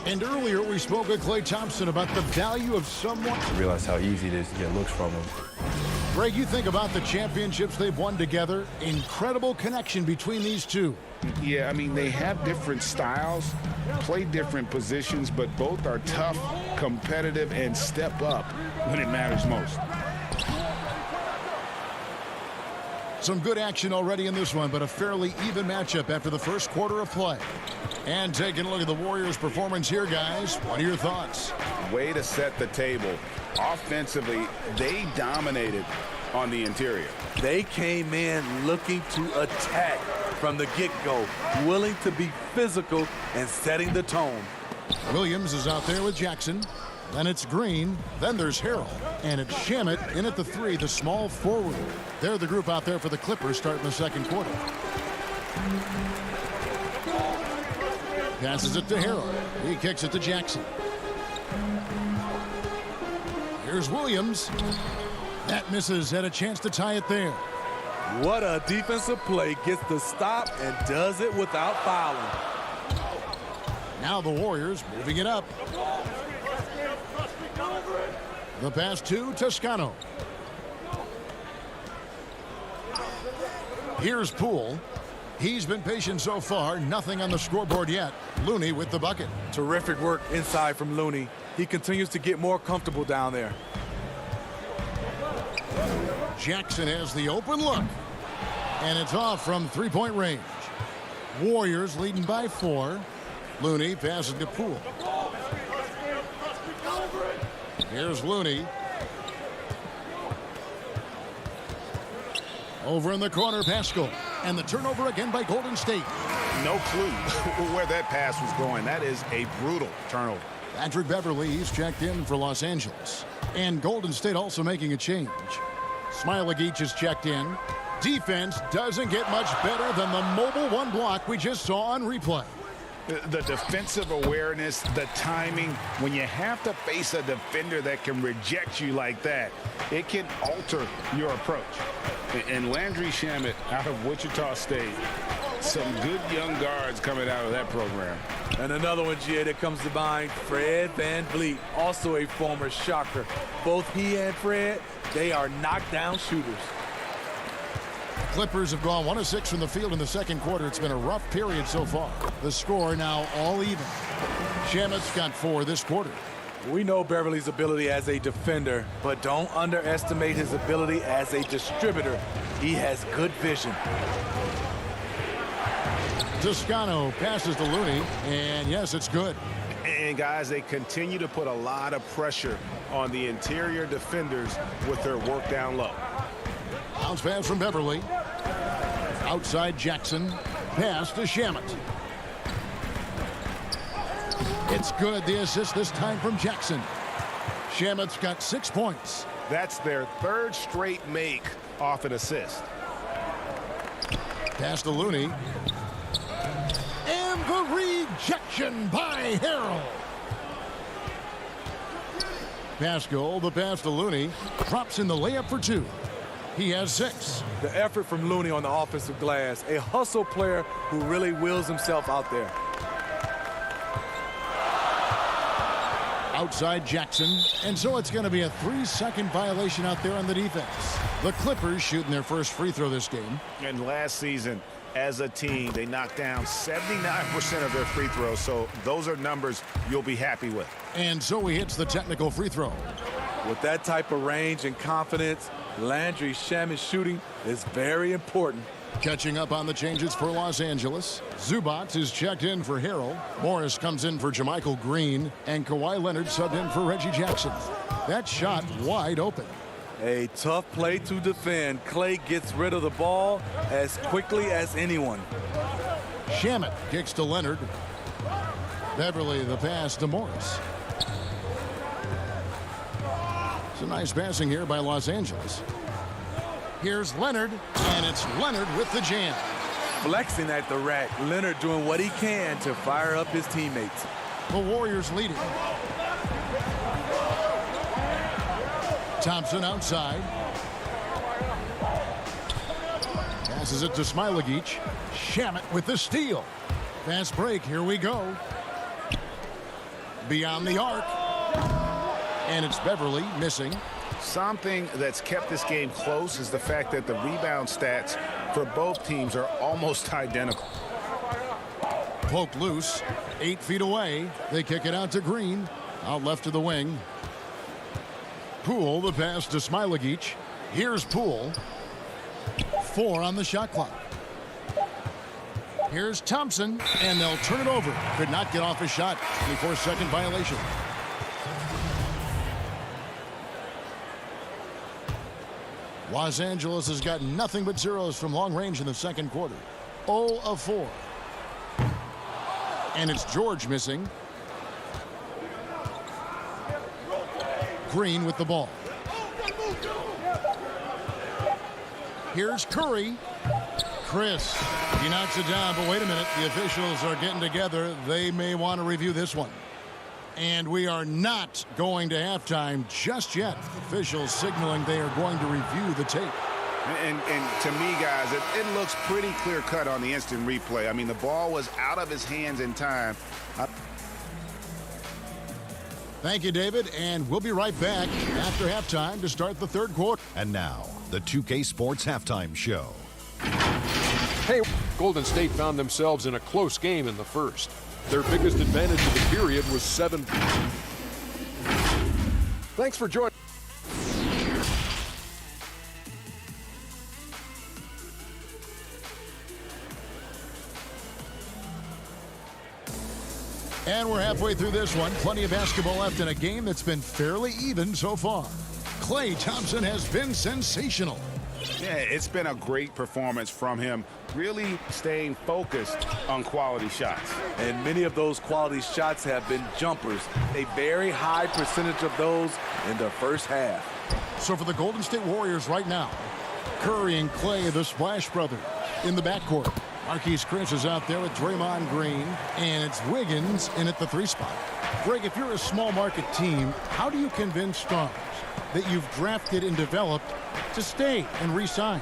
And earlier we spoke with Klay Thompson about the value of someone... I realize how easy it is to get looks from him. Greg, you think about the championships they've won together. Incredible connection between these two. Yeah, I mean, they have different styles, play different positions, but both are tough, competitive, and step up when it matters most. Some good action already in this one, but a fairly even matchup after the first quarter of play. And taking a look at the Warriors' performance here, guys. What are your thoughts? Way to set the table. Offensively, they dominated on the interior. They came in looking to attack from the get-go, willing to be physical and setting the tone. Williams is out there with Jackson. Then it's Green. Then there's Harrell. And it's Shamet in at the three, the small forward. They're the group out there for the Clippers starting the second quarter. Passes it to Harrell. He kicks it to Jackson. Here's Williams. That misses. Had a chance to tie it there. What a defensive play. Gets the stop and does it without fouling. Now the Warriors moving it up. The pass to Toscano. Here's Poole. He's been patient so far. Nothing on the scoreboard yet. Looney with the bucket. Terrific work inside from Looney. He continues to get more comfortable down there. Jackson has the open look. And it's off from three-point range. Warriors leading by 4. Looney passes to Poole. Here's Looney. Over in the corner, Paschal. And the turnover again by Golden State. No clue where that pass was going. That is a brutal turnover. Patrick Beverly, he's checked in for Los Angeles. And Golden State also making a change. Smailagic is checked in. Defense doesn't get much better than the mobile one block we just saw on replay. The defensive awareness, the timing, when you have to face a defender that can reject you like that, it can alter your approach. And Landry Shamet out of Wichita State, some good young guards coming out of that program. And another one, Gia, that comes to mind, Fred VanVleet, also a former Shocker. Both he and Fred, they are knockdown shooters. Clippers have gone 1 of 6 from the field in the second quarter. It's been a rough period so far. The score now all even. Shamet's got 4 this quarter. We know Beverly's ability as a defender, but don't underestimate his ability as a distributor. He has good vision. Toscano passes to Looney, and yes, it's good. And guys, they continue to put a lot of pressure on the interior defenders with their work down low. Bounce pass from Beverly. Outside Jackson. Pass to Shamet. It's good. The assist this time from Jackson. Shamet's got 6 points. That's their third straight make off an assist. Pass to Looney. And the rejection by Harrell. Pascal, the pass to Looney, drops in the layup for 2. He has 6. The effort from Looney on the offensive glass, a hustle player who really wills himself out there. Outside Jackson, and so it's going to be a 3-second violation out there on the defense. The Clippers shooting their first free throw this game. And last season, as a team, they knocked down 79% of their free throws, so those are numbers you'll be happy with. And so he hits the technical free throw. With that type of range and confidence, Landry Shamet's shooting is very important. Catching up on the changes for Los Angeles. Zubac is checked in for Harrell. Morris comes in for Jermichael Green. And Kawhi Leonard subbed in for Reggie Jackson. That shot wide open. A tough play to defend. Clay gets rid of the ball as quickly as anyone. Shamet kicks to Leonard. Beverly the pass to Morris. It's a nice passing here by Los Angeles. Here's Leonard, and it's Leonard with the jam. Flexing at the rack. Leonard doing what he can to fire up his teammates. The Warriors leading. Thompson outside. Passes it to Smailagic. Shamet with the steal. Fast break, here we go. Beyond the arc. And it's Beverly missing. Something that's kept this game close is the fact that the rebound stats for both teams are almost identical. Poked loose, 8 feet away. They kick it out to Green. Out left to the wing. Poole, the pass to Smailagic. Here's Poole. 4 on the shot clock. Here's Thompson, and they'll turn it over. Could not get off a shot. 24-second violation. Los Angeles has got nothing but zeros from long range in the second quarter. 0 of 4. And it's George missing. Green with the ball. Here's Curry. Chris, he knocks it down, but wait a minute. The officials are getting together. They may want to review this one. And we are not going to halftime just yet. Officials signaling they are going to review the tape. And to me, guys, it looks pretty clear-cut on the instant replay. I mean, the ball was out of his hands in time. Thank you, David, and we'll be right back after halftime to start the third quarter. And now, the 2K Sports Halftime Show. Hey, Golden State found themselves in a close game in the first. Their biggest advantage of the period was 7. Thanks for joining. And we're halfway through this one. Plenty of basketball left in a game that's been fairly even so far. Klay Thompson has been sensational. Yeah, it's been a great performance from him, really staying focused on quality shots. And many of those quality shots have been jumpers. A very high percentage of those in the first half. So for the Golden State Warriors right now, Curry and Klay, the Splash Brothers, in the backcourt. Marquise Chris is out there with Draymond Green, and it's Wiggins in at the 3 spot. Greg, if you're a small market team, how do you convince stars that you've drafted and developed to stay and re-sign?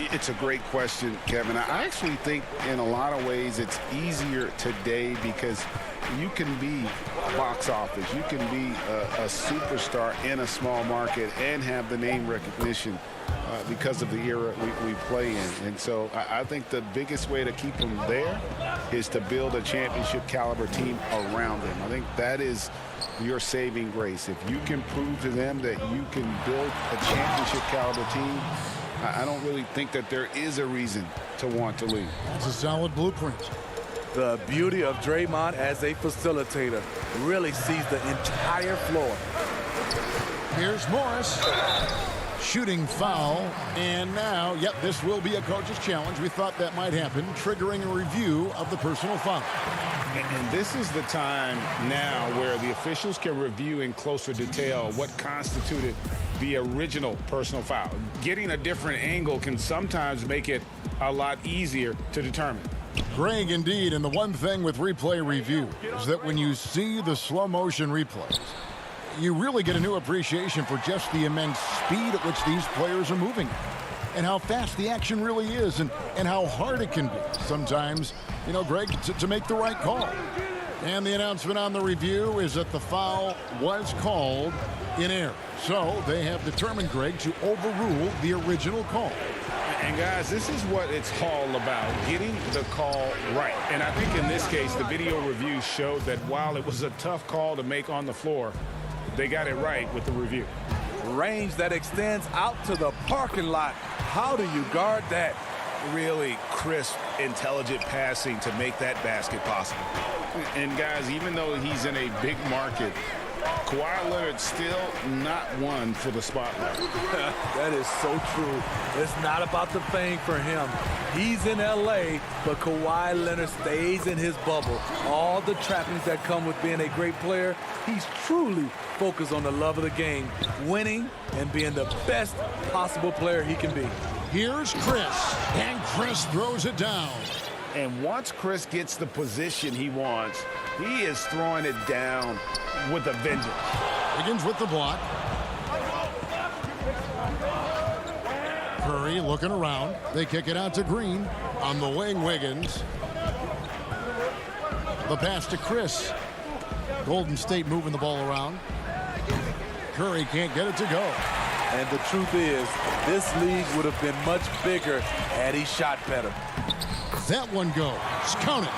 It's a great question, Kevin. I actually think in a lot of ways it's easier today because you can be box office. You can be a superstar in a small market and have the name recognition because of the era we play in. And so I think the biggest way to keep them there is to build a championship caliber team around them. I think that is your saving grace. If you can prove to them that you can build a championship caliber team, I don't really think that there is a reason to want to leave. It's a solid blueprint. The beauty of Draymond as a facilitator really sees the entire floor. Here's Morris. Shooting foul. And now, yep, this will be a coach's challenge. We thought that might happen, triggering a review of the personal foul. And this is the time now where the officials can review in closer detail what constituted the original personal foul. Getting a different angle can sometimes make it a lot easier to determine. Greg, indeed, and the one thing with replay review is that when you see the slow motion replays, you really get a new appreciation for just the immense speed at which these players are moving and how fast the action really is and how hard it can be sometimes, you know, Greg, to make the right call. And the announcement on the review is that the foul was called in error. So they have determined, Greg, to overrule the original call. And guys, this is what it's all about, getting the call right. And I think in this case, the video review showed that while it was a tough call to make on the floor, they got it right with the review. Range that extends out to the parking lot. How do you guard that? Really crisp, intelligent passing to make that basket possible. And guys, even though he's in a big market, Kawhi Leonard's still not one for the spotlight. That is so true. It's not about the fame for him. He's in L.A., but Kawhi Leonard stays in his bubble. All the trappings that come with being a great player, he's truly focused on the love of the game, winning and being the best possible player he can be. Here's Chris, and Chris throws it down. And once Chris gets the position he wants, he is throwing it down with a vengeance. Begins with the block. Curry looking around. They kick it out to Green. On the wing, Wiggins. The pass to Chris. Golden State moving the ball around. Curry can't get it to go. And the truth is, this league would have been much bigger had he shot better. That one goes. Count it.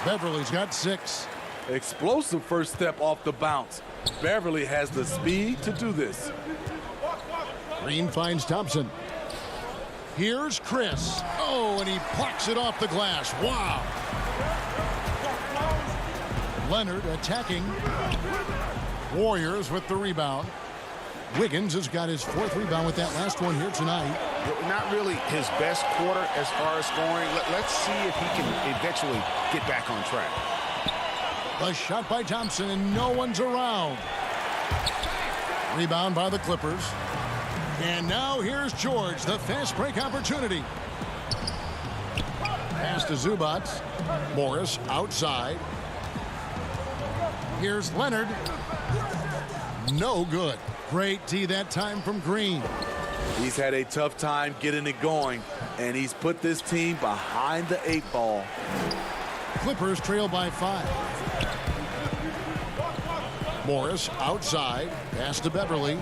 Beverly's got 6. Explosive first step off the bounce. Beverly has the speed to do this. Green finds Thompson. Here's Chris. Oh, and he plucks it off the glass. Wow. Leonard attacking. Warriors with the rebound. Wiggins has got his 4th rebound with that last one here tonight. Not really his best quarter as far as scoring. Let's see if he can eventually get back on track. The shot by Thompson, and no one's around. Rebound by the Clippers. And now here's George, the fast break opportunity. Pass to Zubac. Morris outside. Here's Leonard. No good. Great tee that time from Green. He's had a tough time getting it going, and he's put this team behind the 8 ball. Clippers trail by 5. Morris outside. Pass to Beverly.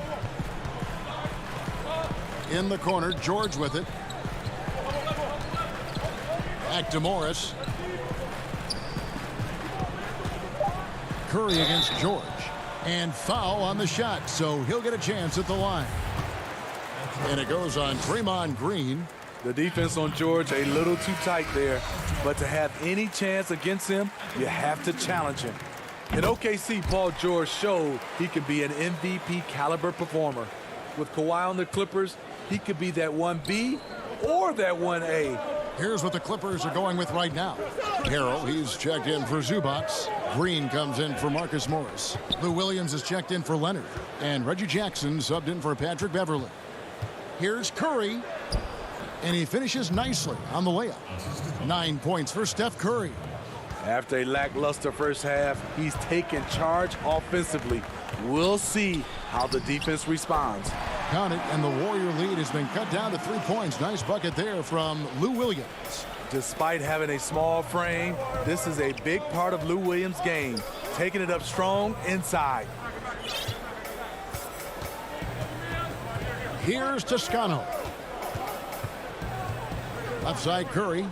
In the corner, George with it. Back to Morris. Curry against George. And foul on the shot, so he'll get a chance at the line. And it goes on Draymond Green. The defense on George a little too tight there, but to have any chance against him, you have to challenge him. In OKC, Paul George showed he can be an MVP caliber performer. With Kawhi on the Clippers, he could be that 1B or that 1A. Here's what the Clippers are going with right now. Harrell, he's checked in for Zubac. Green comes in for Marcus Morris. Lou Williams is checked in for Leonard. And Reggie Jackson subbed in for Patrick Beverly. Here's Curry. And he finishes nicely on the layup. 9 points for Steph Curry. After a lackluster first half, he's taken charge offensively. We'll see how the defense responds. Count it, and the Warrior lead has been cut down to 3 points. Nice bucket there from Lou Williams. Despite having a small frame, this is a big part of Lou Williams' game, taking it up strong inside. Here's Toscano. Left side Curry.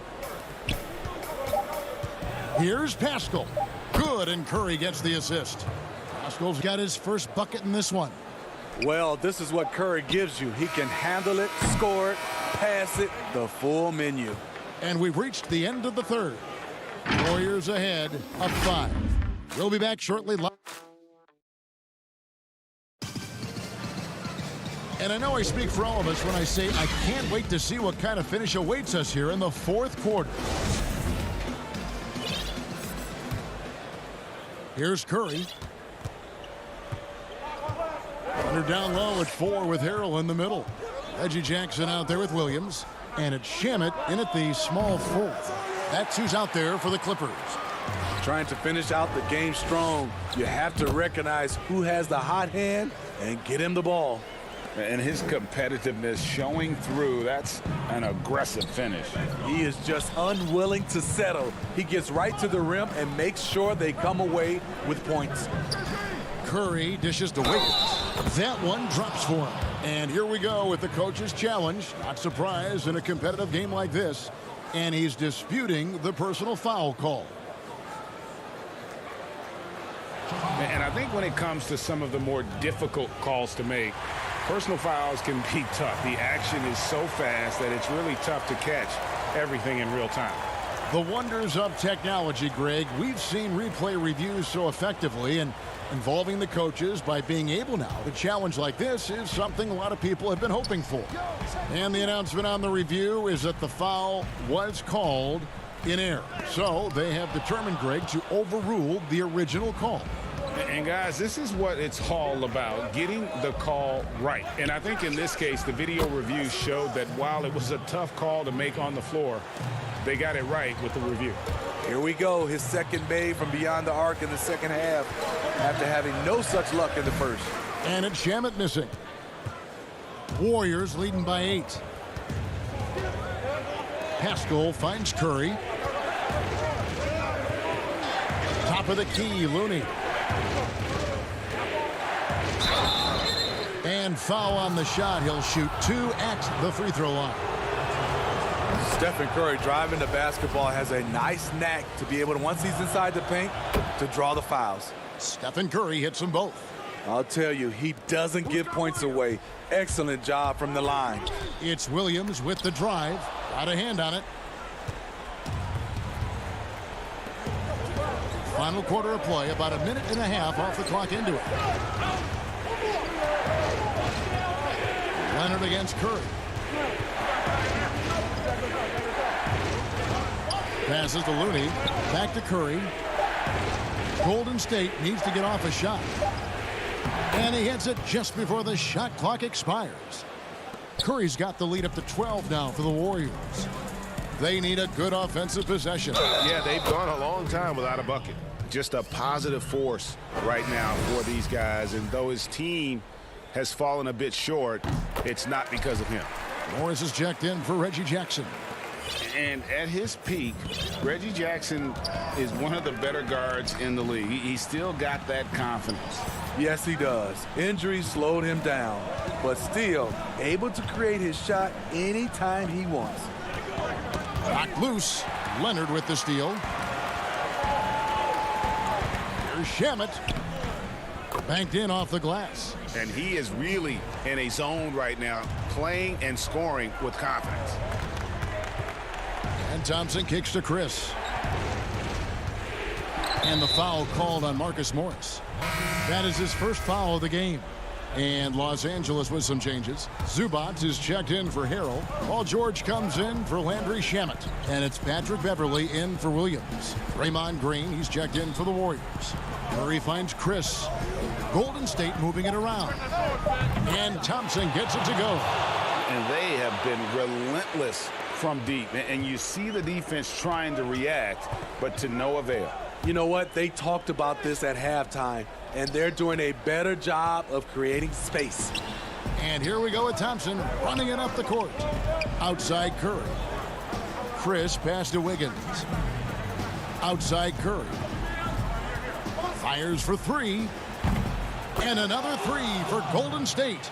Here's Pascal. Good, and Curry gets the assist. Pascal's got his first bucket in this one. Well, this is what Curry gives you. He can handle it, score it, pass it, the full menu. And we've reached the end of the third. Warriors ahead of 5. We'll be back shortly. And I know I speak for all of us when I say I can't wait to see what kind of finish awaits us here in the fourth quarter. Here's Curry. Under down low at 4 with Harrell in the middle. Reggie Jackson out there with Williams. And it's Shamet in at the small fourth. That's who's out there for the Clippers. Trying to finish out the game strong. You have to recognize who has the hot hand and get him the ball. And his competitiveness showing through. That's an aggressive finish. He is just unwilling to settle. He gets right to the rim and makes sure they come away with points. Curry dishes to Wiggins. That one drops for him. And here we go with the coach's challenge. Not surprised in a competitive game like this. And he's disputing the personal foul call. And I think when it comes to some of the more difficult calls to make, personal fouls can be tough. The action is so fast that it's really tough to catch everything in real time. The wonders of technology, Greg. We've seen replay reviews so effectively, and involving the coaches by being able now to challenge like this is something a lot of people have been hoping for. And the announcement on the review is that the foul was called in error. So they have determined, Greg, to overrule the original call. And guys, this is what it's all about, getting the call right. And I think in this case, the video review showed that while it was a tough call to make on the floor, they got it right with the review. Here we go, his second made from beyond the arc in the second half after having no such luck in the first. And it's Shamet missing. Warriors leading by 8. Pascal finds Curry. Top of the key, Looney. And foul on the shot. He'll shoot 2 at the free throw line. Stephen Curry driving the basketball has a nice knack to be able to, once he's inside the paint, to draw the fouls. Stephen Curry hits them both. I'll tell you, he doesn't give points away. Excellent job from the line. It's Williams with the drive. Got a hand on it. Final quarter of play, about a minute and a half off the clock into it. Leonard against Curry. Passes to Looney. Back to Curry. Golden State needs to get off a shot. And he hits it just before the shot clock expires. Curry's got the lead up to 12 now for the Warriors. They need a good offensive possession. Yeah, they've gone a long time without a bucket. Just a positive force right now for these guys. And though his team has fallen a bit short, it's not because of him. Morris is checked in for Reggie Jackson. And at his peak, Reggie Jackson is one of the better guards in the league. He's still got that confidence. Yes, he does. Injuries slowed him down, but still able to create his shot anytime he wants. Knocked loose. Leonard with the steal. Here's Shamet. Banked in off the glass. And he is really in a zone right now, playing and scoring with confidence. And Thompson kicks to Chris. And the foul called on Marcus Morris. That is his first foul of the game. And Los Angeles with some changes. Zubac is checked in for Harrell, while George comes in for Landry Shamet. And it's Patrick Beverly in for Williams. Draymond Green, he's checked in for the Warriors. Curry finds Chris. Golden State moving it around. And Thompson gets it to go. And they have been relentless from deep. And you see the defense trying to react, but to no avail. You know what? They talked about this at halftime, and they're doing a better job of creating space. And here we go with Thompson running it up the court. Outside Curry. Chris pass to Wiggins. Outside Curry. Fires for 3. And another 3 for Golden State.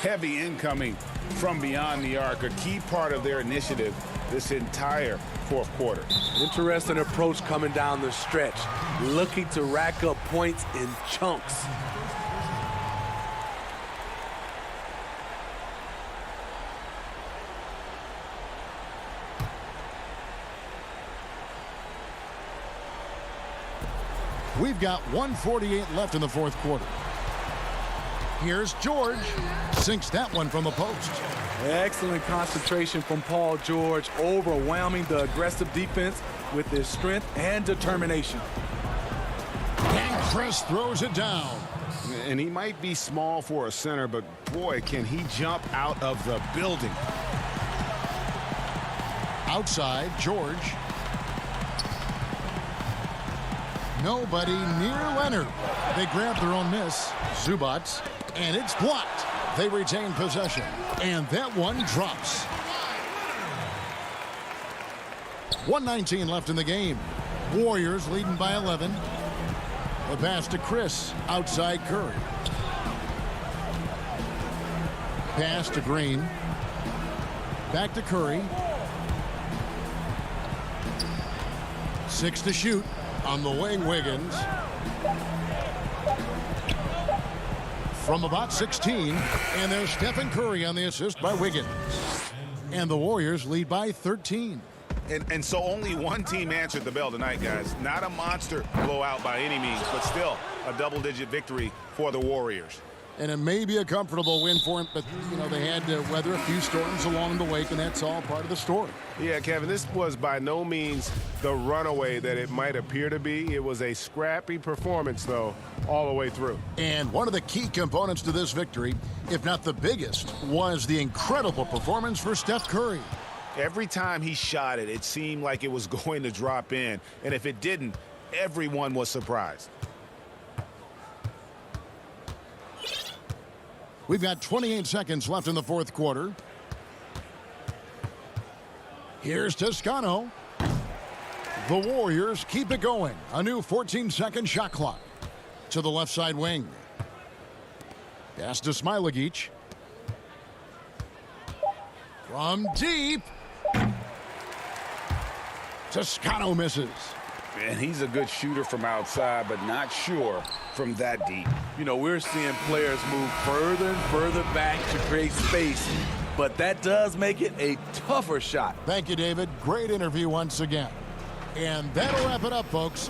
Heavy incoming from beyond the arc, a key part of their initiative this entire fourth quarter. Interesting approach coming down the stretch, looking to rack up points in chunks. We've got 1:48 left in the fourth quarter. Here's George. Sinks that one from the post. Excellent concentration from Paul George, overwhelming the aggressive defense with his strength and determination. And Chris throws it down. And he might be small for a center, but boy, can he jump out of the building. Outside, George. Nobody near Leonard. They grab their own miss. Zubats. And it's blocked. They retain possession. And that one drops. 1:19 left in the game. Warriors leading by 11. The pass to Chris. Outside Curry. Pass to Green. Back to Curry. 6 to shoot. On the wing, Wiggins. From about 16. And there's Stephen Curry on the assist by Wiggins. And the Warriors lead by 13. And so only one team answered the bell tonight, guys. Not a monster blowout by any means, but still a double-digit victory for the Warriors. And it may be a comfortable win for him, but, you know, they had to weather a few storms along the way, and that's all part of the story. Yeah, Kevin, this was by no means the runaway that it might appear to be. It was a scrappy performance, though, all the way through. And one of the key components to this victory, if not the biggest, was the incredible performance for Steph Curry. Every time he shot it, it seemed like it was going to drop in. And if it didn't, everyone was surprised. We've got 28 seconds left in the fourth quarter. Here's Toscano. The Warriors keep it going. A new 14-second shot clock. To the left side wing. Pass to Smailagic. From deep. Toscano misses. Man, he's a good shooter from outside, but not sure from that deep. You know, we're seeing players move further and further back to create space, but that does make it a tougher shot. Thank you, David. Great interview once again. And that'll wrap it up, folks.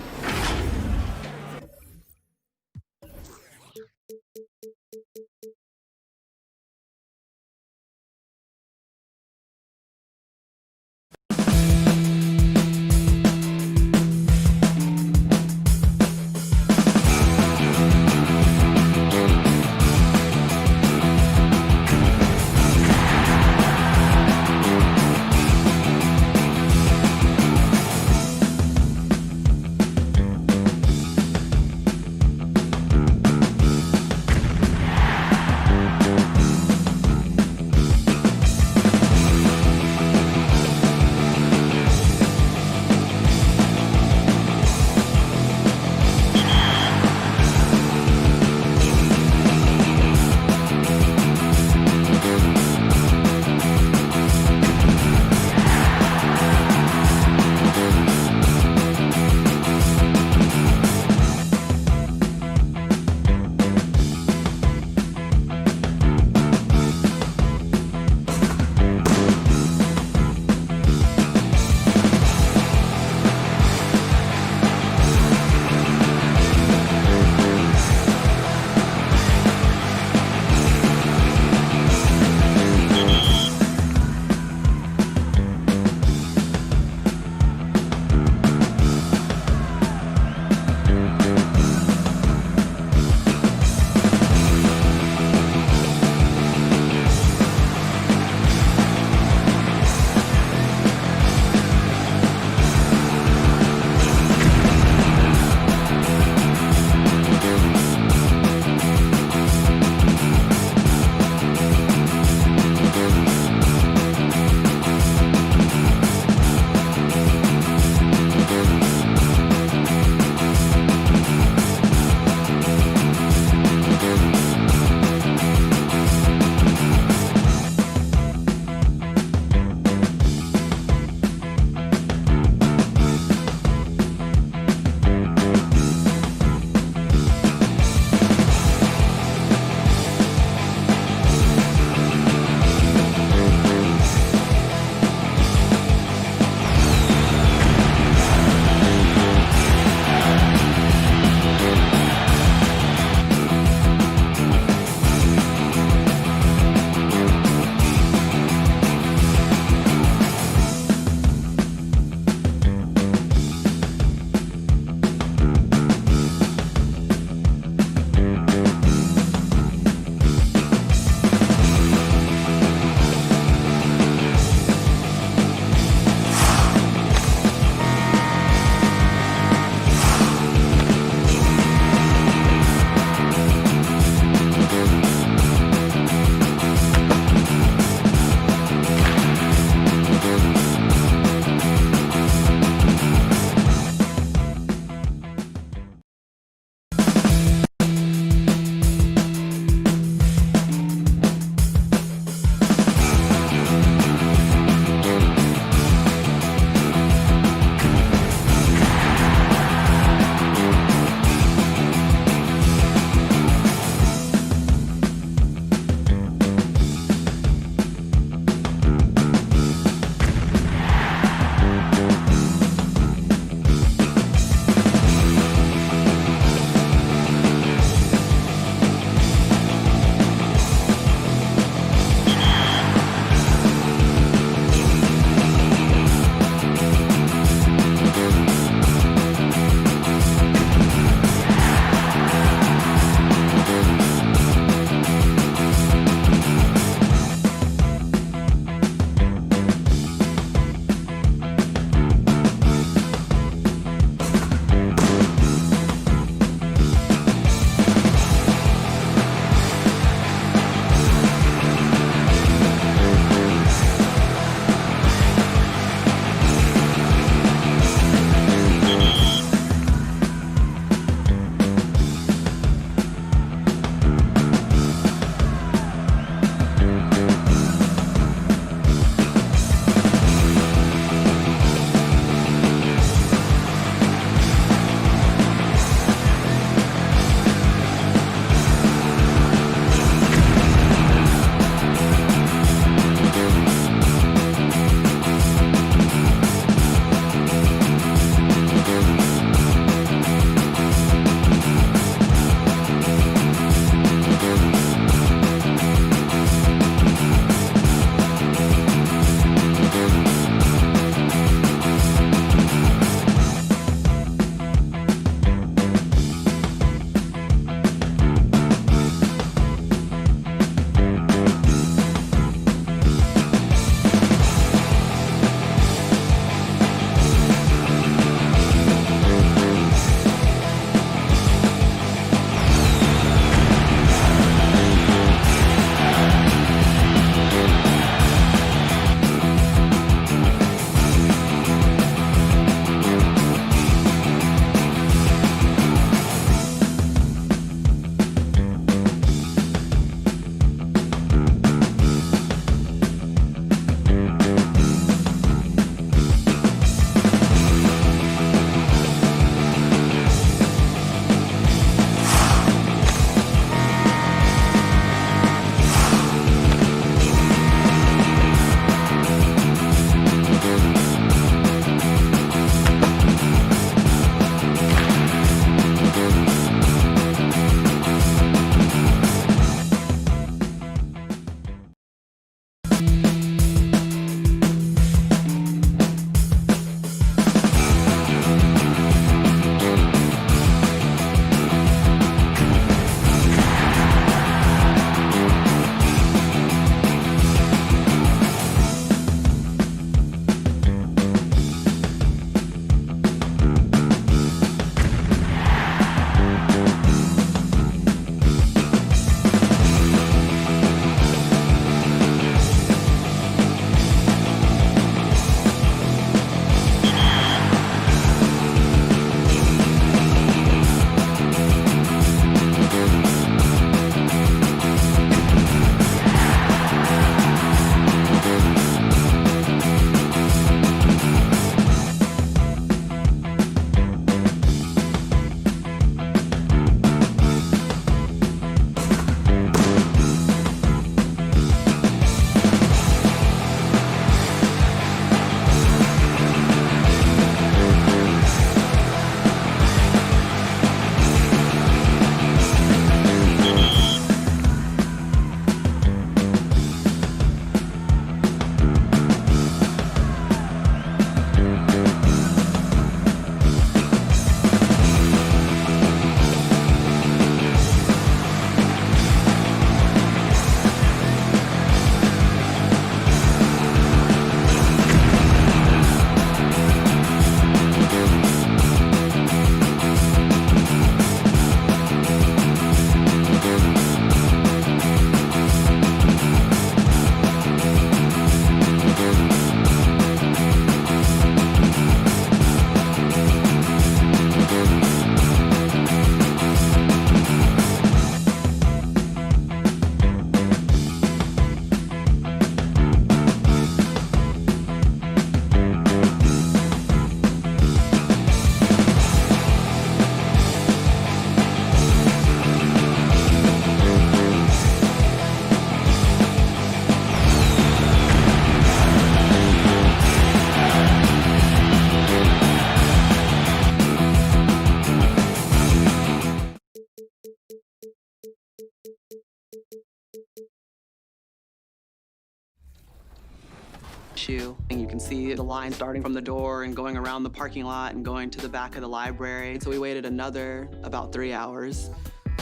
issue. And you can see the line starting from the door and going around the parking lot and going to the back of the library. So we waited another about 3 hours,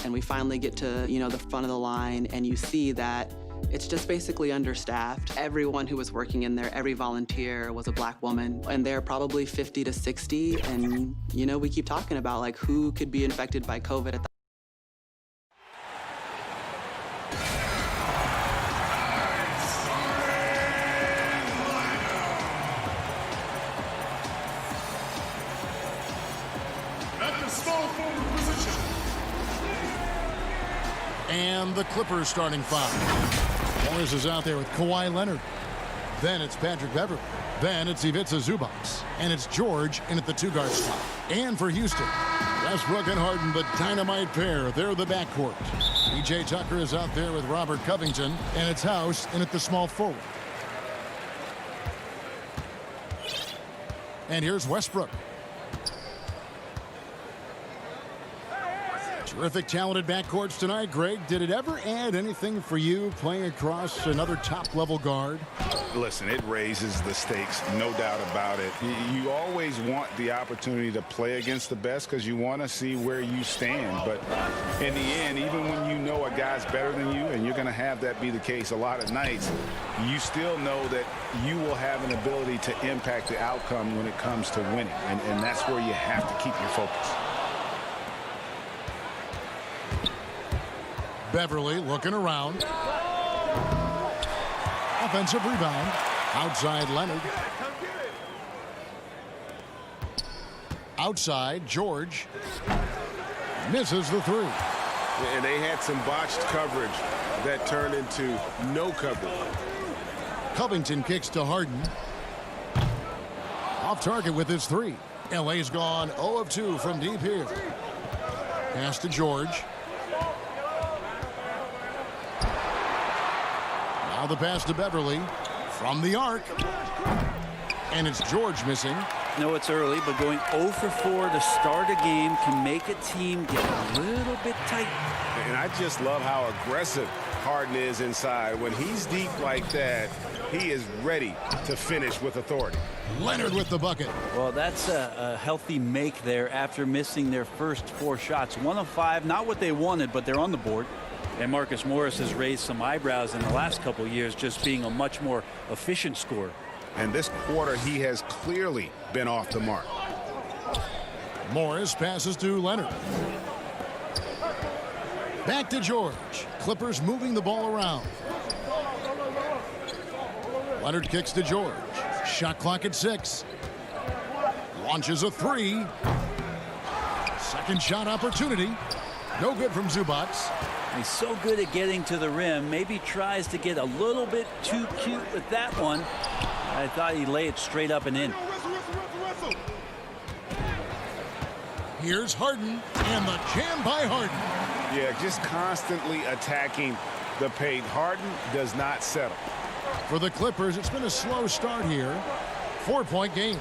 and we finally get to, the front of the line, and you see that it's just basically understaffed. Everyone who was working in there, every volunteer was a Black woman, and they're probably 50 to 60. And, we keep talking about like who could be infected by COVID at the And the Clippers starting 5. Morris is out there with Kawhi Leonard. Then it's Patrick Beverley. Then it's Ivica Zubac. And it's George in at the 2-guard spot. And for Houston, Westbrook and Harden, the dynamite pair. They're the backcourt. PJ Tucker is out there with Robert Covington. And it's House in at the small forward. And here's Westbrook. Terrific, talented backcourts tonight. Greg, did it ever add anything for you playing across another top-level guard? Listen, it raises the stakes, no doubt about it. You always want the opportunity to play against the best because you want to see where you stand. But in the end, even when you know a guy's better than you, and you're going to have that be the case a lot of nights, you still know that you will have an ability to impact the outcome when it comes to winning. And that's where you have to keep your focus. Beverley looking around. Offensive rebound. Outside Leonard. Outside George. Misses the 3. And they had some botched coverage that turned into no coverage. Covington kicks to Harden. Off target with his 3. LA's gone 0 of 2 from deep here. Pass to George. Now the pass to Beverley from the arc. And it's George missing. No, it's early, but going 0 for 4 to start a game can make a team get a little bit tight. And I just love how aggressive Harden is inside. When he's deep like that, he is ready to finish with authority. Leonard with the bucket. Well, that's a healthy make there after missing their first 4 shots. 1 of 5, not what they wanted, but they're on the board. And Marcus Morris has raised some eyebrows in the last couple of years, just being a much more efficient scorer. And this quarter, he has clearly been off the mark. Morris passes to Leonard. Back to George. Clippers moving the ball around. Leonard kicks to George. Shot clock at 6. Launches a 3. Second shot opportunity. No good from Zubac. He's so good at getting to the rim. Maybe tries to get a little bit too cute with that one. I thought he'd lay it straight up and in. Here's Harden, and the jam by Harden. Yeah, just constantly attacking the paint. Harden does not settle. For the Clippers, it's been a slow start here. 4-point game.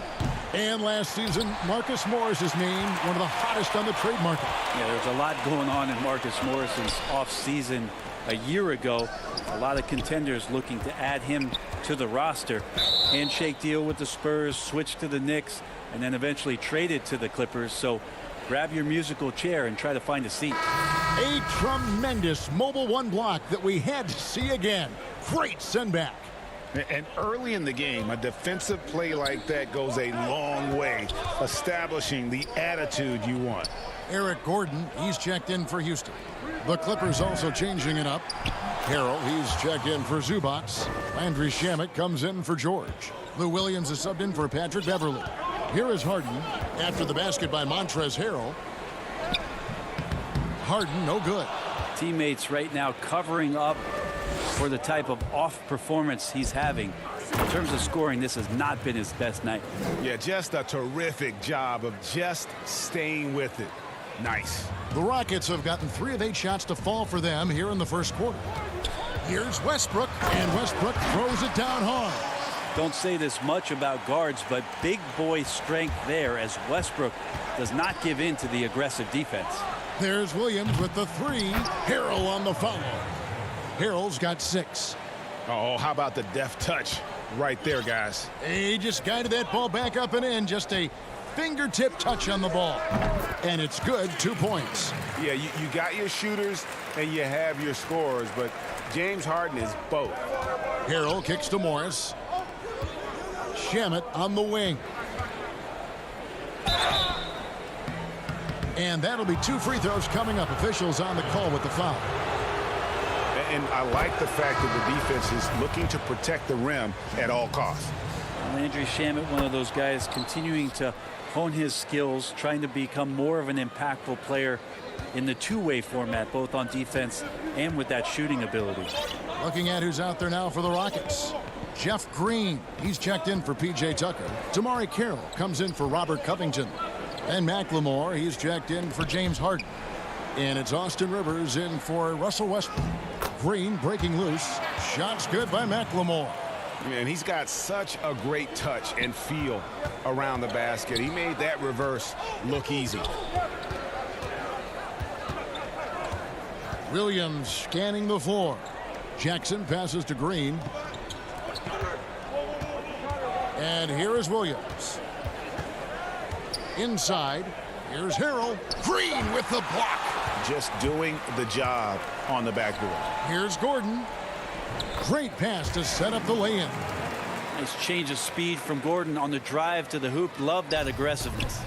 And last season, Marcus Morris is named one of the hottest on the trade market. Yeah, there's a lot going on in Marcus Morris's offseason a year ago. A lot of contenders looking to add him to the roster. Handshake deal with the Spurs, switch to the Knicks, and then eventually traded to the Clippers. So grab your musical chair and try to find a seat. A tremendous Mobile One block that we had to see again. Great send back. And early in the game, a defensive play like that goes a long way, establishing the attitude you want. Eric Gordon, he's checked in for Houston. The Clippers also changing it up. Harrell, he's checked in for Zubac. Landry Shamet comes in for George. Lou Williams is subbed in for Patrick Beverley. Here is Harden after the basket by Montrezl Harrell. Harden, no good. Teammates right now covering up for the type of off performance he's having. In terms of scoring, this has not been his best night. Yeah, just a terrific job of just staying with it. Nice. The Rockets have gotten 3 of 8 shots to fall for them here in the first quarter. Here's Westbrook, and Westbrook throws it down hard. Don't say this much about guards, but big boy strength there as Westbrook does not give in to the aggressive defense. There's Williams with the 3. Harrell on the follow. Harrell's got 6. Oh, how about the deft touch right there, guys. He just guided that ball back up and in. Just a fingertip touch on the ball. And it's good, 2 points. Yeah, you got your shooters and you have your scorers, but James Harden is both. Harrell kicks to Morris. Shamet on the wing. And that'll be 2 free throws coming up. Officials on the call with the foul. And I like the fact that the defense is looking to protect the rim at all costs. Landry Shamet, one of those guys continuing to hone his skills, trying to become more of an impactful player in the two-way format, both on defense and with that shooting ability. Looking at who's out there now for the Rockets. Jeff Green, he's checked in for P.J. Tucker. Damari Carroll comes in for Robert Covington. And McLemore, he's checked in for James Harden. And it's Austin Rivers in for Russell Westbrook. Green breaking loose. Shots good by McLemore. And he's got such a great touch and feel around the basket. He made that reverse look easy. Williams scanning the floor. Jackson passes to Green. And here is Williams. Inside, here's Harrell. Green with the block. Just doing the job on the backboard. Here's Gordon. Great pass to set up the lay-in. Nice change of speed from Gordon on the drive to the hoop. Love that aggressiveness.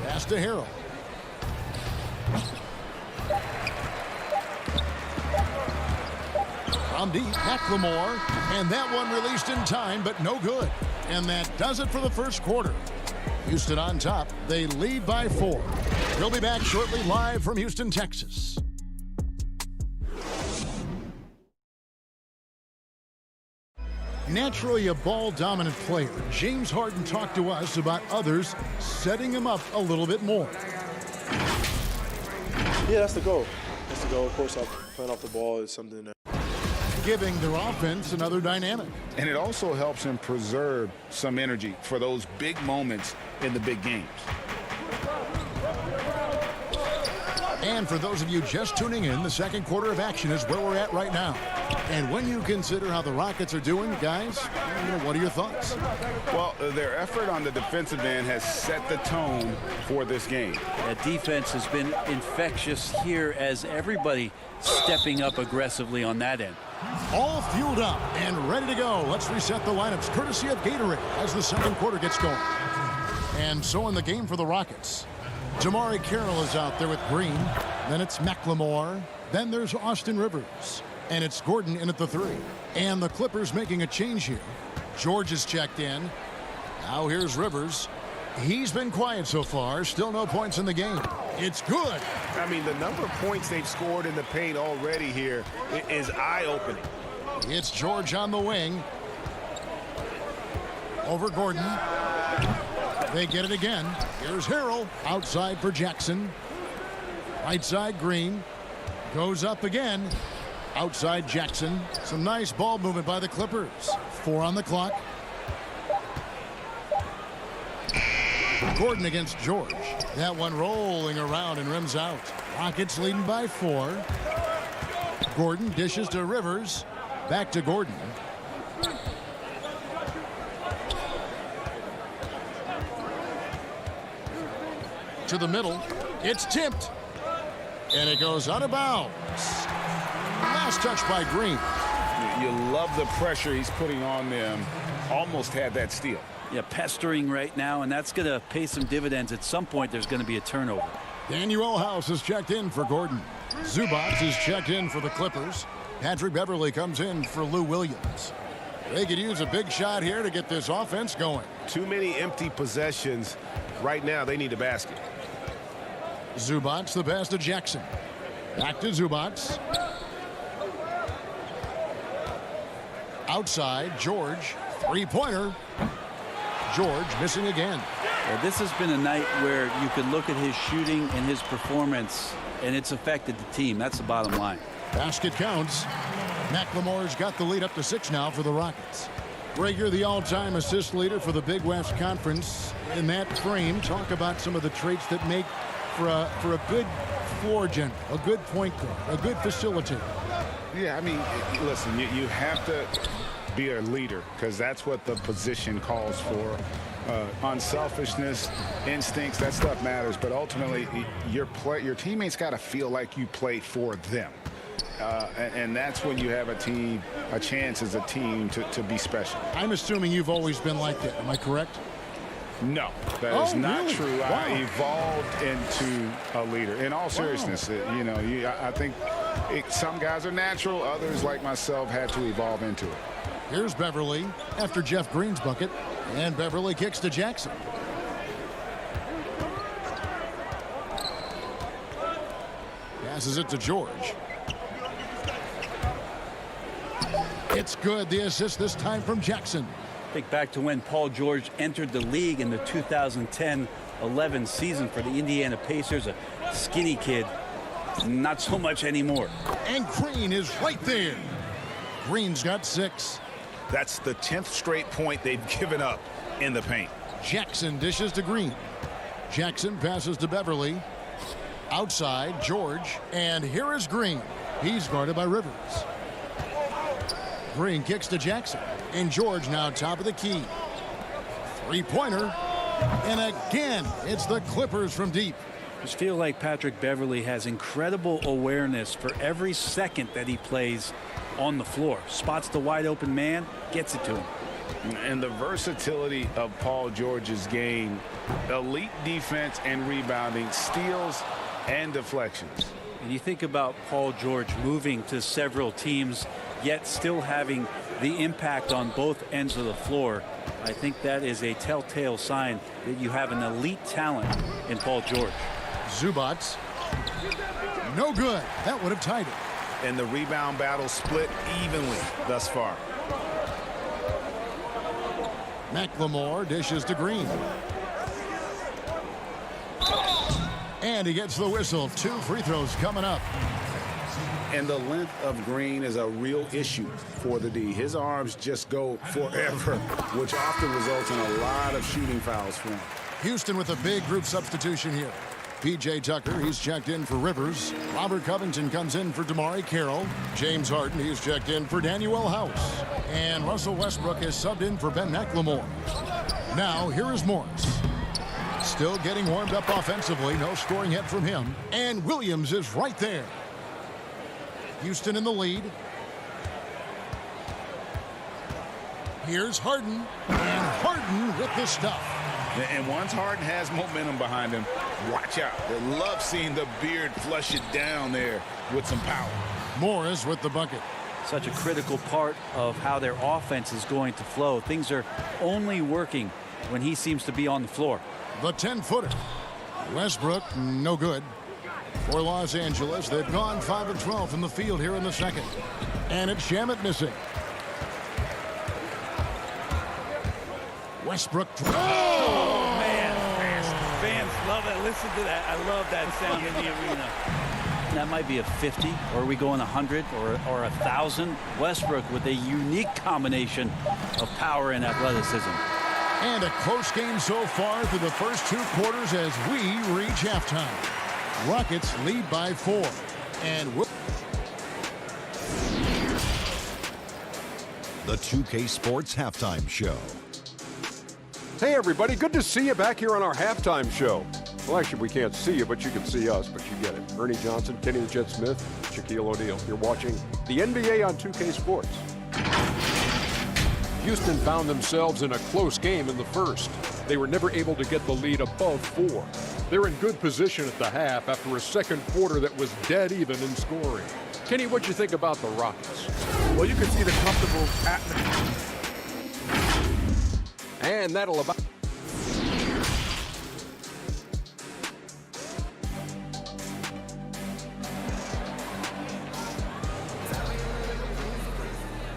Pass to Harrell. From deep, McLemore. And that one released in time, but no good. And that does it for the first quarter. Houston on top. They lead by 4. We'll be back shortly live from Houston, Texas. Naturally a ball-dominant player, James Harden talked to us about others setting him up a little bit more. Yeah, that's the goal. That's the goal. Of course, playing off the ball is something that giving their offense another dynamic. And it also helps him preserve some energy for those big moments in the big games. And for those of you just tuning in, the second quarter of action is where we're at right now. And when you consider how the Rockets are doing, guys, what are your thoughts? Well, their effort on the defensive end has set the tone for this game. That defense has been infectious here as everybody stepping up aggressively on that end. All fueled up and ready to go. Let's reset the lineups courtesy of Gatorade as the second quarter gets going. And so in the game for the Rockets, Damari Carroll is out there with Green. Then it's McLemore. Then there's Austin Rivers. And it's Gordon in at the 3. And the Clippers making a change here. George is checked in. Now here's Rivers. He's been quiet so far. Still no points in the game. It's good. I mean, the number of points they've scored in the paint already here is eye-opening. It's George on the wing. Over Gordon. They get it again. Here's Harrell. Outside for Jackson. Right side, Green. Goes up again. Outside Jackson. Some nice ball movement by the Clippers. 4 on the clock. Gordon against George. That one rolling around and rims out. Rockets leading by 4. Gordon dishes to Rivers. Back to Gordon. To the middle. It's tipped. And it goes out of bounds. Last touch by Green. You love the pressure he's putting on them. Almost had that steal. Yeah, pestering right now, and that's going to pay some dividends. At some point, there's going to be a turnover. Daniel House is checked in for Gordon. Zubac is checked in for the Clippers. Patrick Beverly comes in for Lou Williams. They could use a big shot here to get this offense going. Too many empty possessions. Right now, they need a basket. Zubac, the pass to Jackson. Back to Zubac. Outside, George. Three-pointer. George missing again. Well, this has been a night where you can look at his shooting and his performance, and it's affected the team. That's the bottom line. Basket counts. McLemore's got the lead up to 6 now for the Rockets. Rager, the all-time assist leader for the Big West Conference. In that frame, talk about some of the traits that make for a good floor general, a good point guard, a good facilitator. Yeah, I mean, listen, you have to be a leader, because that's what the position calls for. Unselfishness, instincts, that stuff matters, but ultimately your teammates got to feel like you play for them. And that's when you have a chance as a team to be special. I'm assuming you've always been like that. Am I correct? No, that is not really? true. Wow. I evolved into a leader. In all seriousness, I think some guys are natural. Others, like myself, had to evolve into it. Here's Beverly after Jeff Green's bucket, and Beverly kicks to Jackson. Passes it to George. It's good. The assist this time from Jackson. Think back to when Paul George entered the league in the 2010-11 season for the Indiana Pacers, a skinny kid. Not so much anymore. And Green is right there. Green's got 6. That's the 10th straight point they've given up in the paint. Jackson dishes to Green. Jackson passes to Beverly. Outside, George. And here is Green. He's guarded by Rivers. Green kicks to Jackson. And George now top of the key. Three-pointer. And again, it's the Clippers from deep. I just feel like Patrick Beverly has incredible awareness for every second that he plays on the floor. Spots the wide open man, gets it to him. And the versatility of Paul George's game, elite defense and rebounding, steals and deflections. And you think about Paul George moving to several teams, yet still having the impact on both ends of the floor. I think that is a telltale sign that you have an elite talent in Paul George. Zubats. No good. That would have tied it. And the rebound battle split evenly thus far. McLemore dishes to Green. And he gets the whistle. 2 free throws coming up. And the length of Green is a real issue for the D. His arms just go forever, which often results in a lot of shooting fouls for him. Houston with a big group substitution here. P.J. Tucker, he's checked in for Rivers. Robert Covington comes in for Damari Carroll. James Harden, he's checked in for Danuel House. And Russell Westbrook is subbed in for Ben McLemore. Now, here is Morris. Still getting warmed up offensively. No scoring yet from him. And Williams is right there. Houston in the lead. Here's Harden. And Harden with the stuff. And once Harden has momentum behind him, watch out. They love seeing the beard flush it down there with some power. Morris with the bucket. Such a critical part of how their offense is going to flow. Things are only working when he seems to be on the floor. The 10-footer. Westbrook, no good. For Los Angeles, they've gone 5 of 12 from the field here in the second. And it's Shamet missing. Westbrook. Oh, man. Fans love it. Listen to that. I love that sound in the arena. That might be a 50, or are we going 100 or 1,000? Westbrook with a unique combination of power and athleticism. And a close game so far through the first 2 quarters as we reach halftime. Rockets lead by 4. And the 2K Sports Halftime Show. Hey, everybody. Good to see you back here on our halftime show. Well, actually, we can't see you, but you can see us, but you get it. Ernie Johnson, Kenny the Jet Smith, Shaquille O'Neal. You're watching the NBA on 2K Sports. Houston found themselves in a close game in the first. They were never able to get the lead above 4. They're in good position at the half after a second quarter that was dead even in scoring. Kenny, what'd you think about the Rockets? Well, you can see the comfortable atmosphere. And that'll about...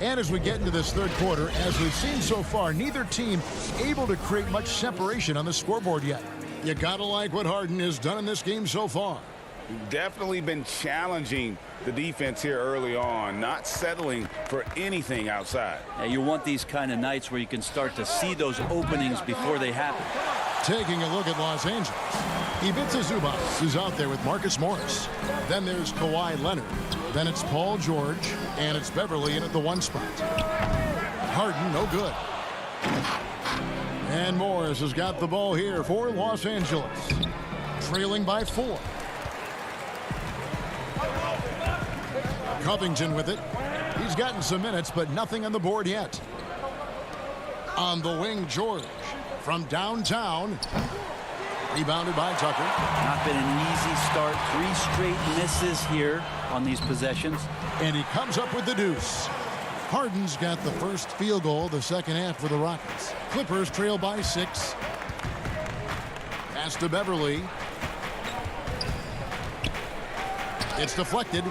And as we get into this third quarter, as we've seen so far, neither team able to create much separation on the scoreboard yet. You gotta like what Harden has done in this game so far. Definitely been challenging the defense here early on, not settling for anything outside. Yeah, you want these kind of nights where you can start to see those openings before they happen. Taking a look at Los Angeles. Ivica Zubac is out there with Marcus Morris. Then there's Kawhi Leonard. Then it's Paul George. And it's Beverly in at the 1 spot. Harden, no good. And Morris has got the ball here for Los Angeles. Trailing by 4. Covington with it. He's gotten some minutes, but nothing on the board yet. On the wing, George. From downtown. Rebounded by Tucker. Not been an easy start. 3 straight misses here on these possessions. And he comes up with the deuce. Harden's got the first field goal of the second half for the Rockets. Clippers trail by 6. Pass to Beverly. It's deflected.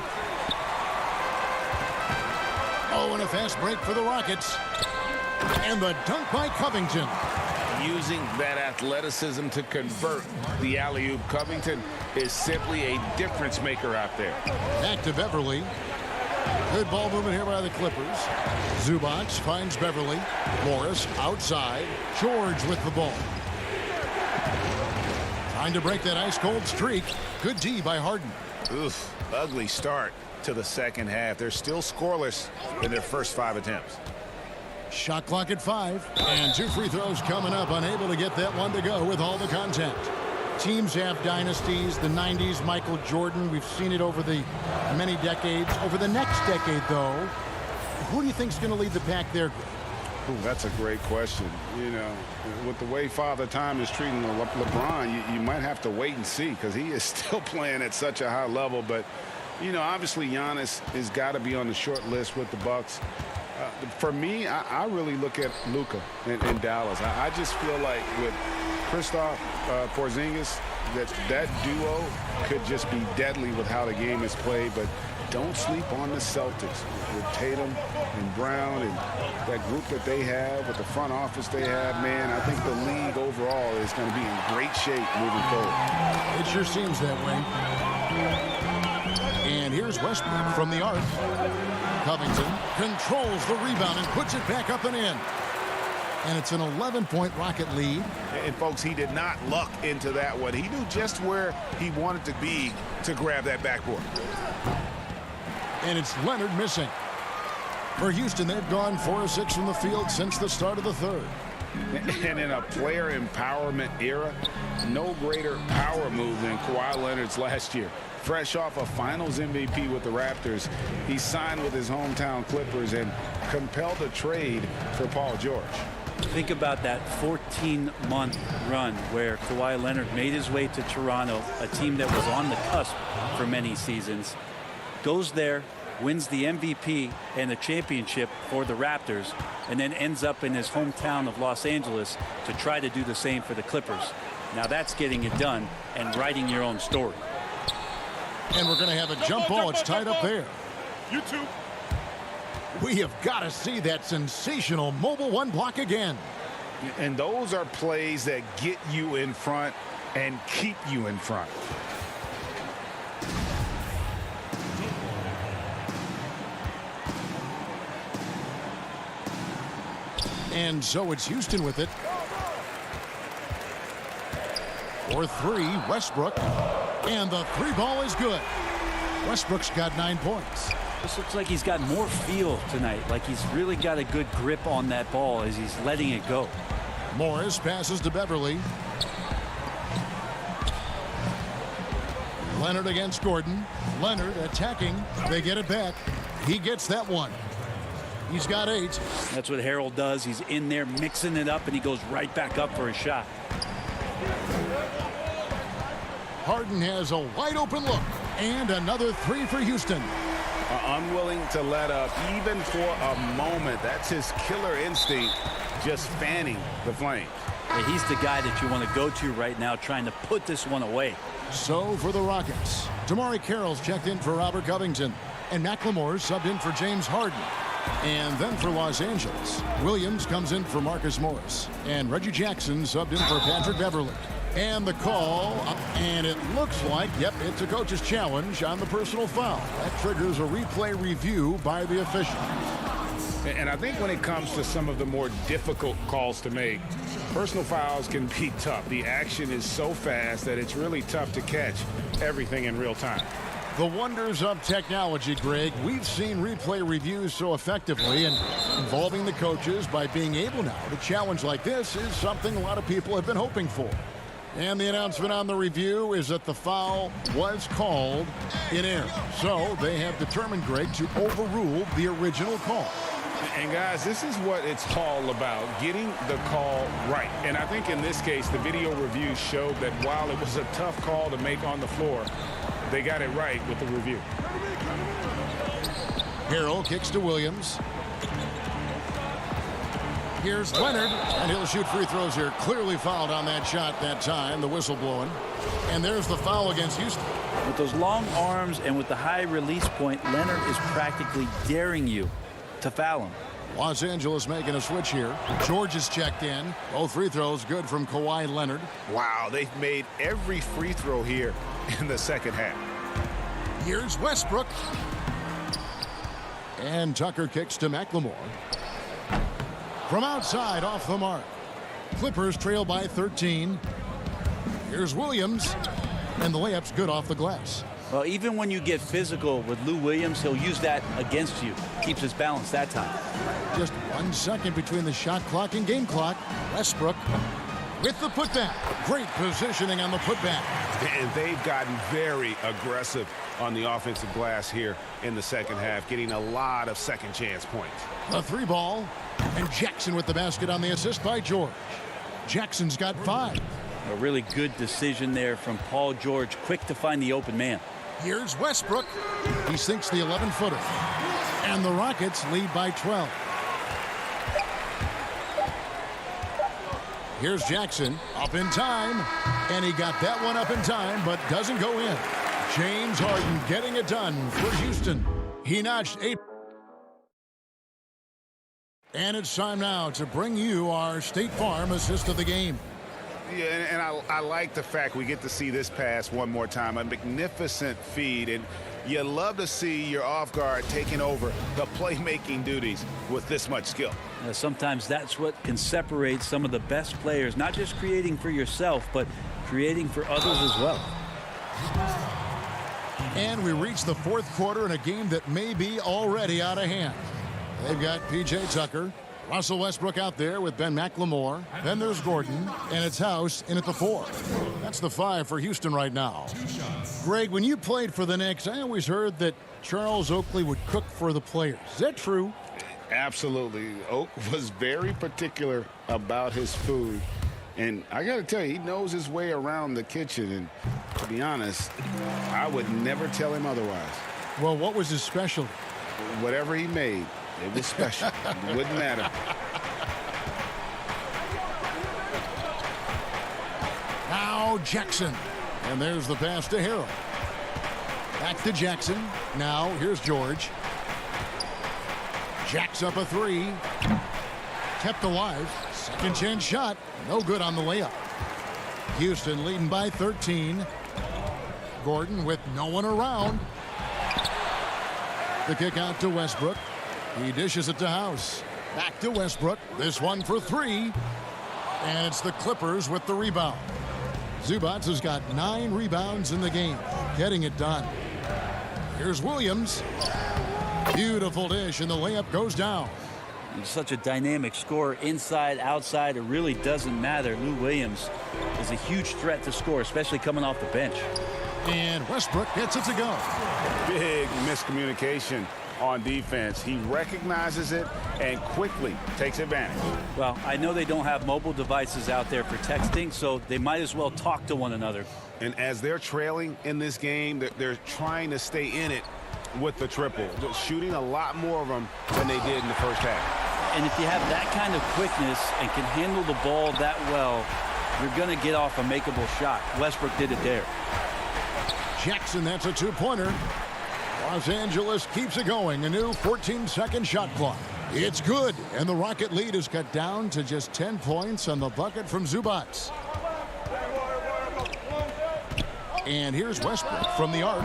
Oh, and a fast break for the Rockets. And the dunk by Covington. Using that athleticism to convert the alley-oop. Covington is simply a difference maker out there. Back to Beverly. Good ball movement here by the Clippers. Zubac finds Beverly. Morris outside. George with the ball. Trying to break that ice-cold streak. Good D by Harden. Oof, ugly start to the second half. They're still scoreless in their first 5 attempts. Shot clock at 5. And 2 free throws coming up. Unable to get that one to go with all the contact. Teams have dynasties. The 90s, Michael Jordan. We've seen it over the many decades. Over the next decade, though, who do you think is going to lead the pack there? Ooh, that's a great question. You know, with the way Father Time is treating LeBron, you might have to wait and see because he is still playing at such a high level. But, you know, obviously Giannis has got to be on the short list with the Bucks. For me, I really look at Luka in Dallas. I just feel like with Kristaps Porzingis, that duo could just be deadly with how the game is played. But don't sleep on the Celtics with Tatum and Brown and that group that they have with the front office they have. Man, I think the league overall is going to be in great shape moving forward. It sure seems that way. And here's Westbrook from the arc. Covington controls the rebound and puts it back up and in. And it's an 11-point Rocket lead. And, folks, he did not luck into that one. He knew just where he wanted to be to grab that backboard. And it's Leonard missing. For Houston, they've gone 4 of 6 from the field since the start of the third. And in a player empowerment era, no greater power move than Kawhi Leonard's last year. Fresh off a Finals MVP with the Raptors, he signed with his hometown Clippers and compelled a trade for Paul George. Think about that 14-month run where Kawhi Leonard made his way to Toronto, a team that was on the cusp for many seasons, goes there, wins the MVP and the championship for the Raptors, and then ends up in his hometown of Los Angeles to try to do the same for the Clippers. Now that's getting it done and writing your own story. And we're going to have a jump ball. It's tied up there. You too. We have got to see that sensational mobile one block again. And those are plays that get you in front and keep you in front. And so it's Houston with it. For 3, Westbrook. And the 3 ball is good. Westbrook's got 9 points. This looks like he's got more feel tonight, like he's really got a good grip on that ball as he's letting it go. Morris passes to Beverly. Leonard against Gordon. Leonard attacking. They get it back. He gets that one. He's got 8. That's what Harold does. He's in there mixing it up, and he goes right back up for a shot. Harden has a wide open look. And another 3 for Houston. Unwilling to let up even for a moment. That's his killer instinct, just fanning the flames. Yeah, he's the guy that you want to go to right now, trying to put this one away. So for the Rockets, Damari Carroll's checked in for Robert Covington, and McLemore subbed in for James Harden. And then for Los Angeles, Williams comes in for Marcus Morris, and Reggie Jackson subbed in for Patrick Beverly. And the call, and it looks like, yep, it's a coach's challenge on the personal foul. That triggers a replay review by the official. And I think when it comes to some of the more difficult calls to make, personal fouls can be tough. The action is so fast that it's really tough to catch everything in real time. The wonders of technology, Greg. We've seen replay reviews so effectively, and involving the coaches by being able now to challenge like this is something a lot of people have been hoping for. And the announcement on the review is that the foul was called in error. So they have determined, Greg, to overrule the original call. And guys, this is what it's all about, getting the call right. And I think in this case, the video review showed that while it was a tough call to make on the floor, they got it right with the review. Harrell kicks to Williams. Here's Leonard, and he'll shoot free throws here. Clearly fouled on that shot that time, the whistle blowing. And there's the foul against Houston. With those long arms and with the high release point, Leonard is practically daring you to foul him. Los Angeles making a switch here. George is checked in. Both free throws good from Kawhi Leonard. Wow, they've made every free throw here in the second half. Here's Westbrook. And Tucker kicks to McLemore. From outside, off the mark. Clippers trail by 13. Here's Williams. And the layup's good off the glass. Well, even when you get physical with Lou Williams, he'll use that against you. Keeps his balance that time. Just 1 second between the shot clock and game clock. Westbrook with the putback. Great positioning on the putback. And they've gotten very aggressive on the offensive glass here in the second half, getting a lot of second chance points. The three ball. And Jackson with the basket on the assist by George. Jackson's got 5. A really good decision there from Paul George. Quick to find the open man. Here's Westbrook. He sinks the 11-footer. And the Rockets lead by 12. Here's Jackson up in time. And he got that one up in time, but doesn't go in. James Harden getting it done for Houston. He notched 8. And it's time now to bring you our State Farm assist of the game. Yeah, and I like the fact we get to see this pass one more time. A magnificent feed, and you love to see your off guard taking over the playmaking duties with this much skill. Sometimes that's what can separate some of the best players, not just creating for yourself, but creating for others as well. And we reach the fourth quarter in a game that may be already out of hand. They've got P.J. Tucker, Russell Westbrook out there with Ben McLemore. Then there's Gordon, and it's House in at the 4. That's the 5 for Houston right now. Greg, when you played for the Knicks, I always heard that Charles Oakley would cook for the players. Is that true? Absolutely. Oak was very particular about his food. And I got to tell you, he knows his way around the kitchen. And to be honest, I would never tell him otherwise. Well, what was his specialty? Whatever he made. It was special. It wouldn't matter. Now Jackson. And there's the pass to Harrell. Back to Jackson. Now here's George. Jacks up a 3. Kept alive. Second chance shot. No good on the layup. Houston leading by 13. Gordon with no one around. The kick out to Westbrook. He dishes it to House. Back to Westbrook. This one for 3. And it's the Clippers with the rebound. Zubac has got 9 rebounds in the game. Getting it done. Here's Williams. Beautiful dish, and the layup goes down. He's such a dynamic scorer, inside, outside. It really doesn't matter. Lou Williams is a huge threat to score, especially coming off the bench. And Westbrook gets it to go. Big miscommunication on defense. He recognizes it and quickly takes advantage. Well, I know they don't have mobile devices out there for texting, so they might as well talk to one another. And as they're trailing in this game, they're trying to stay in it with the triple. They're shooting a lot more of them than they did in the first half. And if you have that kind of quickness and can handle the ball that well, you're going to get off a makeable shot. Westbrook did it there. Jackson, that's a 2-pointer. Los Angeles keeps it going. A new 14-second shot clock. It's good, and the Rocket lead is cut down to just 10 points on the bucket from Zubac. And here's Westbrook from the arc.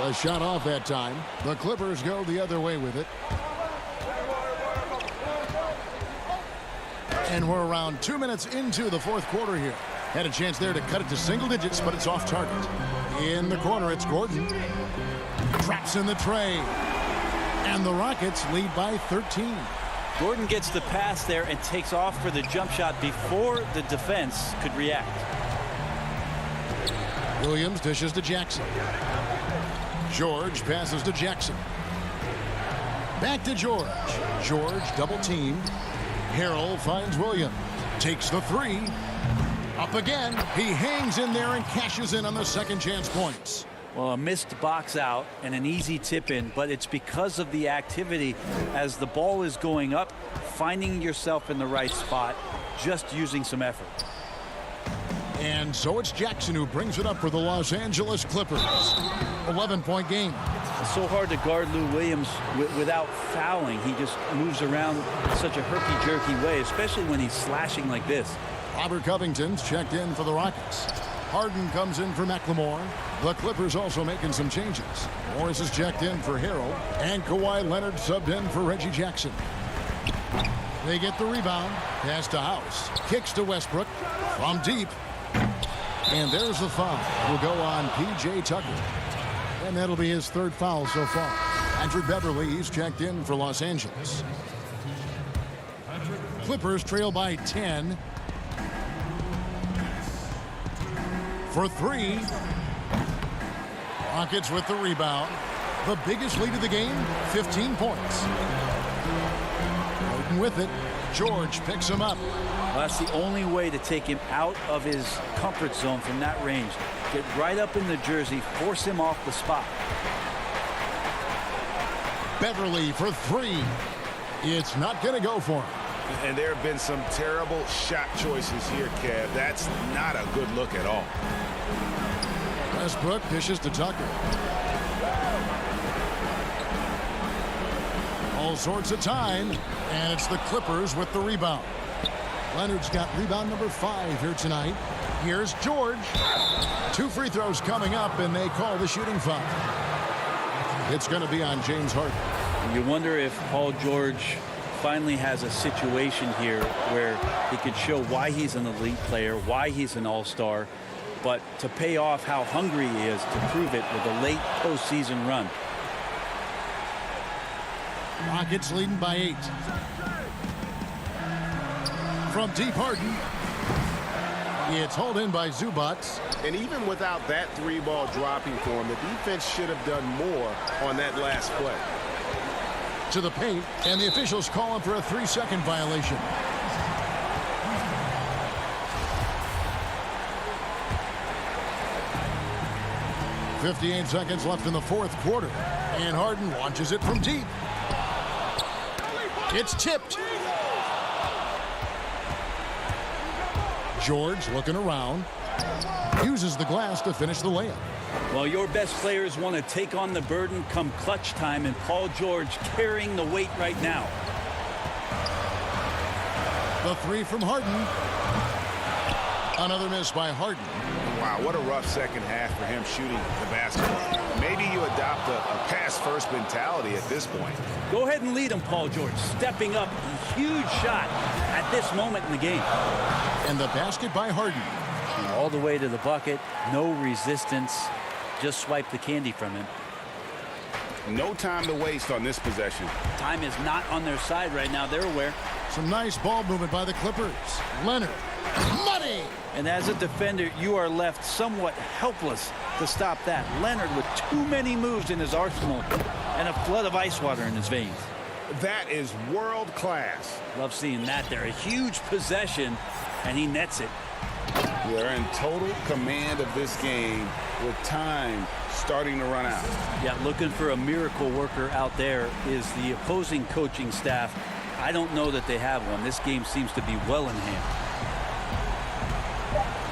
A shot off that time. The Clippers go the other way with it. And we're around 2 minutes into the fourth quarter here. Had a chance there to cut it to single digits, but it's off target. In the corner, it's Gordon. Traps in the tray. And the Rockets lead by 13. Gordon gets the pass there and takes off for the jump shot before the defense could react. Williams dishes to Jackson. George passes to Jackson. Back to George. George double teamed. Harrell finds Williams. Takes the three. Up again. He hangs in there and cashes in on the second chance points. Well, a missed box out and an easy tip in, but it's because of the activity as the ball is going up, finding yourself in the right spot, just using some effort. And so it's Jackson who brings it up for the Los Angeles Clippers. 11-point game. It's so hard to guard Lou Williams without fouling. He just moves around in such a herky-jerky way, especially when he's slashing like this. Robert Covington's checked in for the Rockets. Harden comes in for McLemore. The Clippers also making some changes. Morris is checked in for Harrell. And Kawhi Leonard subbed in for Reggie Jackson. They get the rebound. Pass to House. Kicks to Westbrook. From deep. And there's the foul. Will go on P.J. Tucker. And that'll be his third foul so far. Andrew Beverly, he's checked in for Los Angeles. Clippers trail by 10. For three. Rockets with the rebound. The biggest lead of the game, 15 points. Gordon with it. George picks him up. Well, that's the only way to take him out of his comfort zone from that range. Get right up in the jersey, force him off the spot. Beverly for three. It's not going to go for him. And there have been some terrible shot choices here, Kev. That's not a good look at all. Westbrook dishes to Tucker. All sorts of time, and it's the Clippers with the rebound. Leonard's got rebound number 5 here tonight. Here's George. 2 free throws coming up, and they call the shooting foul. It's going to be on James Harden. You wonder if Paul George finally has a situation here where he could show why he's an elite player, why he's an all-star, but to pay off how hungry he is to prove it with a late postseason run. Rockets leading by 8. From deep, Harden. It's hauled in by Zubats. And even without that 3-ball dropping for him, the defense should have done more on that last play. To the paint, and the officials call him for a 3-second violation. .58 seconds left in the fourth quarter, and Harden launches it from deep. It's tipped. George looking around, uses the glass to finish the layup. Well, your best players want to take on the burden come clutch time, and Paul George carrying the weight right now. The 3 from Harden. Another miss by Harden. Wow, what a rough second half for him shooting the basketball. Maybe you adopt a pass-first mentality at this point. Go ahead and lead him, Paul George. Stepping up, a huge shot at this moment in the game. And the basket by Harden. All the way to the bucket, no resistance. Just swipe the candy from him. No time to waste on this possession. Time is not on their side right now. They're aware. Some nice ball movement by the Clippers. Leonard. Money! And as a defender, you are left somewhat helpless to stop that. Leonard with too many moves in his arsenal and a flood of ice water in his veins. That is world class. Love seeing that there. A huge possession, and he nets it. They're in total command of this game with time starting to run out. Yeah, looking for a miracle worker out there is the opposing coaching staff. I don't know that they have one. This game seems to be well in hand.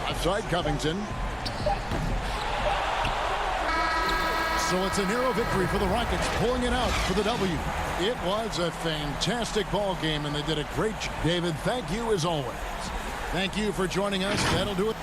Outside Covington. So it's a narrow victory for the Rockets, pulling it out for the W. It was a fantastic ball game, and they did a great job. David, thank you as always. Thank you for joining us. That'll do it.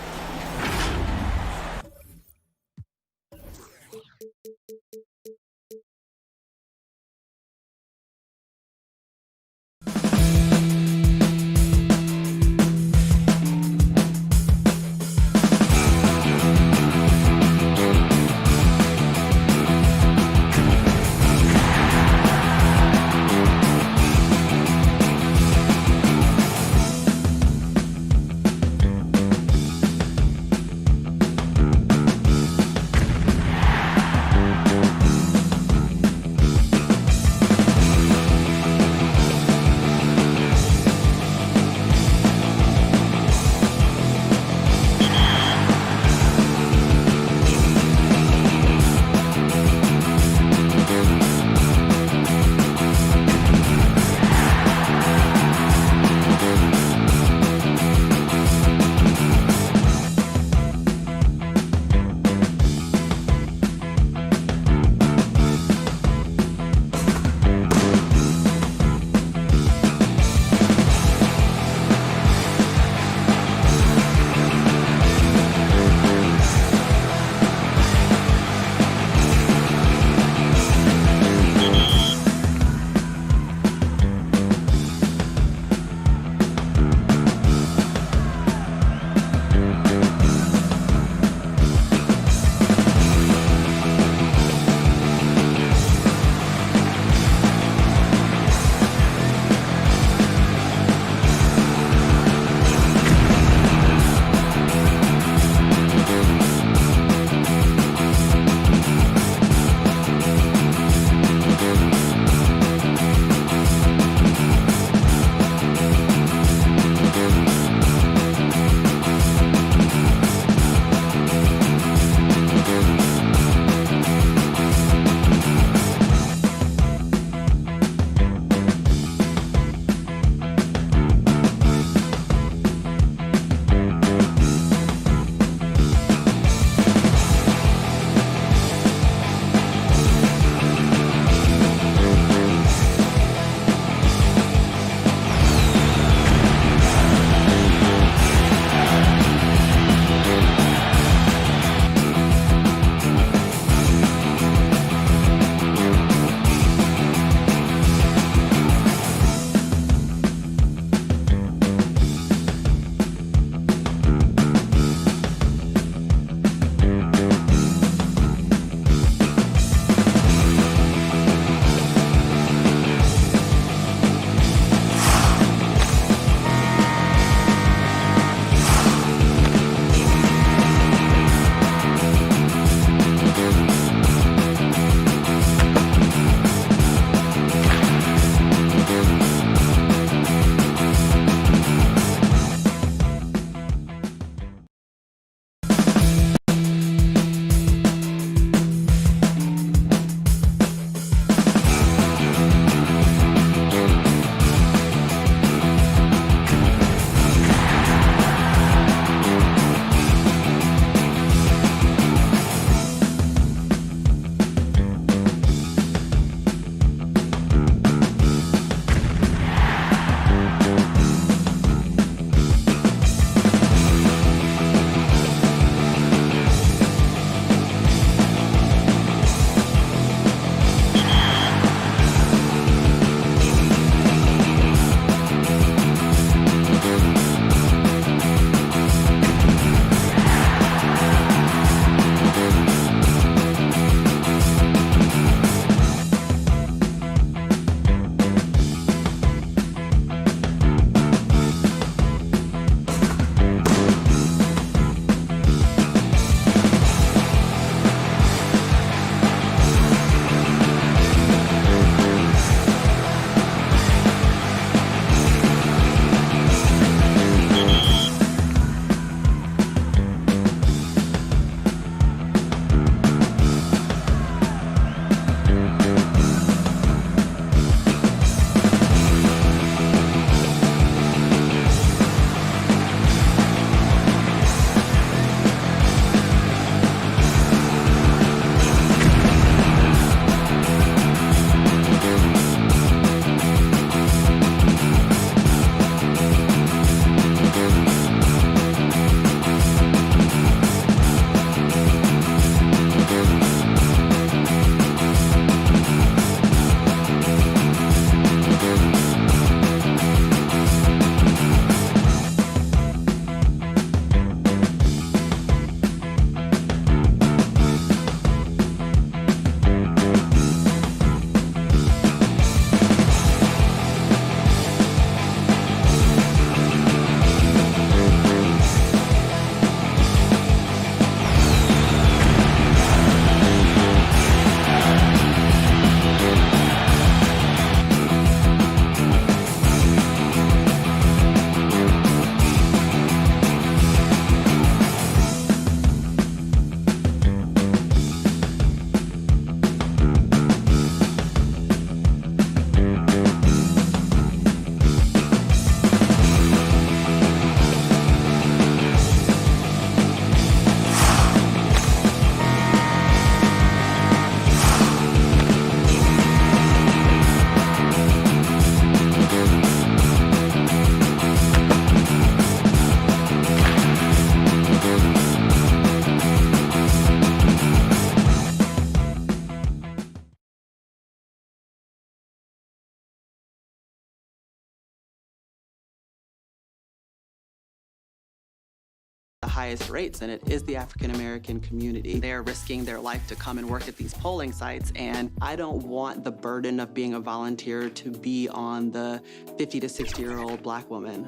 the highest rates in it is the African-American community. They're risking their life to come and work at these polling sites, and I don't want the burden of being a volunteer to be on the 50 to 60-year-old black woman.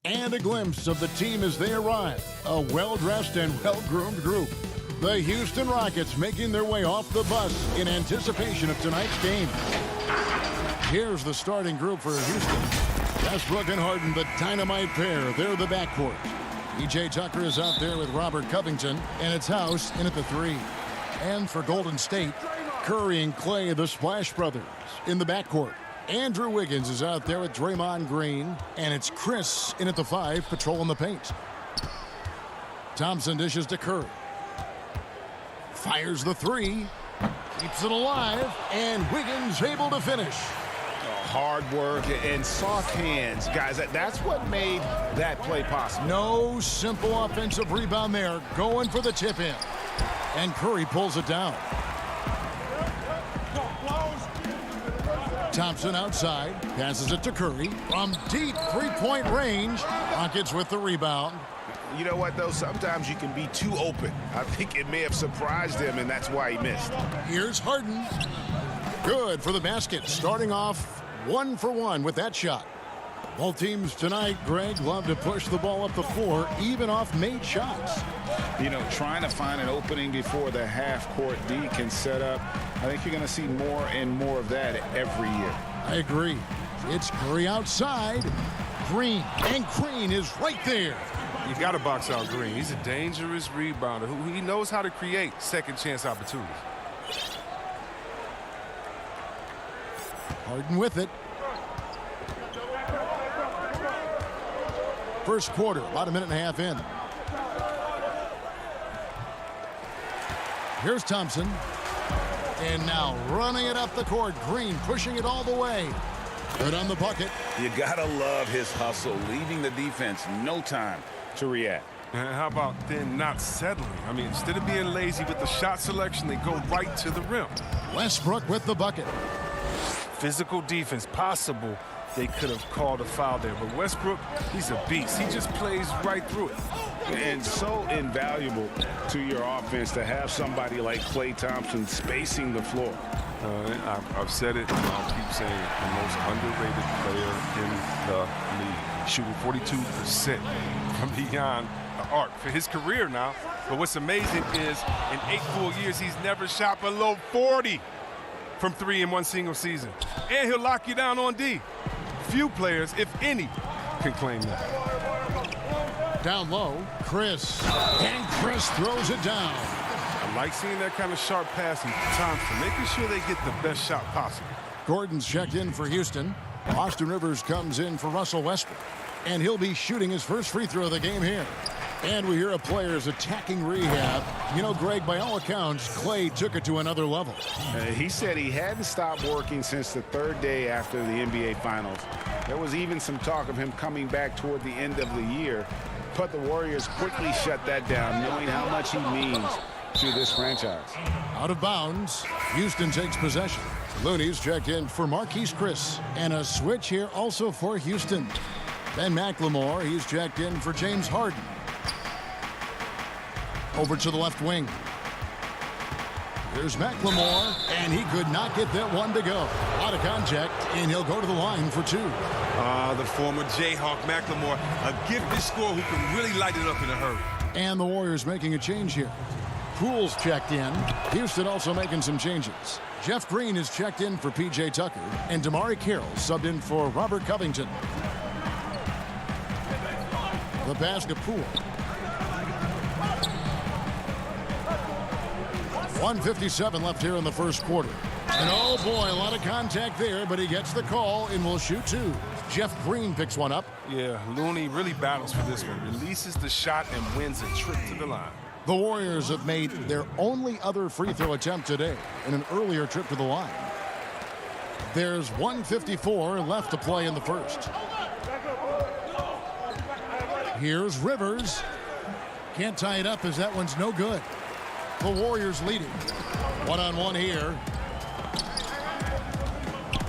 And a glimpse of the team as they arrive. A well-dressed and well-groomed group. The Houston Rockets making their way off the bus in anticipation of tonight's game. Here's the starting group for Houston. Westbrook and Harden, the dynamite pair. They're the backcourt. P.J. Tucker is out there with Robert Covington, and it's House in at the 3. And for Golden State, Curry and Clay, the Splash Brothers, in the backcourt. Andrew Wiggins is out there with Draymond Green, and it's Chris in at the 5, patrolling the paint. Thompson dishes to Curry. Fires the 3, keeps it alive, and Wiggins able to finish. Hard work and soft hands, guys. That's what made that play possible. No simple offensive rebound there, going for the tip-in. And Curry pulls it down. Thompson outside, passes it to Curry from deep three-point range. Rockets with the rebound. You know what, though? Sometimes you can be too open. I think it may have surprised him, and that's why he missed. Here's Harden. Good for the basket. Starting off 1 for 1 with that shot. Both teams tonight, Greg, love to push the ball up the floor, even off made shots. You know, trying to find an opening before the half-court D can set up. I think you're going to see more and more of that every year. I agree. It's Curry outside. Green, and Green is right there. You got to box out Green. He's a dangerous rebounder who he knows how to create second chance opportunities. Harden with it. First quarter, about a minute and a half in. Here's Thompson. And now running it up the court. Green pushing it all the way. Good on the bucket. You gotta love his hustle, leaving the defense no time to react. And how about then not settling? I mean, instead of being lazy with the shot selection, they go right to the rim. Westbrook with the bucket. Physical defense possible. They could have called a foul there, but Westbrook, he's a beast. He just plays right through it. And so invaluable to your offense to have somebody like Klay Thompson spacing the floor. I've said it, and I'll keep saying it. The most underrated player in the league. Shooting 42% from beyond the arc for his career now. But what's amazing is in 8 full years, he's never shot below 40 from 3 in one single season. And he'll lock you down on D. Few players, if any, can claim that. Down low, Chris. And Chris throws it down. I like seeing that kind of sharp passing to Thompson, making sure they get the best shot possible. Gordon's checked in for Houston. Austin Rivers comes in for Russell Westbrook. And he'll be shooting his first free throw of the game here. And we hear of players attacking rehab. You know, Greg, by all accounts, Clay took it to another level. He said he hadn't stopped working since the 3rd day after the NBA Finals. There was even some talk of him coming back toward the end of the year. But the Warriors quickly shut that down, knowing how much he means to this franchise. Out of bounds, Houston takes possession. Looney's checked in for Marquise Chris. And a switch here also for Houston. Ben McLemore, he's checked in for James Harden. Over to the left wing. Here's McLemore, and he could not get that one to go. Out of contact, and he'll go to the line for 2. The former Jayhawk McLemore, a gifted scorer who can really light it up in a hurry. And the Warriors making a change here. Poole's checked in. Houston also making some changes. Jeff Green is checked in for P.J. Tucker, and Damari Carroll subbed in for Robert Covington. The pass to Poole. 1:57 left here in the first quarter. And oh boy, a lot of contact there, but he gets the call and will shoot 2. Jeff Green picks one up. Yeah, Looney really battles for this one. Releases the shot and wins a trip to the line. The Warriors have made their only other free throw attempt today in an earlier trip to the line. There's 1:54 left to play in the first. Here's Rivers. Can't tie it up as that one's no good. The Warriors leading. One-on-one here.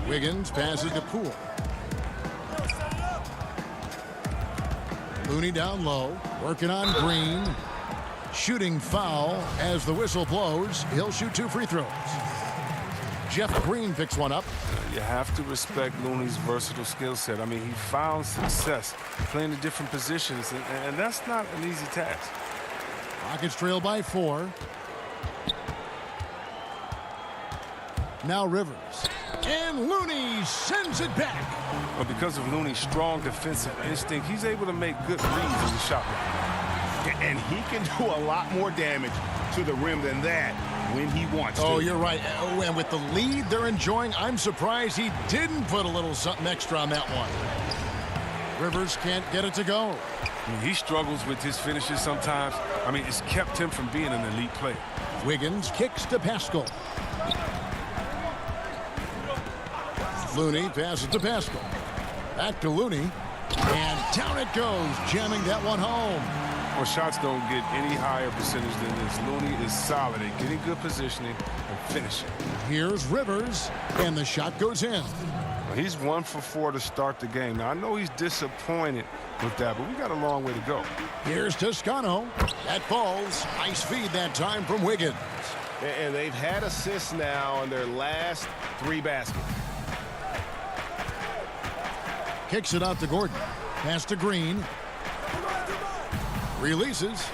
Wiggins passes to Poole. Looney down low, working on Green. Shooting foul as the whistle blows. He'll shoot 2 free throws. Jeff Green picks one up. You have to respect Looney's versatile skill set. I mean, he found success playing the different positions, and that's not an easy task. Rockets trail by 4. Now Rivers. And Looney sends it back. Well, because of Looney's strong defensive instinct, he's able to make good reads in the shot. And he can do a lot more damage to the rim than that when he wants to. Oh, you're right. Oh, and with the lead they're enjoying, I'm surprised he didn't put a little something extra on that one. Rivers can't get it to go. I mean, he struggles with his finishes sometimes. I mean, it's kept him from being an elite player. Wiggins kicks to Pascal. Looney passes to Pascal. Back to Looney. And down it goes, jamming that one home. Well, shots don't get any higher percentage than this. Looney is solid at getting good positioning and finishing. Here's Rivers, and the shot goes in. Well, he's 1 for 4 to start the game. Now, I know he's disappointed with that, but we got a long way to go. Here's Toscano. That falls. Nice feed that time from Wiggins. And they've had assists now on their last 3 baskets. Kicks it out to Gordon. Pass to Green. Releases.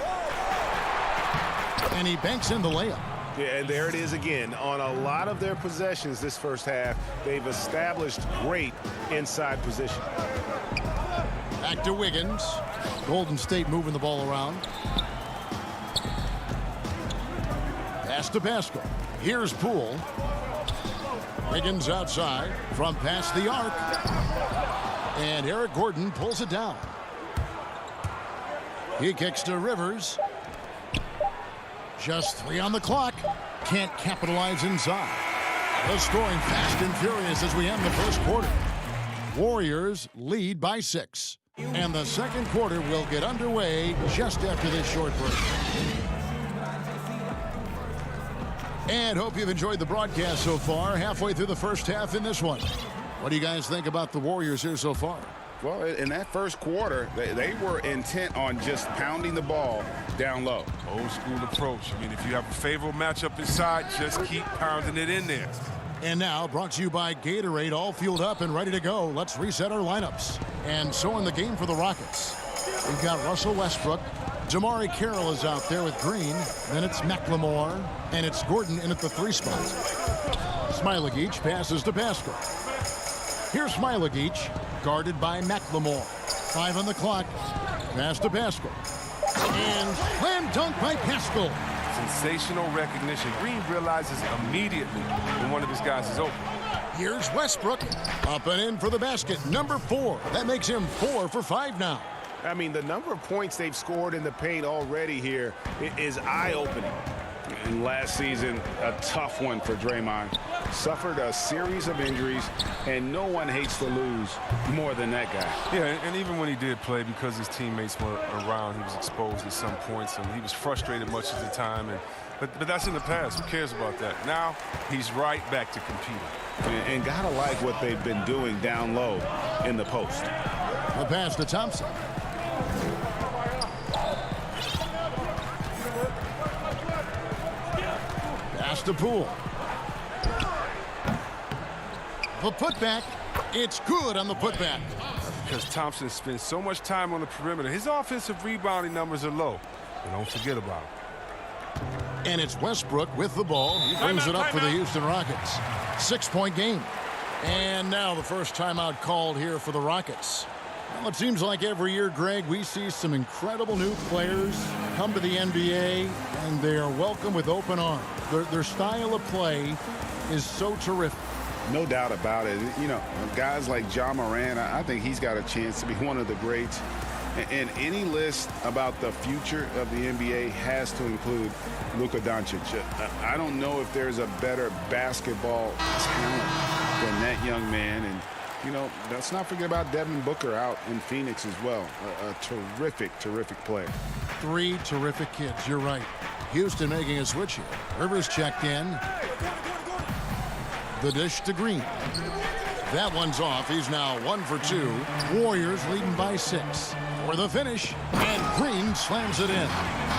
And he banks in the layup. Yeah, and there it is again. On a lot of their possessions this first half, they've established great inside position. Back to Wiggins. Golden State moving the ball around. Pass to Pascal. Here's Poole. Wiggins outside from past the arc. And Eric Gordon pulls it down. He kicks to Rivers. Just 3 on the clock. Can't capitalize inside. The scoring fast and furious as we end the first quarter. Warriors lead by 6. And the second quarter will get underway just after this short break. And hope you've enjoyed the broadcast so far. Halfway through the first half in this one. What do you guys think about the Warriors here so far? Well, in that first quarter, they were intent on just pounding the ball down low. Old school approach. I mean, if you have a favorable matchup inside, just keep pounding it in there. And now, brought to you by Gatorade, all fueled up and ready to go. Let's reset our lineups. And so in the game for the Rockets, we've got Russell Westbrook. Jamari Carroll is out there with Green. Then it's McLemore. And it's Gordon in at the 3 spot. Smailagic passes to Pascal. Here's Smailagic, guarded by McLemore. 5 on the clock. Pass to Pascal. And slam dunk by Pascal. Sensational recognition. Green realizes immediately when one of his guys is open. Here's Westbrook. Up and in for the basket. Number 4. That makes him 4 for 5 now. I mean, the number of points they've scored in the paint already here is eye-opening. And last season, a tough one for Draymond. Suffered a series of injuries, and no one hates to lose more than that guy. Yeah, and even when he did play, because his teammates were around, he was exposed at some points, and he was frustrated much of the time. But that's in the past. Who cares about that? Now, he's right back to competing. And gotta like what they've been doing down low in the post. The pass to Thompson. Pass to Poole. The putback. It's good on the putback. Because Thompson spends so much time on the perimeter. His offensive rebounding numbers are low. But don't forget about him. And it's Westbrook with the ball. He brings it up for the Houston Rockets. 6-point game. And now the first timeout called here for the Rockets. Well, it seems like every year, Greg, we see some incredible new players come to the NBA, and they are welcome with open arms. Their style of play is so terrific. No doubt about it. You know, guys like Ja Morant, I think he's got a chance to be one of the greats. And any list about the future of the NBA has to include Luka Doncic. I don't know if there's a better basketball talent than that young man. And, you know, let's not forget about Devin Booker out in Phoenix as well. A terrific, terrific player. 3 terrific kids. You're right. Houston making a switch here. Rivers checked in. The dish to Green. That one's off. He's now 1 for 2. Warriors leading by 6. for the finish, and Green slams it in.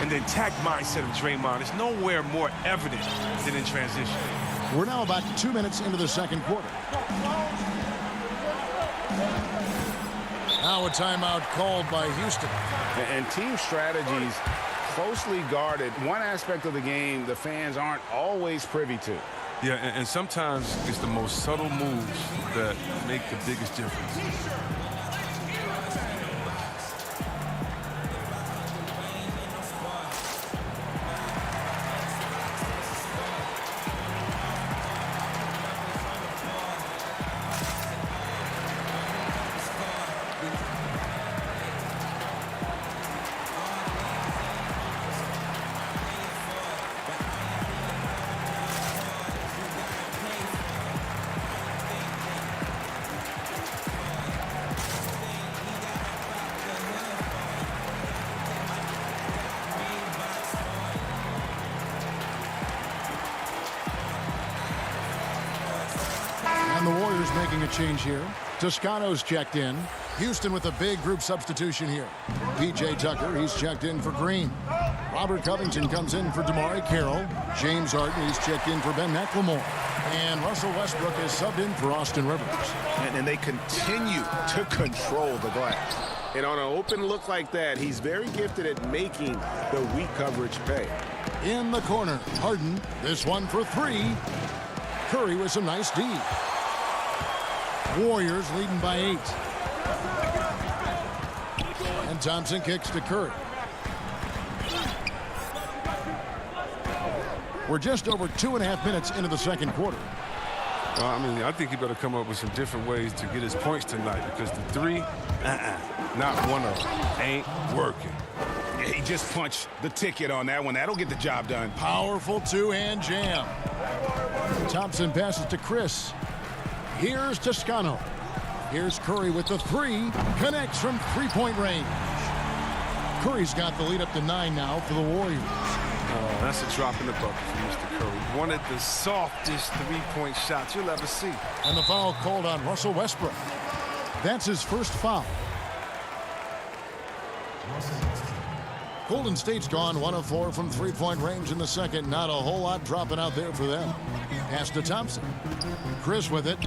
And the attack mindset of Draymond is nowhere more evident than in transition. We're now about 2 minutes into the second quarter. Now a timeout called by Houston. And team strategies closely guarded. One aspect of the game the fans aren't always privy to. Yeah, and sometimes it's the most subtle moves that make the biggest difference. And the Warriors making a change here. Toscano's checked in. Houston with a big group substitution here. P.J. Tucker, he's checked in for Green. Robert Covington comes in for DeMarre Carroll. James Harden, he's checked in for Ben McLemore. And Russell Westbrook is subbed in for Austin Rivers. And they continue to control the glass. And on an open look like that, he's very gifted at making the weak coverage pay. In the corner, Harden, this one for three. Curry with some nice D. Warriors leading by 8. And Thompson kicks to Curry. We're just over 2.5 minutes into the second quarter. Well, I mean, I think he better come up with some different ways to get his points tonight, because the three, not one of them, ain't working. Yeah, he just punched the ticket on that one. That'll get the job done. Powerful two-hand jam. Thompson passes to Chris. Here's Toscano. Here's Curry with the three. Connects from three-point range. Curry's got the lead up to 9 now for the Warriors. Oh, that's a drop in the bucket for Mr. Curry. One of the softest three-point shots you'll ever see. And the foul called on Russell Westbrook. That's his first foul. Golden State's gone 1 of 4 from three-point range in the second. Not a whole lot dropping out there for them. Pass to Thompson. Chris with it.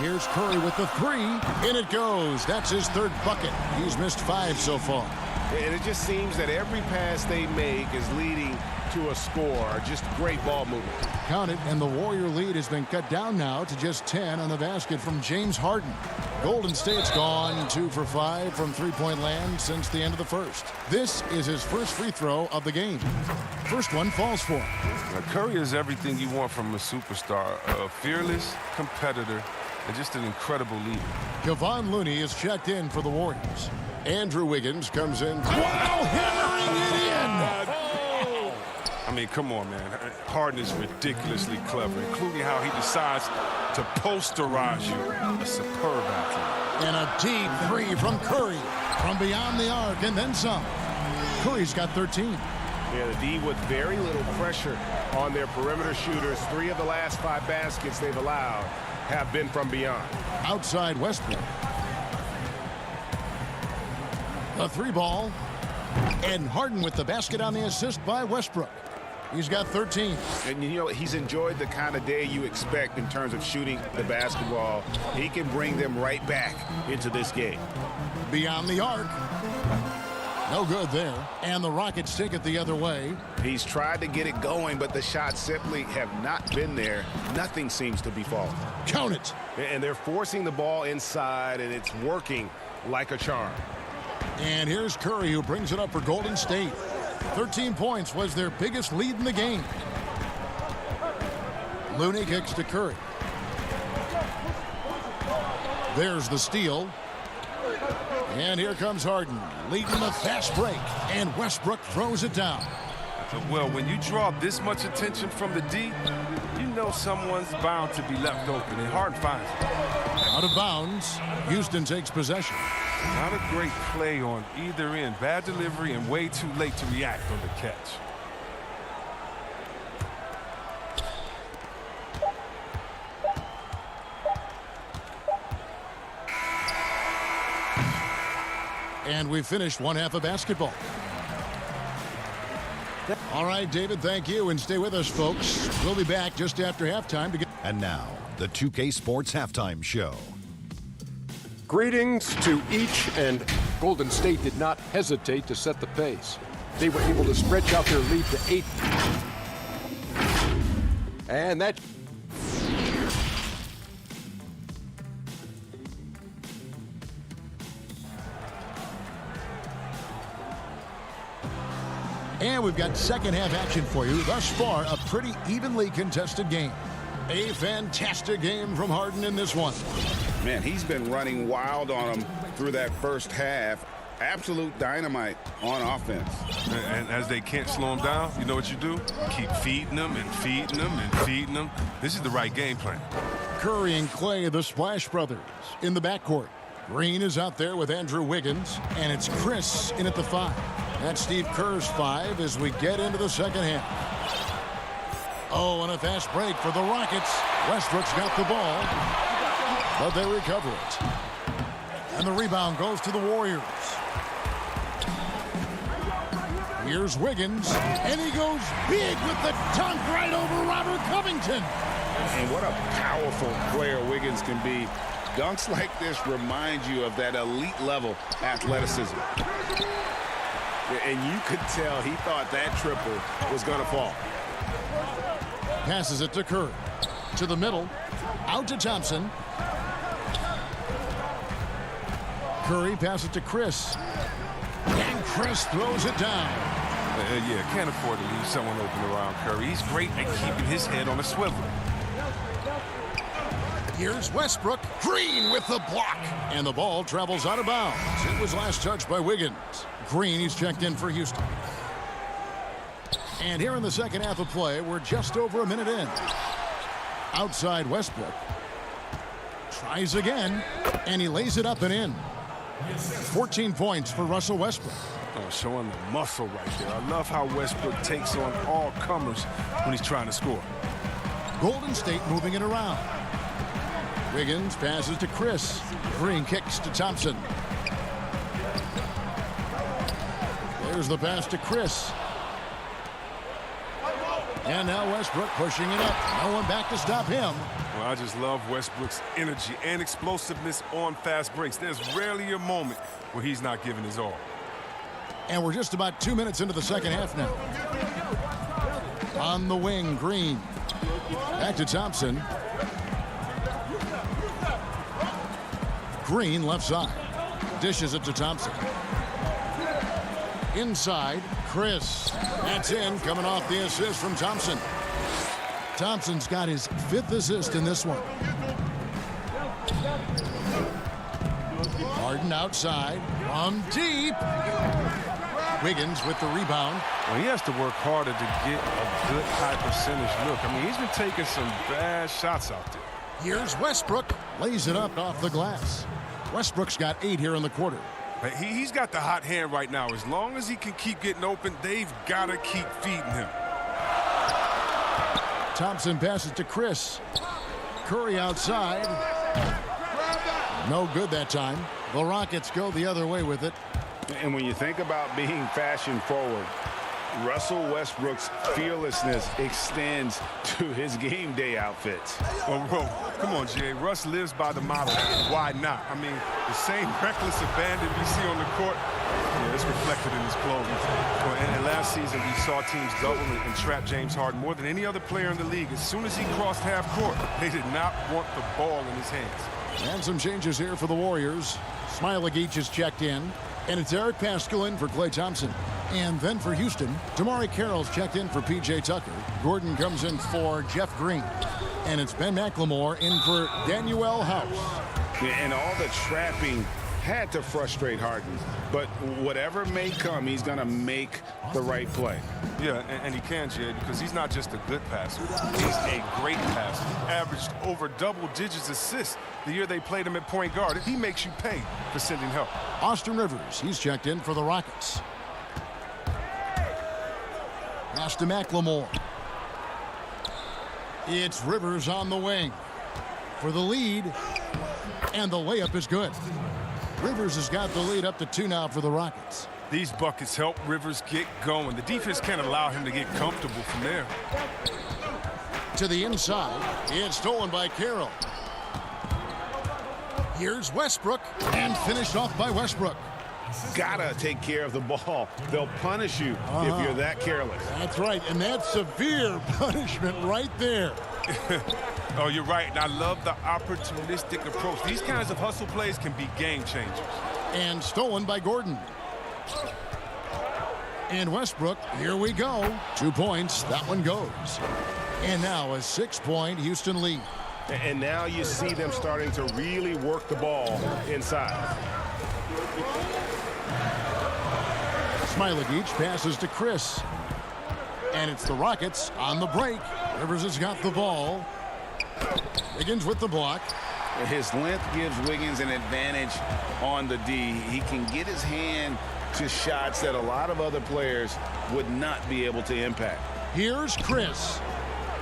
Here's Curry with the three. In it goes. That's his third bucket. He's missed 5 so far. And it just seems that every pass they make is leading to a score. Just great ball movement. Count it, and the Warrior lead has been cut down now to just 10 on the basket from James Harden. Golden State's gone 2 for 5 from three-point land since the end of the first. This is his first free throw of the game. First one falls for him. Now, Curry is everything you want from a superstar. A fearless competitor and just an incredible leader. Kevon Looney is checked in for the Warriors. Andrew Wiggins comes in. Wow, hammering it in! I mean, come on, man. Harden is ridiculously clever, including how he decides to posterize you. A superb athlete. And a deep three from Curry. From beyond the arc and then some. Curry's got 13. Yeah, the D with very little pressure on their perimeter shooters. 3 of the last 5 baskets they've allowed have been from beyond. Outside Westbrook. The 3 ball. And Harden with the basket on the assist by Westbrook. He's got 13. And you know, he's enjoyed the kind of day you expect in terms of shooting the basketball. He can bring them right back into this game. Beyond the arc. No good there. And the Rockets take it the other way. He's tried to get it going, but the shots simply have not been there. Nothing seems to be falling. Count it. And they're forcing the ball inside, and it's working like a charm. And here's Curry, who brings it up for Golden State. 13 points was their biggest lead in the game. Looney kicks to Curry. There's the steal. And here comes Harden, leading the fast break. And Westbrook throws it down. Well, when you draw this much attention from the D, you know someone's bound to be left open, and Harden finds it. Out of bounds, Houston takes possession. Not a great play on either end. Bad delivery and way too late to react on the catch. And we finished one half of basketball. All right, David, thank you. And stay with us, folks. We'll be back just after halftime to get. And now, the 2K Sports Halftime Show. Greetings to each, and Golden State did not hesitate to set the pace. They were able to stretch out their lead to 8. And that... And we've got second half action for you. Thus far, a pretty evenly contested game. A fantastic game from Harden in this one. Man, he's been running wild on him through that first half. Absolute dynamite on offense. And as they can't slow him down, you know what you do? Keep feeding them and feeding them and feeding them. This is the right game plan. Curry and Clay, the Splash Brothers, in the backcourt. Green is out there with Andrew Wiggins, and it's Chris in at the 5. That's Steve Kerr's 5 as we get into the second half. Oh, and a fast break for the Rockets. Westbrook's got the ball, but they recover it. And the rebound goes to the Warriors. Here's Wiggins, and he goes big with the dunk right over Robert Covington. And what a powerful player Wiggins can be. Dunks like this remind you of that elite level athleticism. And you could tell he thought that triple was going to fall. Passes it to Curry. To the middle. Out to Thompson. Curry passes it to Chris. And Chris throws it down. Yeah, can't afford to leave someone open around Curry. He's great at keeping his head on a swivel. Here's Westbrook. Green with the block. And the ball travels out of bounds. It was last touched by Wiggins. Green, he's checked in for Houston. And here in the second half of play, we're just over a minute in. Outside Westbrook. Tries again, and he lays it up and in. 14 points for Russell Westbrook. Oh, showing the muscle right there. I love how Westbrook takes on all comers when he's trying to score. Golden State moving it around. Wiggins passes to Chris. Green kicks to Thompson. There's the pass to Chris. And now Westbrook pushing it up. No one back to stop him. Well, I just love Westbrook's energy and explosiveness on fast breaks. There's rarely a moment where he's not giving his all. And we're just about 2 minutes into the second half now. On the wing, Green. Back to Thompson. Green left side. Dishes it to Thompson. Inside, Chris. That's in, coming off the assist from Thompson. Thompson's got his 5th assist in this one. Harden outside, from deep. Wiggins with the rebound. Well, he has to work harder to get a good high percentage look. I mean, he's been taking some bad shots out there. Here's Westbrook. Lays it up off the glass. Westbrook's got 8 here in the quarter. He's got the hot hand right now. As long as he can keep getting open, they've got to keep feeding him. Thompson passes to Chris. Curry outside. No good that time. The Rockets go the other way with it. And when you think about being fashion forward, Russell Westbrook's fearlessness extends to his game day outfits. Oh, bro, come on, Jay. Russ lives by the motto, why not? I mean, the same reckless abandon we see on the court, yeah, it's reflected in his clothing. And last season, we saw teams double and trap James Harden more than any other player in the league. As soon as he crossed half court, they did not want the ball in his hands. And some changes here for the Warriors. Smailagic is checked in. And it's Eric Paschal in for Klay Thompson. And then for Houston, Damari Carroll's checked in for P.J. Tucker. Gordon comes in for Jeff Green. And it's Ben McLemore in for Danuel House. And all the trapping had to frustrate Harden. But whatever may come, he's going to make the right play. Yeah, and he can, Jay, because he's not just a good passer. He's a great passer. Averaged over double digits assists the year they played him at point guard. He makes you pay for sending help. Austin Rivers, he's checked in for the Rockets. Pass to McLemore. It's Rivers on the wing for the lead. And the layup is good. Rivers has got the lead up to 2 now for the Rockets. These buckets help Rivers get going. The defense can't allow him to get comfortable from there. To the inside. It's stolen by Carroll. Here's Westbrook, and finished off by Westbrook. Gotta take care of the ball. They'll punish you if you're that careless. That's right, and that's severe punishment right there. Oh, you're right, and I love the opportunistic approach. These kinds of hustle plays can be game changers. And stolen by Gordon. And Westbrook, here we go. 2 points, that one goes. And now a 6-point Houston lead. And now you see them starting to really work the ball inside. Smailagic passes to Chris. And it's the Rockets on the break. Rivers has got the ball. Wiggins with the block. His length gives Wiggins an advantage on the D. He can get his hand to shots that a lot of other players would not be able to impact. Here's Chris.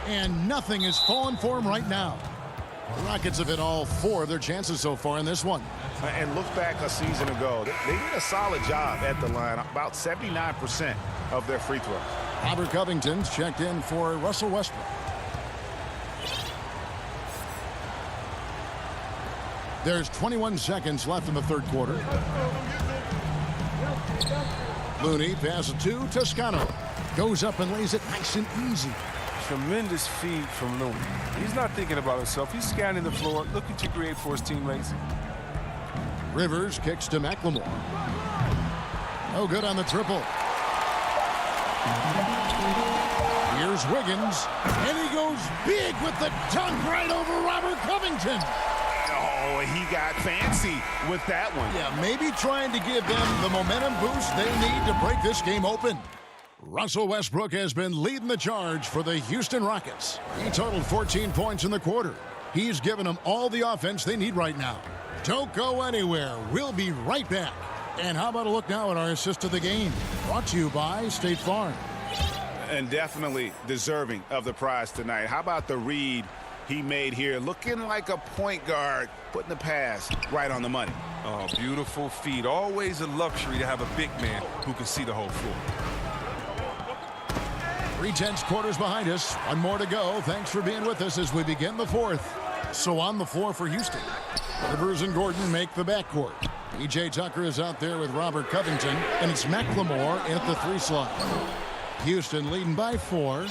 And nothing is falling for him right now. The Rockets have hit all 4 of their chances so far in this one. And look back a season ago. They did a solid job at the line, about 79% of their free throws. Robert Covington's checked in for Russell Westbrook. There's 21 seconds left in the third quarter. Looney passes to Toscano. Goes up and lays it nice and easy. Tremendous feed from Looney. He's not thinking about himself. He's scanning the floor, looking to create for his teammates. Rivers kicks to McLemore. No good on the triple. Here's Wiggins, and he goes big with the dunk right over Robert Covington. Oh, he got fancy with that one. Yeah, maybe trying to give them the momentum boost they need to break this game open. Russell Westbrook has been leading the charge for the Houston Rockets. He totaled 14 points in the quarter. He's given them all the offense they need right now. Don't go anywhere. We'll be right back. And how about a look now at our assist of the game? Brought to you by State Farm. And definitely deserving of the prize tonight. How about the read he made here? Looking like a point guard, putting the pass right on the money. Oh, beautiful feed. Always a luxury to have a big man who can see the whole floor. 3/10 quarters behind us. One more to go. Thanks for being with us as we begin the fourth. So on the floor for Houston, Rivers and Gordon make the backcourt. P.J. Tucker is out there with Robert Covington, and it's McLemore at the 3 slot. Houston leading by 4.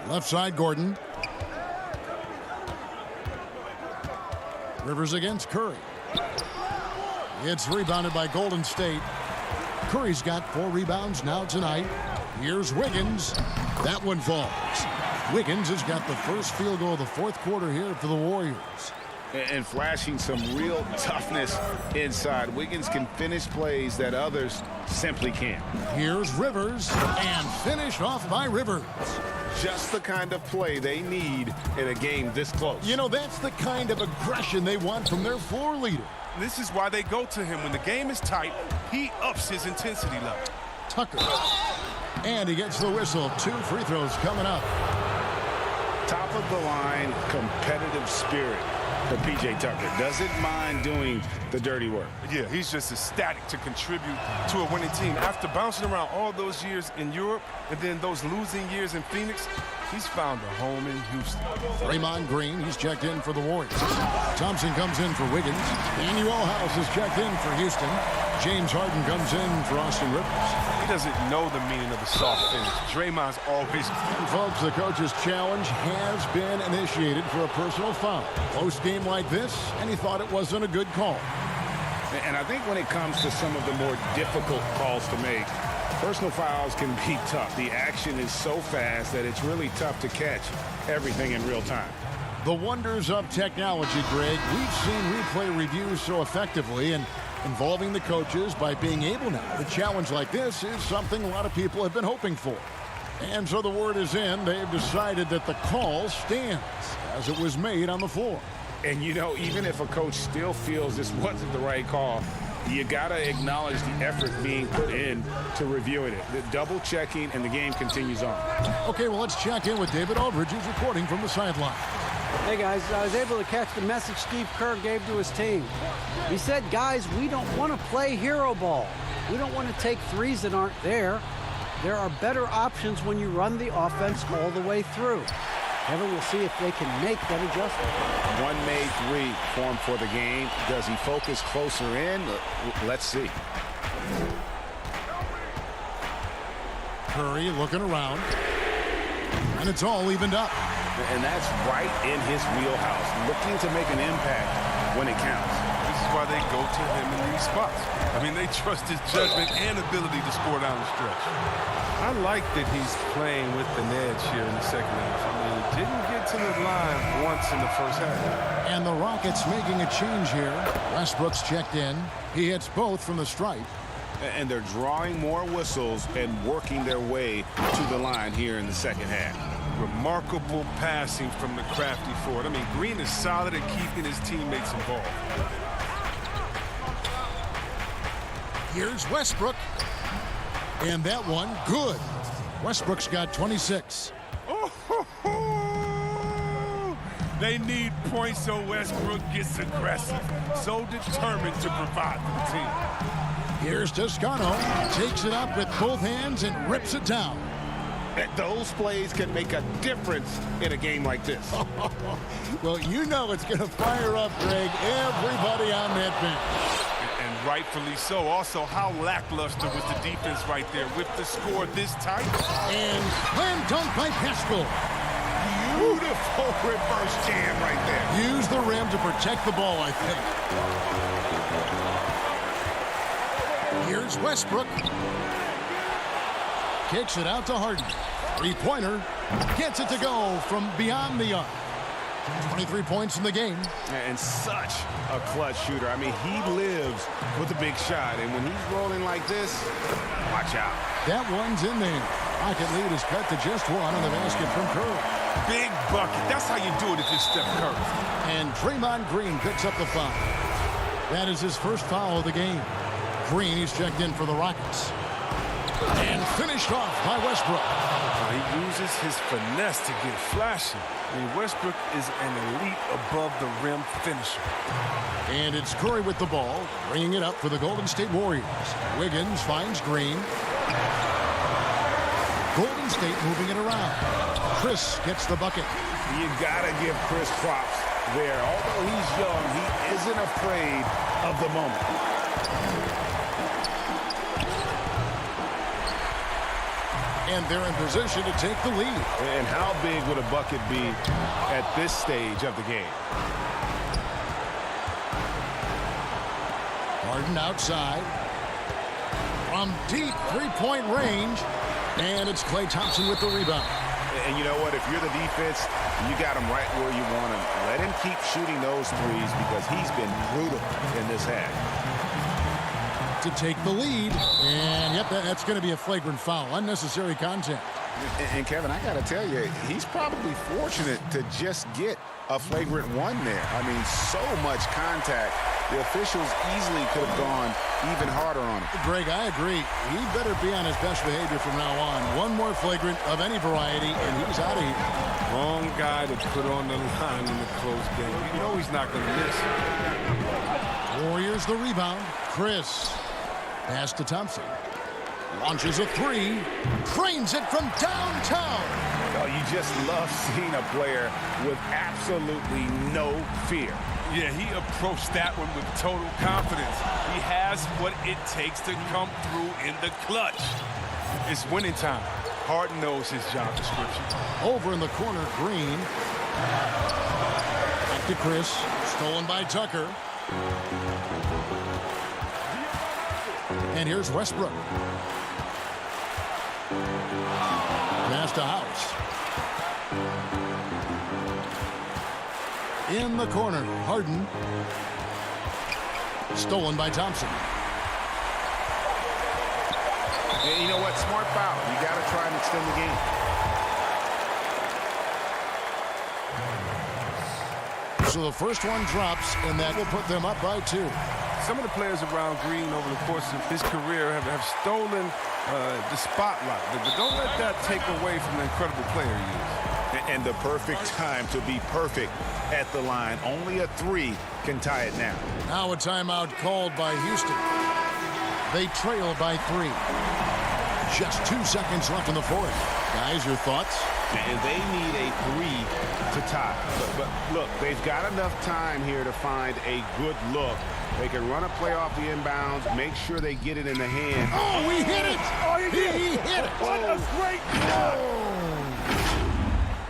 Left side, Gordon. Rivers against Curry. It's rebounded by Golden State. Curry's got 4 rebounds now tonight. Here's Wiggins. That one falls. Wiggins has got the first field goal of the fourth quarter here for the Warriors. And flashing some real toughness inside. Wiggins can finish plays that others simply can't. Here's Rivers, and finished off by Rivers. Just the kind of play they need in a game this close. You know, that's the kind of aggression they want from their floor leader. This is why they go to him. When the game is tight, he ups his intensity level. Tucker. And he gets the whistle. 2 free throws coming up. Top of the line, competitive spirit for P.J. Tucker. Doesn't mind doing the dirty work. Yeah, he's just ecstatic to contribute to a winning team. After bouncing around all those years in Europe and then those losing years in Phoenix, he's found a home in Houston. Draymond Green, he's checked in for the Warriors. Thompson comes in for Wiggins. Daniel House is checked in for Houston. James Harden comes in for Austin Rivers. He doesn't know the meaning of the soft finish. Draymond's always... And folks, the coach's challenge has been initiated for a personal foul. Close game like this, and he thought it wasn't a good call. And I think when it comes to some of the more difficult calls to make, personal fouls can be tough. The action is so fast that it's really tough to catch everything in real time. The wonders of technology, Greg. We've seen replay reviews so effectively, and involving the coaches by being able now to challenge like this is something a lot of people have been hoping for. And so the word is in. They've decided that the call stands as it was made on the floor. And, you know, even if a coach still feels this wasn't the right call, you got to acknowledge the effort being put in to reviewing it. The double checking, and the game continues on. Okay, well, let's check in with David Aldridge, who's reporting from the sideline. Hey, guys, I was able to catch the message Steve Kerr gave to his team. He said, guys, we don't want to play hero ball. We don't want to take threes that aren't there. There are better options when you run the offense all the way through. Kevin, we'll see if they can make that adjustment. One made three for him for the game. Does he focus closer in? Let's see. Curry looking around. And it's all evened up. And that's right in his wheelhouse, looking to make an impact when it counts. This is why they go to him in these spots. I mean, they trust his judgment and ability to score down the stretch. I like that he's playing with an edge here in the second half. I mean, he didn't get to the line once in the first half. And the Rockets making a change here. Westbrook's checked in. He hits both from the stripe. And they're drawing more whistles and working their way to the line here in the second half. Remarkable passing from the crafty forward. I mean, Green is solid at keeping his teammates involved. Here's Westbrook. And that one, good. Westbrook's got 26. They need points, so Westbrook gets aggressive. So determined to provide for the team. Here's Toscano. Takes it up with both hands and rips it down. Those plays can make a difference in a game like this. Well, you know it's going to fire up, Greg, everybody on that bench. And rightfully so. Also, how lackluster was the defense right there with the score this tight. And slam dunk by Pascal. Beautiful reverse jam right there. Use the rim to protect the ball, I think. Here's Westbrook. Kicks it out to Harden. Three-pointer. Gets it to go from beyond the arc. 23 points in the game. And such a clutch shooter. I mean, he lives with a big shot. And when he's rolling like this, watch out. That one's in there. Rocket lead is cut to just one on the basket from Curry. Big bucket. That's how you do it if you're Steph Curry. And Draymond Green picks up the foul. That is his first foul of the game. Green, he's checked in for the Rockets. And finished off by Westbrook. He uses his finesse to get flashy. I mean, Westbrook is an elite above-the-rim finisher. And it's Curry with the ball, bringing it up for the Golden State Warriors. Wiggins finds Green. Golden State moving it around. Chris gets the bucket. You gotta give Chris props there. Although he's young, he isn't afraid of the moment. And they're in position to take the lead. And how big would a bucket be at this stage of the game? Harden outside. From deep three-point range. And it's Klay Thompson with the rebound. And you know what? If you're the defense, you got him right where you want him. Let him keep shooting those threes because he's been brutal in this half. To take the lead. And, yep, that's going to be a flagrant foul. Unnecessary contact. And Kevin, I got to tell you, he's probably fortunate to just get a flagrant one there. I mean, so much contact. The officials easily could have gone even harder on him. Greg, I agree. He better be on his best behavior from now on. One more flagrant of any variety, and he's out of here. Wrong guy to put on the line in the close game. You know he's not going to miss. Warriors the rebound. Chris. Pass to Thompson. Launches a three. Trains it from downtown. Oh, you just love seeing a player with absolutely no fear. Yeah, he approached that one with total confidence. He has what it takes to come through in the clutch. It's winning time. Harden knows his job description. Over in the corner, Green. Back to Chris. Stolen by Tucker. And here's Westbrook. Pass to House. In the corner, Harden. Stolen by Thompson. And you know what? Smart foul. You got to try and extend the game. So the first one drops, and that will put them up by 2. Some of the players around Green over the course of his career have stolen the spotlight. But don't let that take away from the incredible player he is. And the perfect time to be perfect at the line. Only a 3 can tie it now. Now a timeout called by Houston. They trail by 3. Just 2 seconds left in the fourth. Guys, your thoughts? And they need a 3 to tie. But look, they've got enough time here to find a good look. They can run a play off the inbounds, make sure they get it in the hand. Oh, he hit it! Oh, He hit it! What a great shot!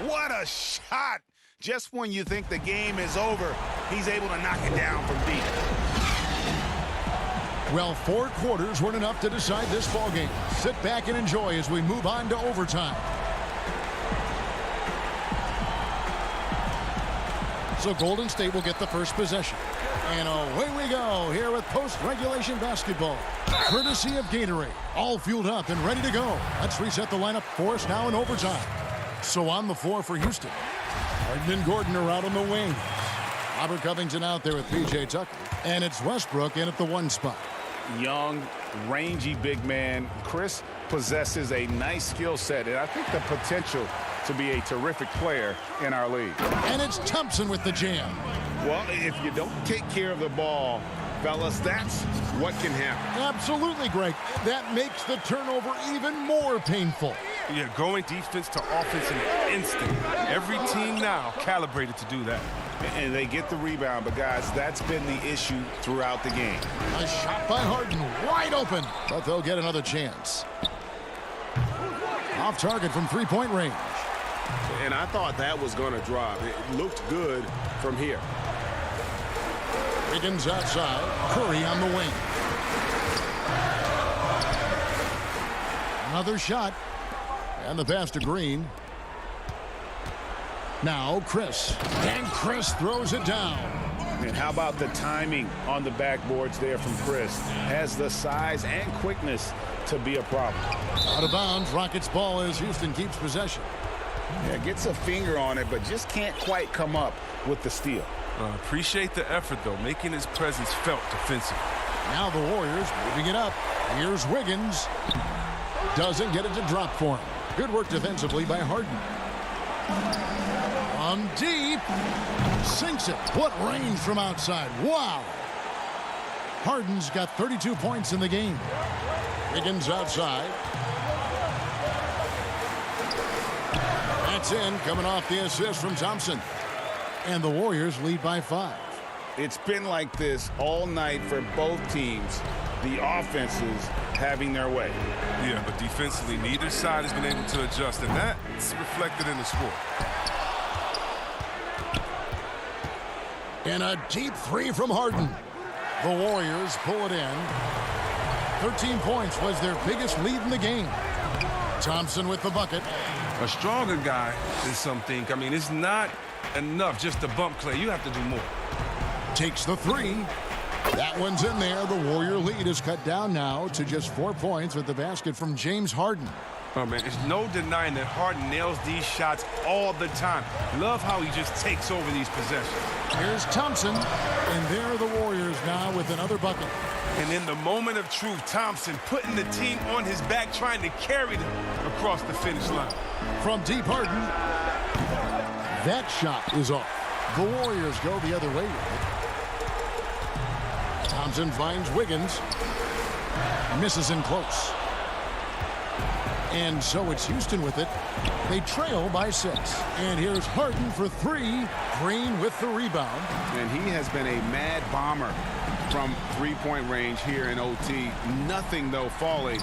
What a shot! Just when you think the game is over, he's able to knock it down from deep. Well, 4 quarters weren't enough to decide this ballgame. Sit back and enjoy as we move on to overtime. So Golden State will get the first possession. And away we go here with post-regulation basketball. Courtesy of Gatorade. All fueled up and ready to go. Let's reset the lineup for us now in overtime. So on the floor for Houston. Harden and Gordon are out on the wing. Robert Covington out there with P.J. Tucker. And it's Westbrook in at the 1 spot. Young, rangy big man. Chris possesses a nice skill set, and I think the potential to be a terrific player in our league. And it's Thompson with the jam. Well, if you don't take care of the ball, fellas, that's what can happen. Absolutely, Greg. That makes the turnover even more painful. Yeah, going defense to offense in an instant. Every team now calibrated to do that. And they get the rebound, but guys, that's been the issue throughout the game. A shot by Harden, wide open, but they'll get another chance. Off target from 3-point range. And I thought that was going to drop. It looked good from here. Wiggins outside, Curry on the wing. Another shot, and the pass to Green. Now Chris, and Chris throws it down. And how about the timing on the backboards there from Chris? Has the size and quickness to be a problem. Out of bounds, Rockets ball as Houston keeps possession. Yeah, gets a finger on it, but just can't quite come up with the steal. Appreciate the effort, though, making his presence felt defensively. Now the Warriors moving it up. Here's Wiggins. Doesn't get it to drop for him. Good work defensively by Harden. From deep. Sinks it. What range from outside. Wow. Harden's got 32 points in the game. Wiggins outside. That's in, coming off the assist from Thompson. And the Warriors lead by 5. It's been like this all night for both teams. The offenses having their way. Yeah, but defensively, neither side has been able to adjust, and that's reflected in the score. And a deep 3 from Harden. The Warriors pull it in. 13 points was their biggest lead in the game. Thompson with the bucket. A stronger guy than some think. I mean, it's not enough just to bump Clay. You have to do more. Takes the 3. That one's in there. The Warrior lead is cut down now to just 4 points with the basket from James Harden. Oh, man, there's no denying that Harden nails these shots all the time. Love how he just takes over these possessions. Here's Thompson, and there are the Warriors now with another bucket. And in the moment of truth, Thompson putting the team on his back, trying to carry them across the finish line. From deep, Harden. That shot is off. The Warriors go the other way with it. Thompson finds Wiggins. Misses in close. And so it's Houston with it. They trail by 6. And here's Harden for 3. Green with the rebound. And he has been a mad bomber from 3-point range here in OT. Nothing, though, falling.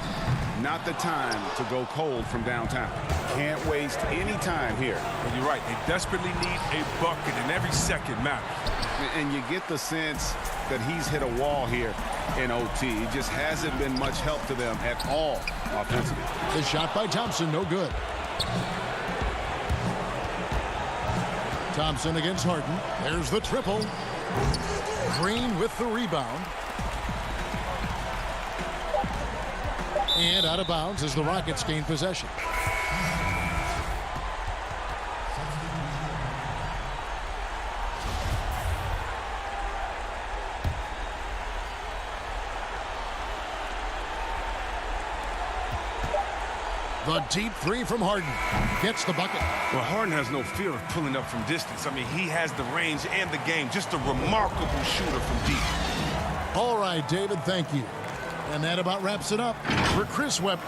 Not the time to go cold from downtown. Can't waste any time here. Well, you're right. They desperately need a bucket, and every second matters. And you get the sense that he's hit a wall here in OT. It just hasn't been much help to them at all offensively. The shot by Thompson, no good. Thompson against Harden. There's the triple. Green with the rebound. And out of bounds as the Rockets gain possession. The deep three from Harden. Gets the bucket. Well, Harden has no fear of pulling up from distance. I mean, he has the range and the game. Just a remarkable shooter from deep. All right, David, thank you. And that about wraps it up for Chris Webber.